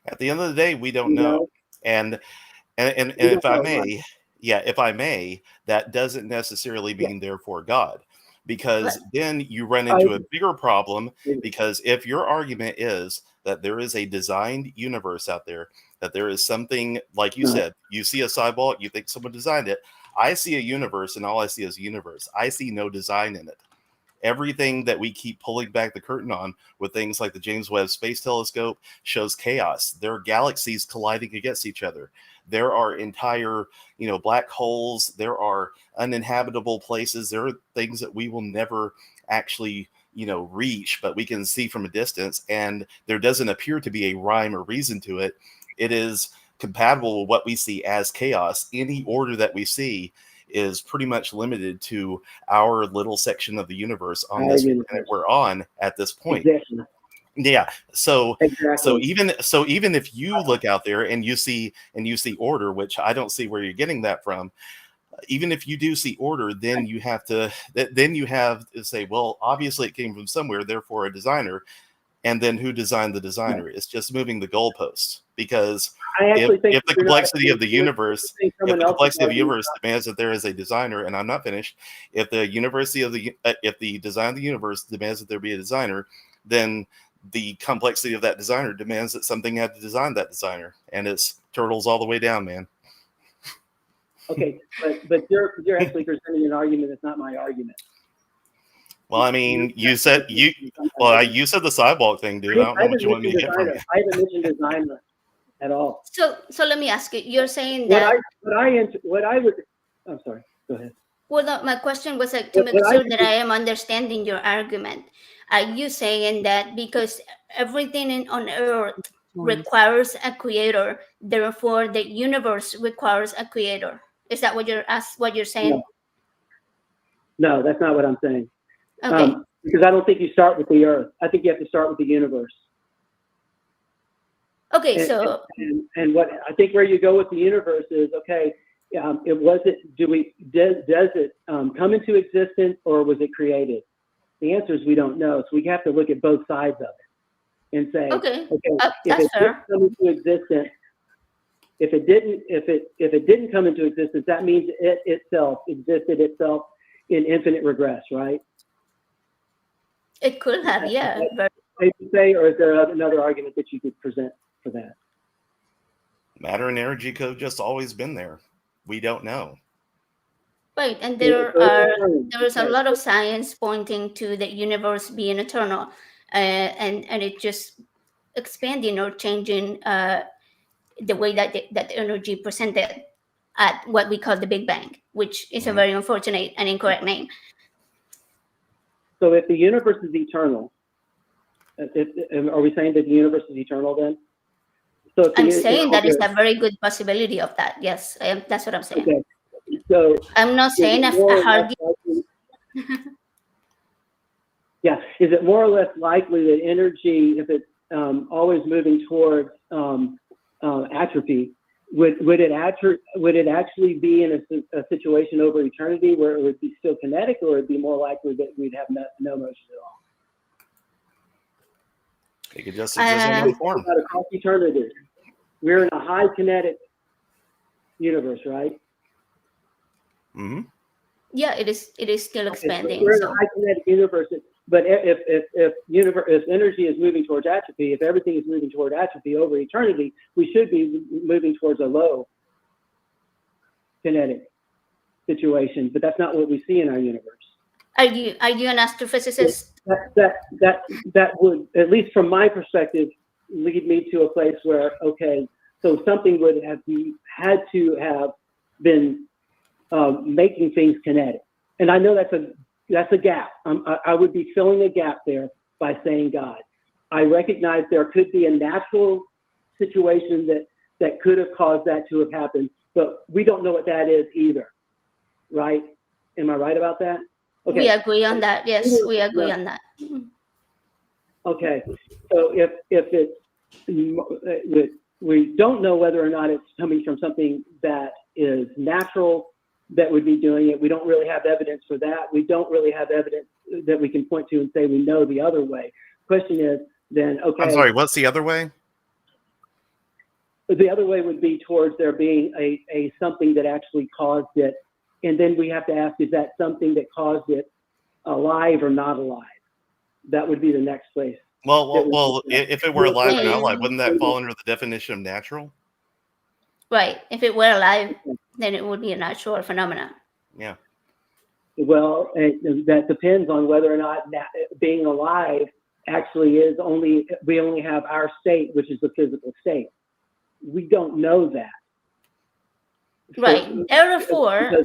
At the end of the day, we don't know. And if I may, that doesn't necessarily mean therefore God, because then you run into a bigger problem, because if your argument is that there is a designed universe out there, that there is something, like you said, you see a sidewalk, you think someone designed it. I see a universe, and all I see is a universe. I see no design in it. Everything that we keep pulling back the curtain on with things like the James Webb Space Telescope shows chaos. There are galaxies colliding against each other. There are entire, black holes. There are uninhabitable places. There are things that we will never actually, reach, but we can see from a distance. And there doesn't appear to be a rhyme or reason to it. It is compatible with what we see as chaos. Any order that we see is pretty much limited to our little section of the universe on this planet we're on at this point. Exactly. Yeah. So even if you look out there and you see order, which I don't see where you're getting that from, even if you do see order, then you have to say, well, obviously it came from somewhere, therefore a designer. And then who designed the designer? It's just moving the goalposts, because if the complexity of the universe demands that there is a designer, and I'm not finished, if the design of the universe demands that there be a designer, then the complexity of that designer demands that something had to design that designer, and it's turtles all the way down, man. Okay, but you're actually presenting an argument that's not my argument. Well, I mean, you said the sidewalk thing, dude. I don't know what you want me to get from you. I haven't mentioned designer at all. So let me ask you. You're saying that I'm sorry. Go ahead. Well, my question was to make sure that I am understanding your argument. Are you saying that because everything on Earth requires a creator, therefore the universe requires a creator? Is that what you're saying? No, that's not what I'm saying. Okay. Because I don't think you start with the Earth. I think you have to start with the universe. Okay, And, so and what I think where you go with the universe is, okay, does it come into existence or was it created? The answer is we don't know. So we have to look at both sides of it and say, okay, if that's it fair. didn't come into existence, if it didn't come into existence, that means it itself existed itself in infinite regress, right? It could have, yeah. But Safe to say, or is there another argument that you could present for that? Matter and energy could have just always been there. We don't know. right, and there is a lot of science pointing to the universe being eternal, and it just expanding or changing the way that that energy presented at what we call the Big Bang, which is a very unfortunate and incorrect name. So if the universe is eternal, are we saying that the universe is eternal then? So I'm saying that is a very good possibility of that. Yes, that's what I'm saying. Okay. So I'm not saying a hard. Yeah, is it more or less likely that energy, if it's always moving towards atrophy, would it actually be in a situation over eternity where it would be still kinetic, or it'd be more likely that we'd have no motion at all? It could just exist in no form. Across eternity, we're in a high kinetic universe, right? Mm-hmm. Yeah, it is still expanding. We're in a high kinetic universe, but if energy is moving towards atrophy, if everything is moving toward atrophy over eternity, we should be moving towards a low kinetic situation. But that's not what we see in our universe. Are you an astrophysicist? That would, at least from my perspective, lead me to a place where, okay, so something would have had to have been making things kinetic. And I know that's a gap. I would be filling a gap there by saying God. I recognize there could be a natural situation that could have caused that to have happened, but we don't know what that is either, right? Am I right about that? Okay. We agree on that. Yes, we agree on that. Okay, so if we don't know whether or not it's coming from something that is natural that would be doing it. We don't really have evidence for that. We don't really have evidence that we can point to and say we know the other way. Question is then, okay. I'm sorry, what's the other way? The other way would be towards there being a something that actually caused it. And then we have to ask, is that something that caused it alive or not alive? That would be the next place. Well, if it were alive or not alive, wouldn't that fall under the definition of natural? Right. If it were alive, then it would be a natural phenomenon. Yeah. Well, that depends on whether or not being alive actually is we only have our state, which is the physical state. We don't know that. Right. Therefore, we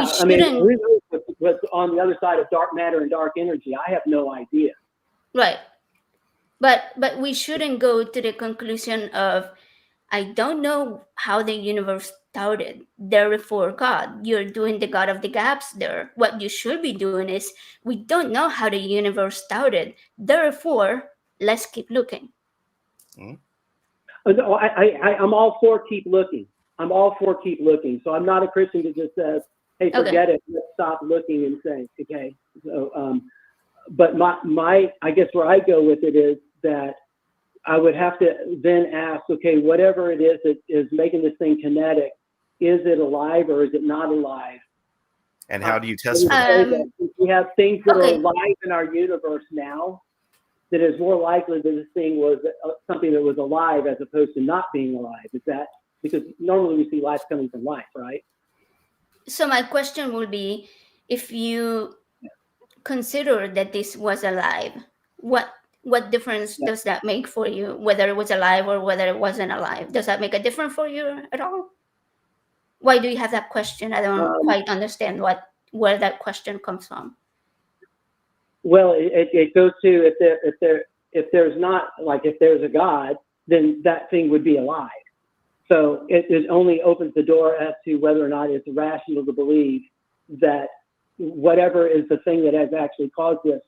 shouldn't. We know what's on the other side of dark matter and dark energy. I have no idea. Right. But we shouldn't go to the conclusion of, I don't know how the universe started, therefore God. You're doing the God of the gaps there. What you should be doing is, we don't know how the universe started, therefore let's keep looking. No, I'm all for keep looking. I'm all for keep looking. So I'm not a Christian that just says, hey, forget it. Let's stop looking and say, okay. So, but I guess where I go with it is that I would have to then ask, okay, whatever it is that is making this thing kinetic, is it alive or is it not alive? And how do you test for that? We have things that are alive in our universe now, that is more likely that this thing was something that was alive as opposed to not being alive. Is that because normally we see life coming from life, right? So my question will be, if you consider that this was alive, what difference does that make for you, whether it was alive or whether it wasn't alive? Does that make a difference for you at all? Why do you have that question? I don't quite understand where that question comes from. Well, it goes to if there's not, like, if there's a God, then that thing would be alive. So it only opens the door as to whether or not it's rational to believe that whatever is the thing that has actually caused this,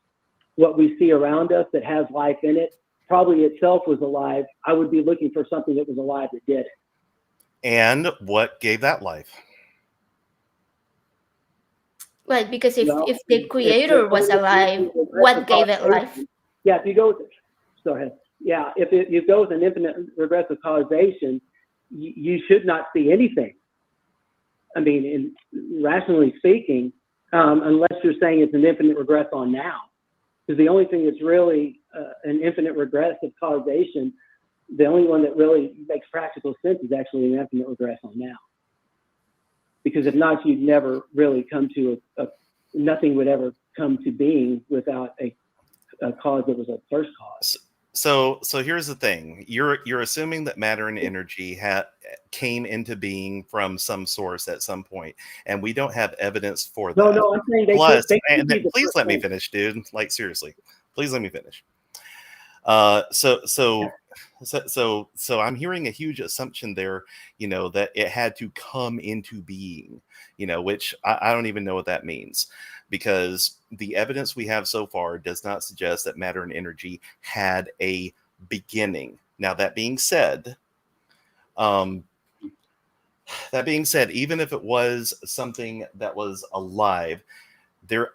what we see around us that has life in it, probably itself was alive. I would be looking for something that was alive that did it. And what gave that life? Right, because if Well, the creator was alive, what gave it life? Yeah, if you go ahead. Yeah, if you go with an infinite regressive causation, you should not see anything. I mean, rationally speaking, unless you're saying it's an infinite regress on now. Because the only thing that's really an infinite regressive causation, the only one that really makes practical sense is actually an infinite regress on now. Because if not, you'd never really come to nothing would ever come to being without a cause that was a first cause. So here's the thing: you're assuming that matter and energy came into being from some source at some point, and we don't have evidence for that. No, I'm saying please let me finish, dude. Like, seriously, please let me finish. So I'm hearing a huge assumption there, that it had to come into being, which I don't even know what that means, because the evidence we have so far does not suggest that matter and energy had a beginning. Now, that being said, even if it was something that was alive,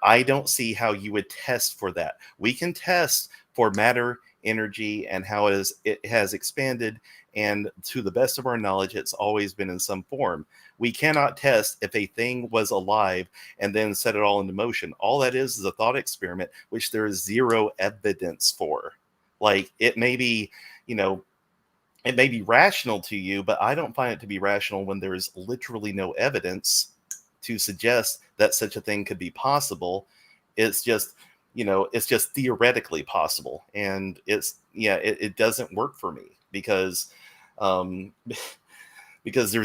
I don't see how you would test for that. We can test for matter, energy, and how it has expanded, and to the best of our knowledge, it's always been in some form. We cannot test if a thing was alive and then set it all into motion. All that is a thought experiment, which there is zero evidence for. Like, it may be, it may be rational to you, but I don't find it to be rational when there is literally no evidence to suggest that such a thing could be possible. It's just, it's just theoretically possible. And it doesn't work for me because there's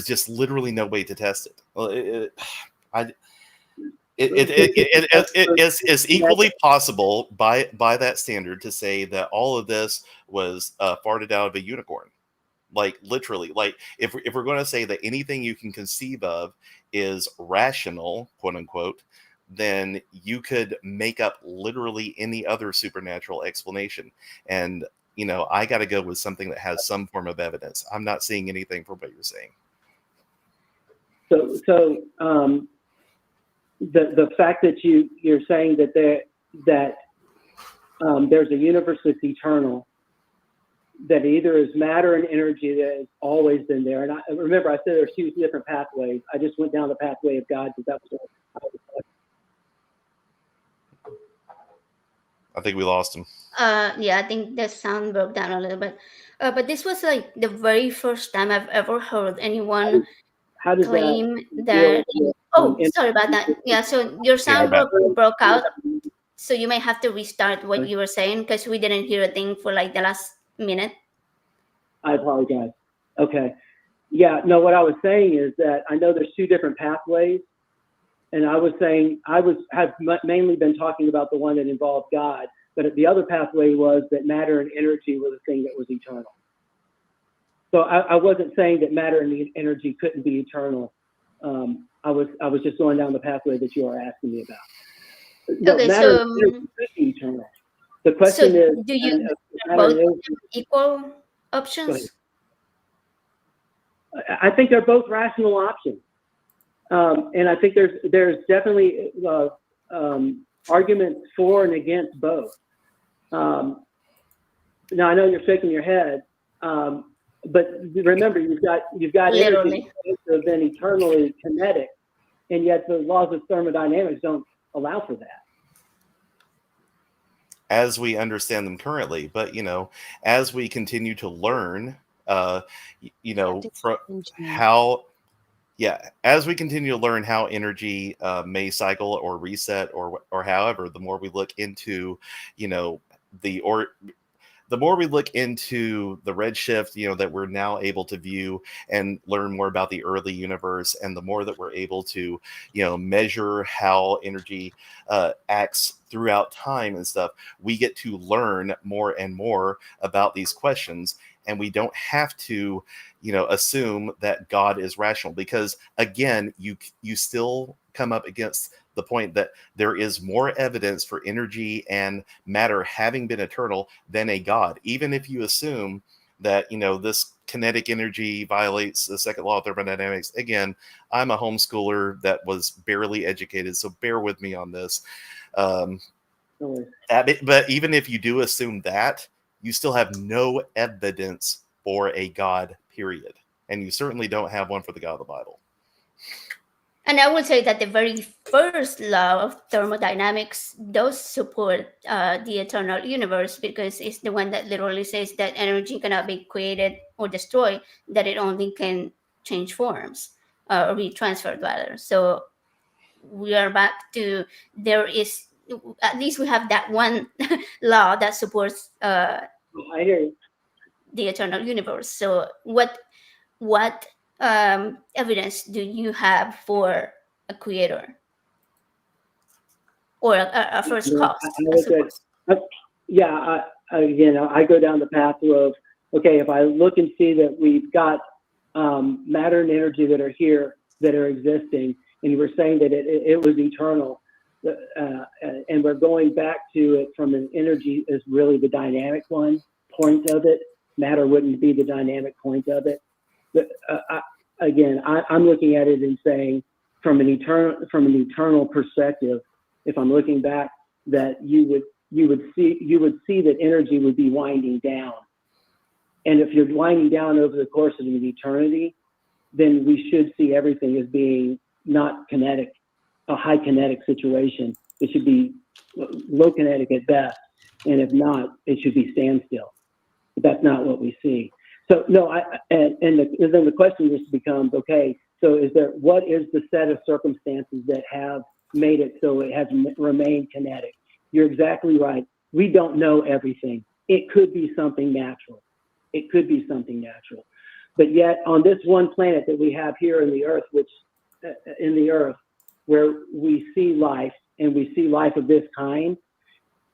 just literally no way to test it. It's equally possible by that standard to say that all of this was farted out of a unicorn. Like, literally, like if we're going to say that anything you can conceive of is rational, quote unquote, then you could make up literally any other supernatural explanation. And, I got to go with something that has some form of evidence. I'm not seeing anything from what you're saying. So the fact that you're saying that there's a universe that's eternal, that either is matter and energy that has always been there. And remember, I said there's two different pathways. I just went down the pathway of God because that was what I was talking. I think we lost him. Yeah, I think the sound broke down a little bit. But this was like the very first time I've ever heard anyone claim that. Oh, sorry about that. Yeah, so your sound broke out. So you may have to restart what you were saying because we didn't hear a thing for like the last minute. I apologize. Okay. Yeah, no, what I was saying is that I know there's two different pathways. And I was saying have mainly been talking about the one that involved God, but the other pathway was that matter and energy were the thing that was eternal. So I wasn't saying that matter and energy couldn't be eternal. I was just going down the pathway that you are asking me about. No, okay, matter so and energy could be eternal. The question is, do you both equal options? I think they're both rational options. And I think there's definitely arguments for and against both. Now I know you're shaking your head, but remember you've got energy that have been eternally kinetic, and yet the laws of thermodynamics don't allow for that. As we understand them currently, but as we continue to learn, as we continue to learn how energy may cycle or reset or however, the more we look into, the more we look into the redshift, that we're now able to view and learn more about the early universe, and the more that we're able to, measure how energy acts throughout time and stuff, we get to learn more and more about these questions. And we don't have to, assume that God is rational, because again, you still come up against the point that there is more evidence for energy and matter having been eternal than a God. Even if you assume that, this kinetic energy violates the second law of thermodynamics. Again, I'm a homeschooler that was barely educated, so bear with me on this. But even if you do assume that, you still have no evidence for a God, period. And you certainly don't have one for the God of the Bible. And I would say that the very first law of thermodynamics does support the eternal universe, because it's the one that literally says that energy cannot be created or destroyed, that it only can change forms or be transferred rather. So we are back to, there is, at least we have that one law that supports I hear you. the eternal universe. So what evidence do you have for a creator or a first cause? Again, I go down the path of, okay, if I look and see that we've got matter and energy that are here, that are existing, and you were saying that it was eternal, and we're going back to it from an energy is really the dynamic point of it. Matter wouldn't be the dynamic point of it. But I'm looking at it and saying, from an eternal perspective, if I'm looking back, that you would see that energy would be winding down. And if you're winding down over the course of an eternity, then we should see everything as being not kinetic, a high kinetic situation. It should be low kinetic at best, and if not, it should be standstill. But that's not what we see. So no, then the question just becomes, okay, so what is the set of circumstances that have made it so it has remained kinetic? You're exactly right. We don't know everything. It could be something natural. But yet on this one planet that we have here in the Earth, where we see life, and we see life of this kind,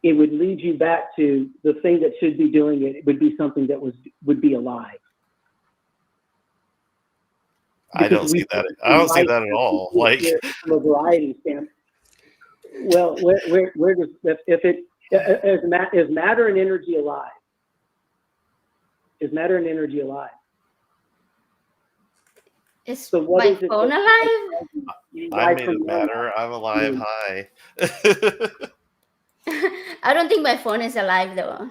it would lead you back to the thing that should be doing it. It would be something that would be alive. I don't see that. I don't see that at all. Like, from a variety standpoint. Well, where does is matter and energy alive? Is matter and energy alive? Is so what my is it phone alive? I made it matter. I'm alive. Hi. Mm-hmm. I don't think my phone is alive though.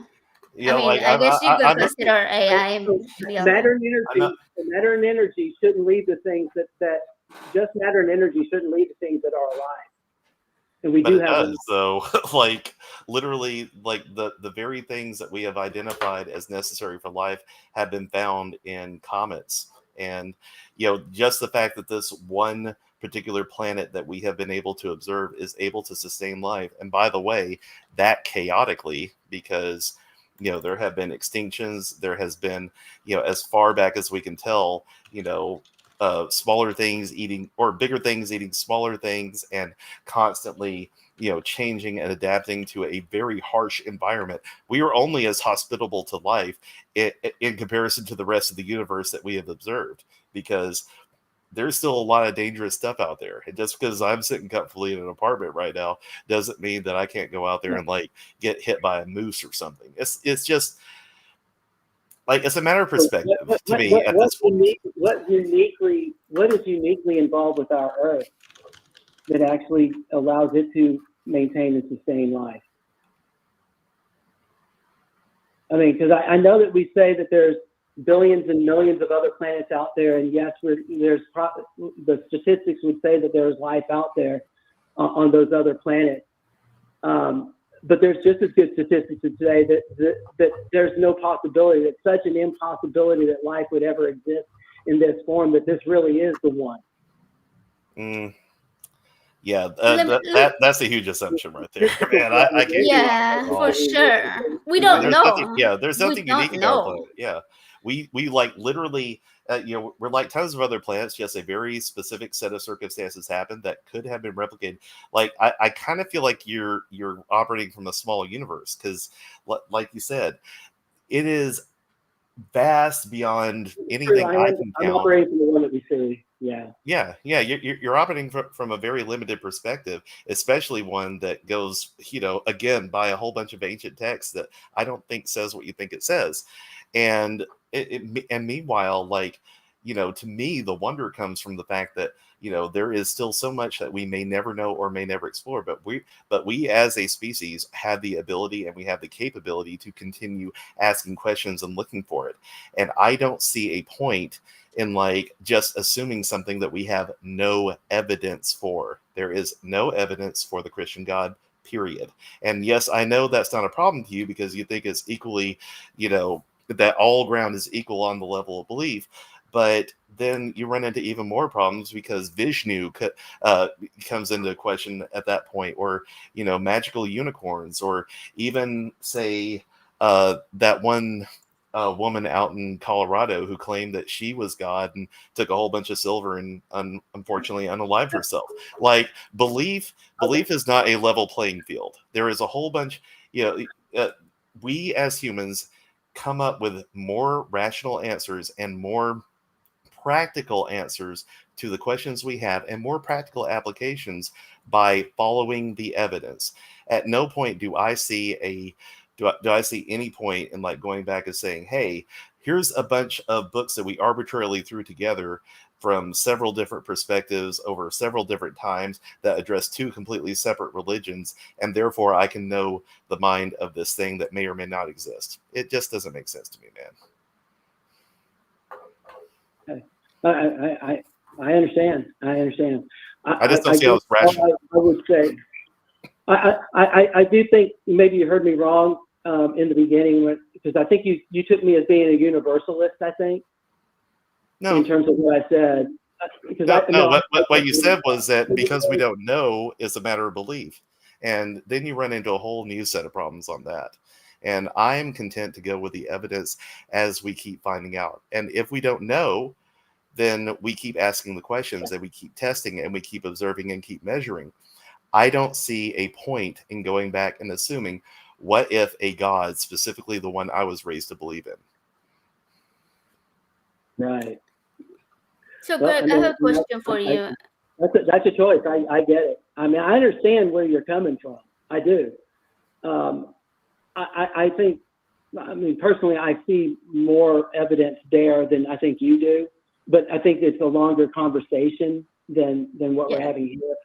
Yeah, I mean, like, I guess you could I'm- consider AI to be alive. Matter and energy shouldn't lead to things that just matter and energy shouldn't lead to things that are alive. And we But do it have does, though. Like, literally, like the very things that we have identified as necessary for life have been found in comets. And, just the fact that this one particular planet that we have been able to observe is able to sustain life. And by the way, that chaotically, because, there have been extinctions. There has been, as far back as we can tell, smaller things eating, or bigger things eating smaller things, and constantly, changing and adapting to a very harsh environment. We are only as hospitable to life in comparison to the rest of the universe that we have observed, because there's still a lot of dangerous stuff out there. And just because I'm sitting comfortably in an apartment right now doesn't mean that I can't go out there and like get hit by a moose or something. It's just like, it's a matter of perspective to me at this point. What is uniquely involved with our Earth that actually allows it to maintain and sustain life? I mean, because I know that we say that there's billions and millions of other planets out there, and yes, the statistics would say that there's life out there on those other planets. But there's just as good statistics to say that there's no possibility, that such an impossibility that life would ever exist in this form, that this really is the one. Yeah, that's a huge assumption right there, man. I can't. Yeah, for sure. We don't There's know. nothing, there's We nothing don't unique about our know. planet. Yeah, we like literally, we're like tons of other planets. Yes, a very specific set of circumstances happened that could have been replicated. Like I kind of feel like you're operating from a small universe because, like you said, it is vast beyond anything I can I'm count. operating from the one that we see. Yeah. You're operating from a very limited perspective, especially one that goes, again, by a whole bunch of ancient texts that I don't think says what you think it says. And and meanwhile, like, to me, the wonder comes from the fact that, there is still so much that we may never know or may never explore, but we as a species have the ability and we have the capability to continue asking questions and looking for it. And I don't see a point in like just assuming something that we have no evidence for. There is no evidence for the Christian God, period. And yes, I know that's not a problem to you because you think it's equally, that all ground is equal on the level of belief. But then you run into even more problems because Vishnu comes into question at that point, or, magical unicorns, or even say that one woman out in Colorado who claimed that she was God and took a whole bunch of silver and unfortunately unalived herself. Like belief is not a level playing field. There is a whole bunch, we as humans come up with more rational answers and more practical answers to the questions we have and more practical applications by following the evidence. At no point do I see do I see any point in like going back and saying, hey, here's a bunch of books that we arbitrarily threw together from several different perspectives over several different times that address two completely separate religions, and therefore I can know the mind of this thing that may or may not exist. It just doesn't make sense to me, man. I understand. I just don't see how it's rational. I would say, I do think maybe you heard me wrong in the beginning because I think you took me as being a universalist. I think no, in terms of what I said. What you said was that because we don't know, it's a matter of belief, and then you run into a whole new set of problems on that. And I'm content to go with the evidence as we keep finding out. And if we don't know, then we keep asking the questions and we keep testing and we keep observing and keep measuring. I don't see a point in going back and assuming what if a God, specifically the one I was raised to believe in. Right. So, Greg, I have a question for you. That's a choice. I get it. I mean, I understand where you're coming from. I do. I think, personally, I see more evidence there than I think you do. But I think it's a longer conversation than what we're having here.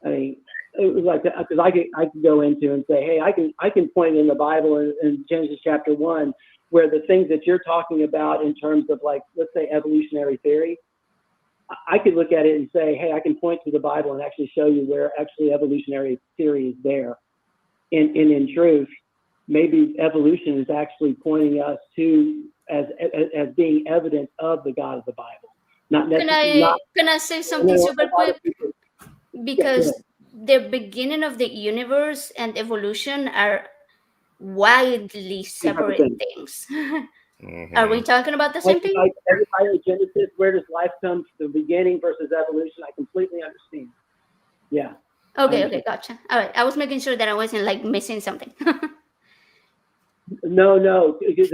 I mean, it was like because I could go into and say, hey, I can point in the Bible in Genesis chapter 1 where the things that you're talking about in terms of like, let's say evolutionary theory, I could look at it and say, hey, I can point to the Bible and actually show you where actually evolutionary theory is there. And in truth, maybe evolution is actually pointing us to as being evidence of the God of the Bible. Not necessarily. Can I say something super quick? Because the beginning of the universe and evolution are widely separate things. Mm-hmm. Are we talking about the same thing? Like everybody in Genesis, where does life come from? The beginning versus evolution. I completely understand. Yeah. Okay, gotcha. All right, I was making sure that I wasn't like missing something. No, because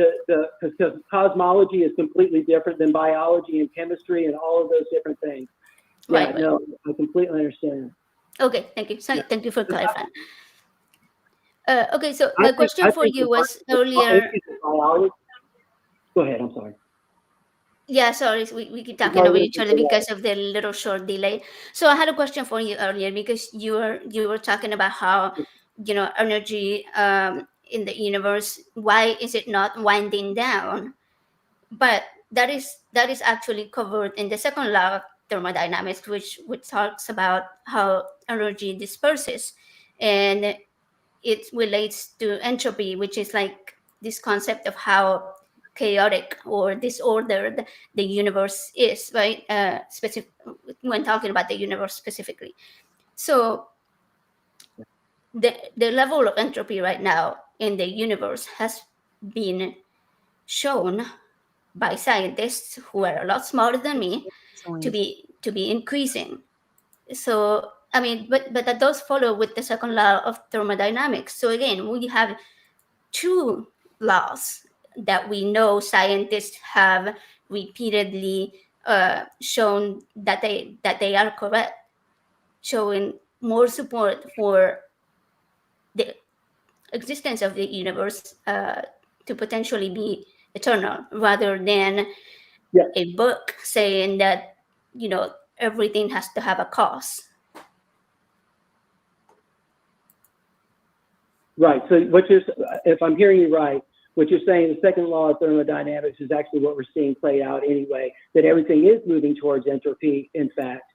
cosmology is completely different than biology and chemistry and all of those different things. Yeah, right. No, I completely understand. Okay, thank you. So, thank you for clarifying. Okay, so my question for you was earlier. Go ahead, I'm sorry. Yeah, sorry, we keep talking over each other because of the little short delay. So I had a question for you earlier because you were talking about how energy in the universe, why is it not winding down? But that is actually covered in the second law of thermodynamics, which talks about how energy disperses, and it relates to entropy, which is like this concept of how chaotic or disordered the universe is, right? When talking about the universe specifically. So the level of entropy right now in the universe has been shown by scientists who are a lot smarter than me to be increasing. So I mean, but that does follow with the second law of thermodynamics. So again, we have two laws that we know scientists have repeatedly shown that they are correct, showing more support for the existence of the universe to potentially be eternal, rather than a book saying that everything has to have a cause. Right. So if I'm hearing you right, what you're saying, the second law of thermodynamics is actually what we're seeing play out anyway, that everything is moving towards entropy, in fact.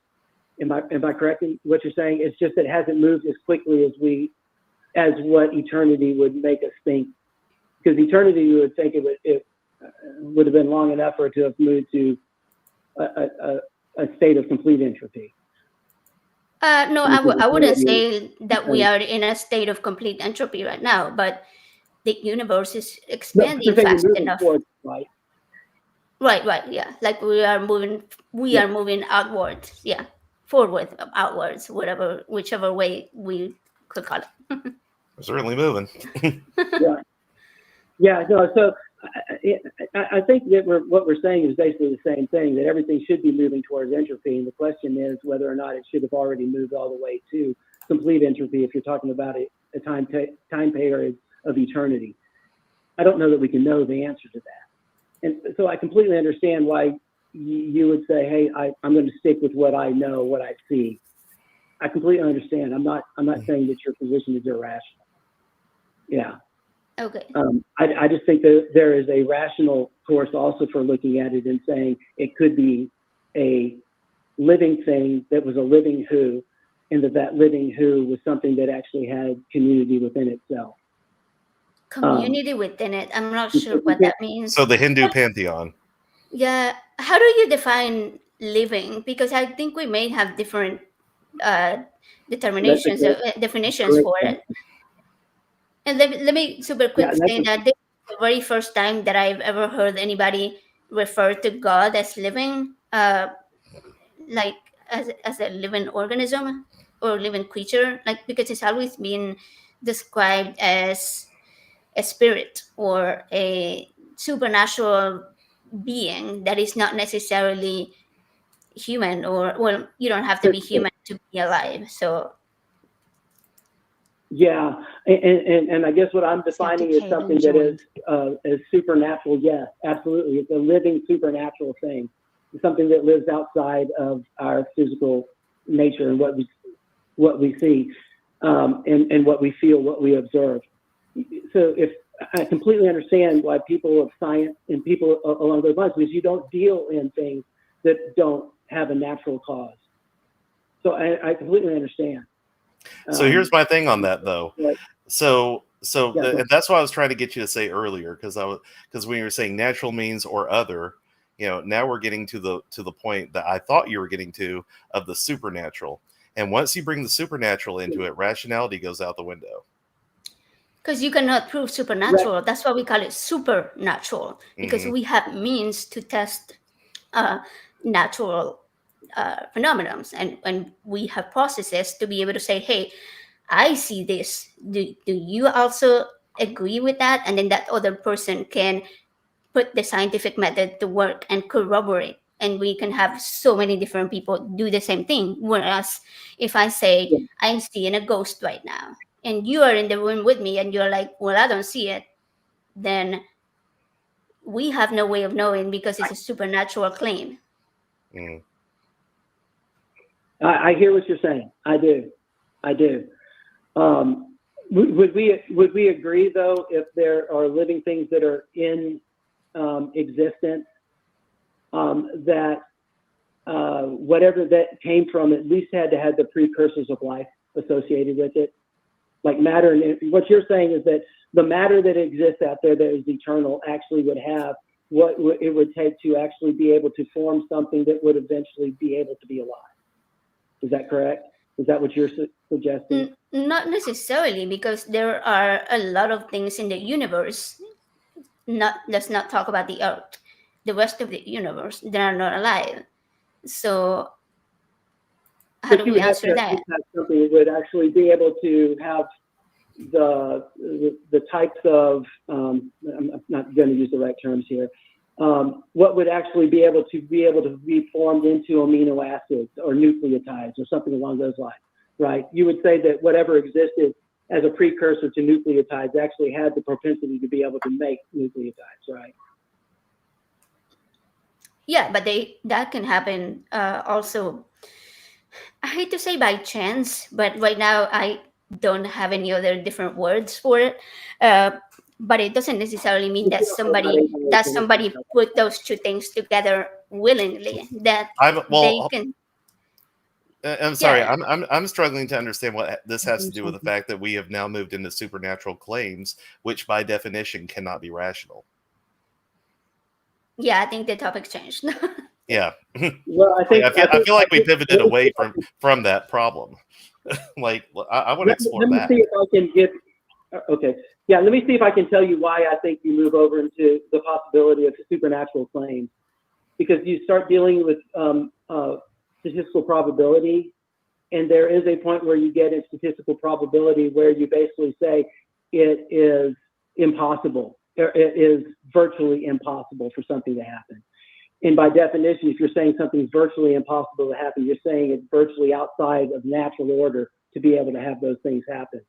Am I correct in what you're saying? It's just that it hasn't moved as quickly as what eternity would make us think. Because eternity, you would think it would have been long enough for it to have moved to a state of complete entropy. No, I wouldn't say that we are in a state of complete entropy right now, but the universe is expanding fast enough. Forward, right? Right, yeah. Like we are moving outwards, yeah, forward, outwards, whichever way we could call it. We're certainly moving. Yeah. No. So I think that what we're saying is basically the same thing, that everything should be moving towards entropy. And the question is whether or not it should have already moved all the way to complete entropy if you're talking about a time period of eternity. I don't know that we can know the answer to that. And so I completely understand why you would say, hey, I'm going to stick with what I know, what I see. I completely understand. I'm not saying that your position is irrational. Yeah. Okay. I just think that there is a rational course also for looking at it and saying it could be a living thing that was a living who, and that living who was something that actually had community within itself. Community within it. I'm not sure what that means. So the Hindu pantheon. Yeah. How do you define living? Because I think we may have different definitions for it. And let me super quick say that this is the very first time that I've ever heard anybody refer to God as living, like as a living organism or living creature, like because it's always been described as a spirit or a supernatural being that is not necessarily human, or well, you don't have to be human to be alive. So yeah, and I guess what I'm defining is something that is supernatural. Yes, absolutely. It's a living supernatural thing. It's something that lives outside of our physical nature and what we see, and what we feel, what we observe. So if I completely understand why people of science and people along those lines, because you don't deal in things that don't have a natural cause. So I completely understand. So here's my thing on that, though. Right. So and that's what I was trying to get you to say earlier, because when you were saying natural means or other, now we're getting to the point that I thought you were getting to of the supernatural. And once you bring the supernatural into it, rationality goes out the window. Because you cannot prove supernatural. Right. That's why we call it supernatural, because we have means to test natural phenomena, and we have processes to be able to say, hey, I see this. Do you also agree with that? And then that other person can put the scientific method to work and corroborate. And we can have so many different people do the same thing. Whereas if I say, I'm seeing a ghost right now, and you are in the room with me and you're like, well, I don't see it, then we have no way of knowing because it's a supernatural claim. I hear what you're saying. I do. Would we agree, though, if there are living things that are in existence, that whatever that came from at least had to have the precursors of life associated with it? Like matter, and what you're saying is that the matter that exists out there that is eternal actually would have what it would take to actually be able to form something that would eventually be able to be alive. Is that correct? Is that what you're suggesting? Not necessarily, because there are a lot of things in the universe. Let's not talk about the Earth. The rest of the universe, they are not alive. So how do You we would have answer to that? have something that would actually be able to have the types of, I'm not going to use the right terms here, what would actually be able to be formed into amino acids or nucleotides or something along those lines, right? You would say that whatever existed as a precursor to nucleotides actually had the propensity to be able to make nucleotides, right? Yeah, but that can happen also. I hate to say by chance, but right now I don't have any other different words for it. But it doesn't necessarily mean that somebody put those two things together willingly. That they can. I'm sorry. Yeah. I'm struggling to understand what this has to do with the fact that we have now moved into supernatural claims, which by definition cannot be rational. Yeah, I think the topic changed. Yeah. Well, I feel like we pivoted away from that problem. Like, I want to explore that. Let me see if I can get. Okay. Yeah. Let me see if I can tell you why I think you move over into the possibility of supernatural claims, because you start dealing with statistical probability, and there is a point where you get in statistical probability where you basically say it is impossible, or it is virtually impossible for something to happen. And by definition, if you're saying something's virtually impossible to happen, you're saying it's virtually outside of natural order to be able to have those things happen.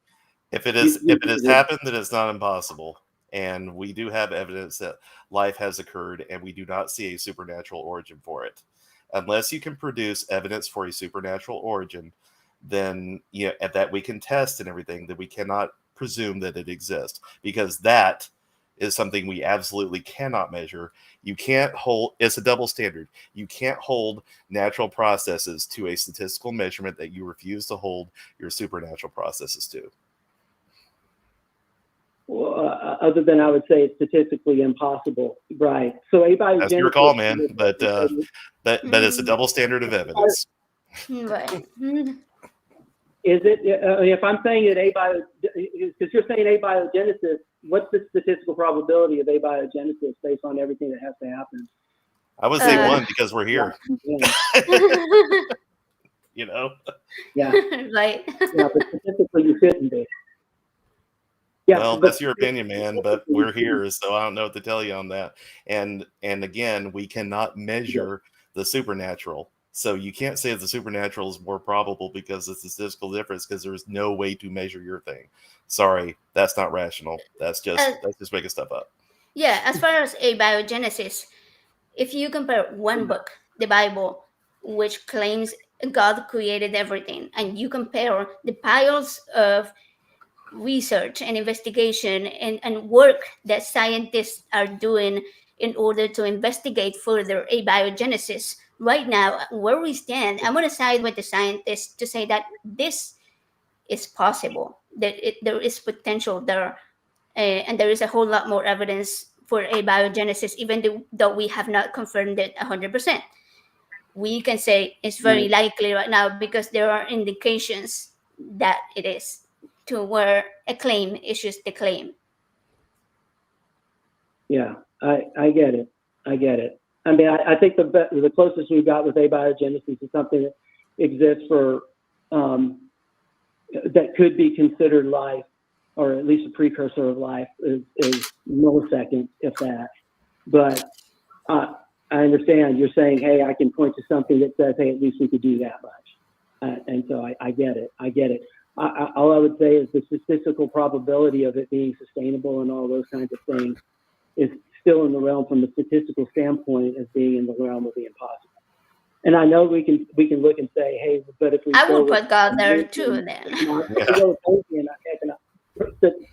If it has happened, then it's not impossible. And we do have evidence that life has occurred, and we do not see a supernatural origin for it. Unless you can produce evidence for a supernatural origin, then that we can test and everything, that we cannot presume that it exists, because that is something we absolutely cannot measure. You can't hold, it's a double standard. You can't hold natural processes to a statistical measurement that you refuse to hold your supernatural processes to. Well, other than I would say it's statistically impossible, right? So abiogenesis. That's your call, man. But it's a double standard of evidence. Right. Is it? If I'm saying that because you're saying abiogenesis, what's the statistical probability of abiogenesis based on everything that has to happen? I would say 1, because we're here. Yeah. Yeah. Right. Yeah, but statistically you shouldn't be. Yeah, well, that's your opinion, man, but we're here, so I don't know what to tell you on that. And again, we cannot measure the supernatural. So you can't say the supernatural is more probable because it's a statistical difference, because there's no way to measure your thing. Sorry, that's not rational. That's just making stuff up. Yeah, as far as abiogenesis, if you compare one book, the Bible, which claims God created everything, and you compare the piles of research and investigation and work that scientists are doing in order to investigate further abiogenesis, right now, where we stand, I'm going to side with the scientists to say that this is possible, that there is potential there, and there is a whole lot more evidence for abiogenesis, even though we have not confirmed it 100%. We can say it's very likely right now because there are indications that it is, to where a claim issues the claim. Yeah, I get it. I mean, I think the closest we've got with abiogenesis is something that exists for that could be considered life, or at least a precursor of life, is milliseconds, if that. But I understand you're saying, hey, I can point to something that says, hey, at least we could do that much. And so I get it. All I would say is the statistical probability of it being sustainable and all those kinds of things is still in the realm, from a statistical standpoint, as being in the realm of the impossible. And I know we can look and say, hey, but if we I will put God there too then.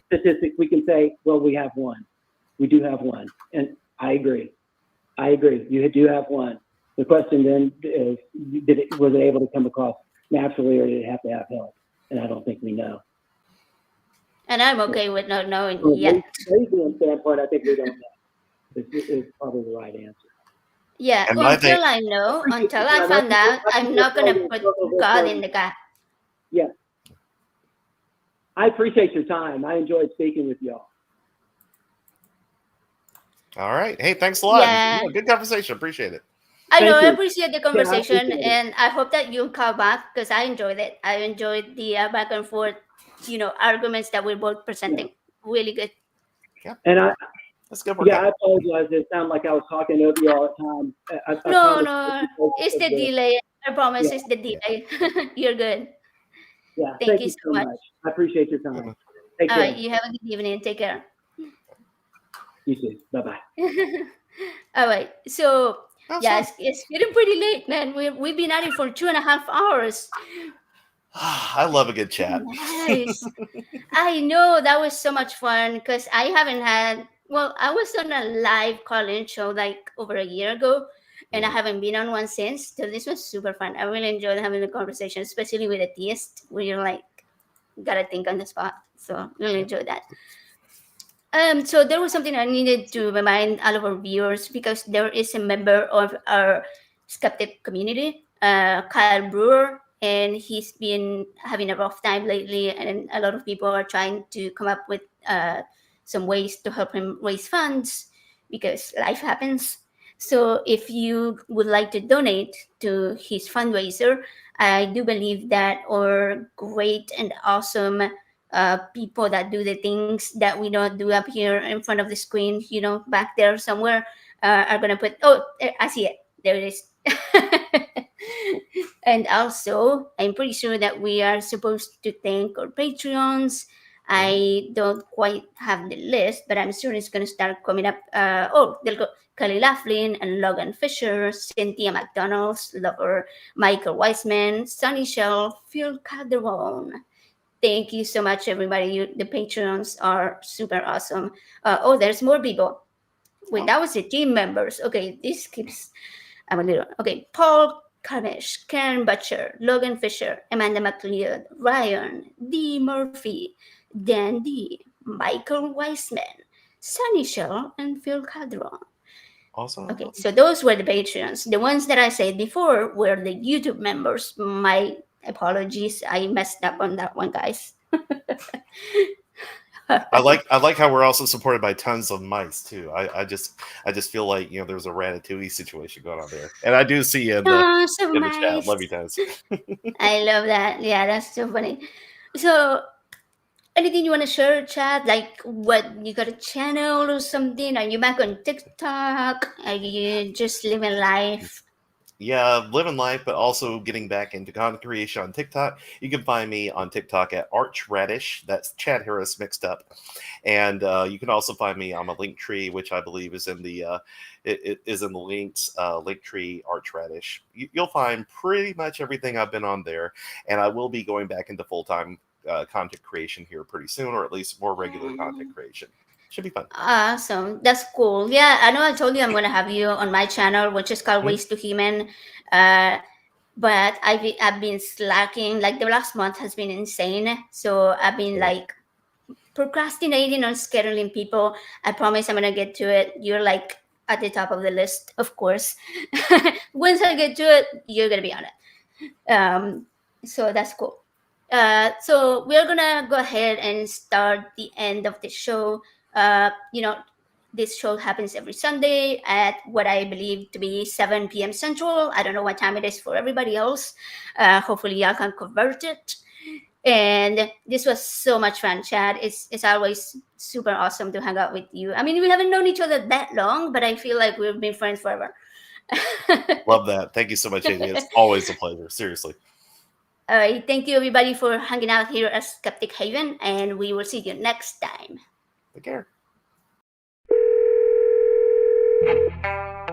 Statistics, we can say, well, we have one. We do have one. And I agree. You do have one. The question then is, was it able to come across naturally, or did it have to have help? And I don't think we know. And I'm okay with not knowing yet. From standpoint, I think we don't know. Is probably the right answer. Yeah, And until I know, until I find out, I'm not going to put God in the gap. Yeah. I appreciate your time. I enjoyed speaking with y'all. All right. Hey, thanks a lot. Yeah. Good conversation. Appreciate it. I Thank know, I you. appreciate the Yeah, I conversation, appreciate it. and I hope that you come back because I enjoyed it. I enjoyed the back and forth, arguments that we're both presenting. Really good. And That's good work. I apologize. It sounded like I was talking over you all the time. No, it's the delay. I promise Yeah, it's the delay. You're good. Yeah, Thank you so much. I appreciate your time. Take All care. right, you have a good evening. Take care. You too. Bye-bye. All right, so That's yeah, fun. it's getting pretty late, man. We've been at it for 2.5 hours. I love a good chat. Nice. I know that was so much fun because I haven't had. Well, I was on a live call-in show like over a year ago, and I haven't been on one since. So this was super fun. I really enjoyed having the conversation, especially with atheists, where you're like, gotta think on the spot. So really enjoyed that. So there was something I needed to remind all of our viewers because there is a member of our skeptic community, Kyle Brewer, and he's been having a rough time lately, and a lot of people are trying to come up with some ways to help him raise funds because life happens. So if you would like to donate to his fundraiser, I do believe that our great and awesome people that do the things that we don't do up here in front of the screen, back there somewhere, are going to put, I see it. There it is. And also, I'm pretty sure that we are supposed to thank our Patreons. I don't quite have the list, but I'm sure it's going to start coming up. There'll go Kelley Laughlin and Logan Fisher, Cynthia McDonald's, Lover, Michael Wiseman, Sunny Shell, Phil Calderone. Thank you so much, everybody. The Patreons are super awesome. There's more people. Wait, that was the team members. Okay, this keeps. I'm a little. Okay, Paul Cammish, Karen Butcher, Logan Fisher, Amanda McLeod, Rion, D. Murphy, Dan D, Michael Wiseman, Sunny Shell, and Phil Calderone. Awesome. Okay, so those were the Patreons. The ones that I said before were the YouTube members. My apologies, I messed up on that one, guys. I like how we're also supported by tons of mice too. I just feel like there's a Ratatouille situation going on there, and I do see you in the, so in the nice. chat. Love you guys. I love that. Yeah, that's so funny. So, anything you want to share, Chad? Like, what, you got a channel or something? Are you back on TikTok? Are you just living life? Yeah, living life, but also getting back into content creation on TikTok. You can find me on TikTok at Archradish. That's Chad Harris mixed up. And you can also find me on my link tree, which I believe is in the it is in the links link tree Archradish. You'll find pretty much everything I've been on there, and I will be going back into full-time content creation here pretty soon, or at least more regular content creation. Should be fun. Awesome. That's cool. Yeah, I know I told you I'm going to have you on my channel, which is called Ways to Human. But I've been slacking. Like the last month has been insane. So I've been like procrastinating on scheduling people. I promise I'm going to get to it. You're like at the top of the list, of course. Once I get to it, you're going to be on it. So that's cool. So we're going to go ahead and start the end of the show. This show happens every Sunday at what I believe to be 7 p.m. Central. I don't know what time it is for everybody else. Hopefully y'all can convert it. And this was so much fun, Chad. It's always super awesome to hang out with you. I mean, we haven't known each other that long, but I feel like we've been friends forever. Love that. Thank you so much, Amy. It's always a pleasure. Seriously. All right. Thank you, everybody, for hanging out here at Skeptic Haven, and we will see you next time. Take care.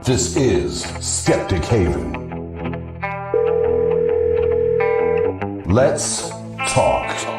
This is Skeptic Haven. Let's talk.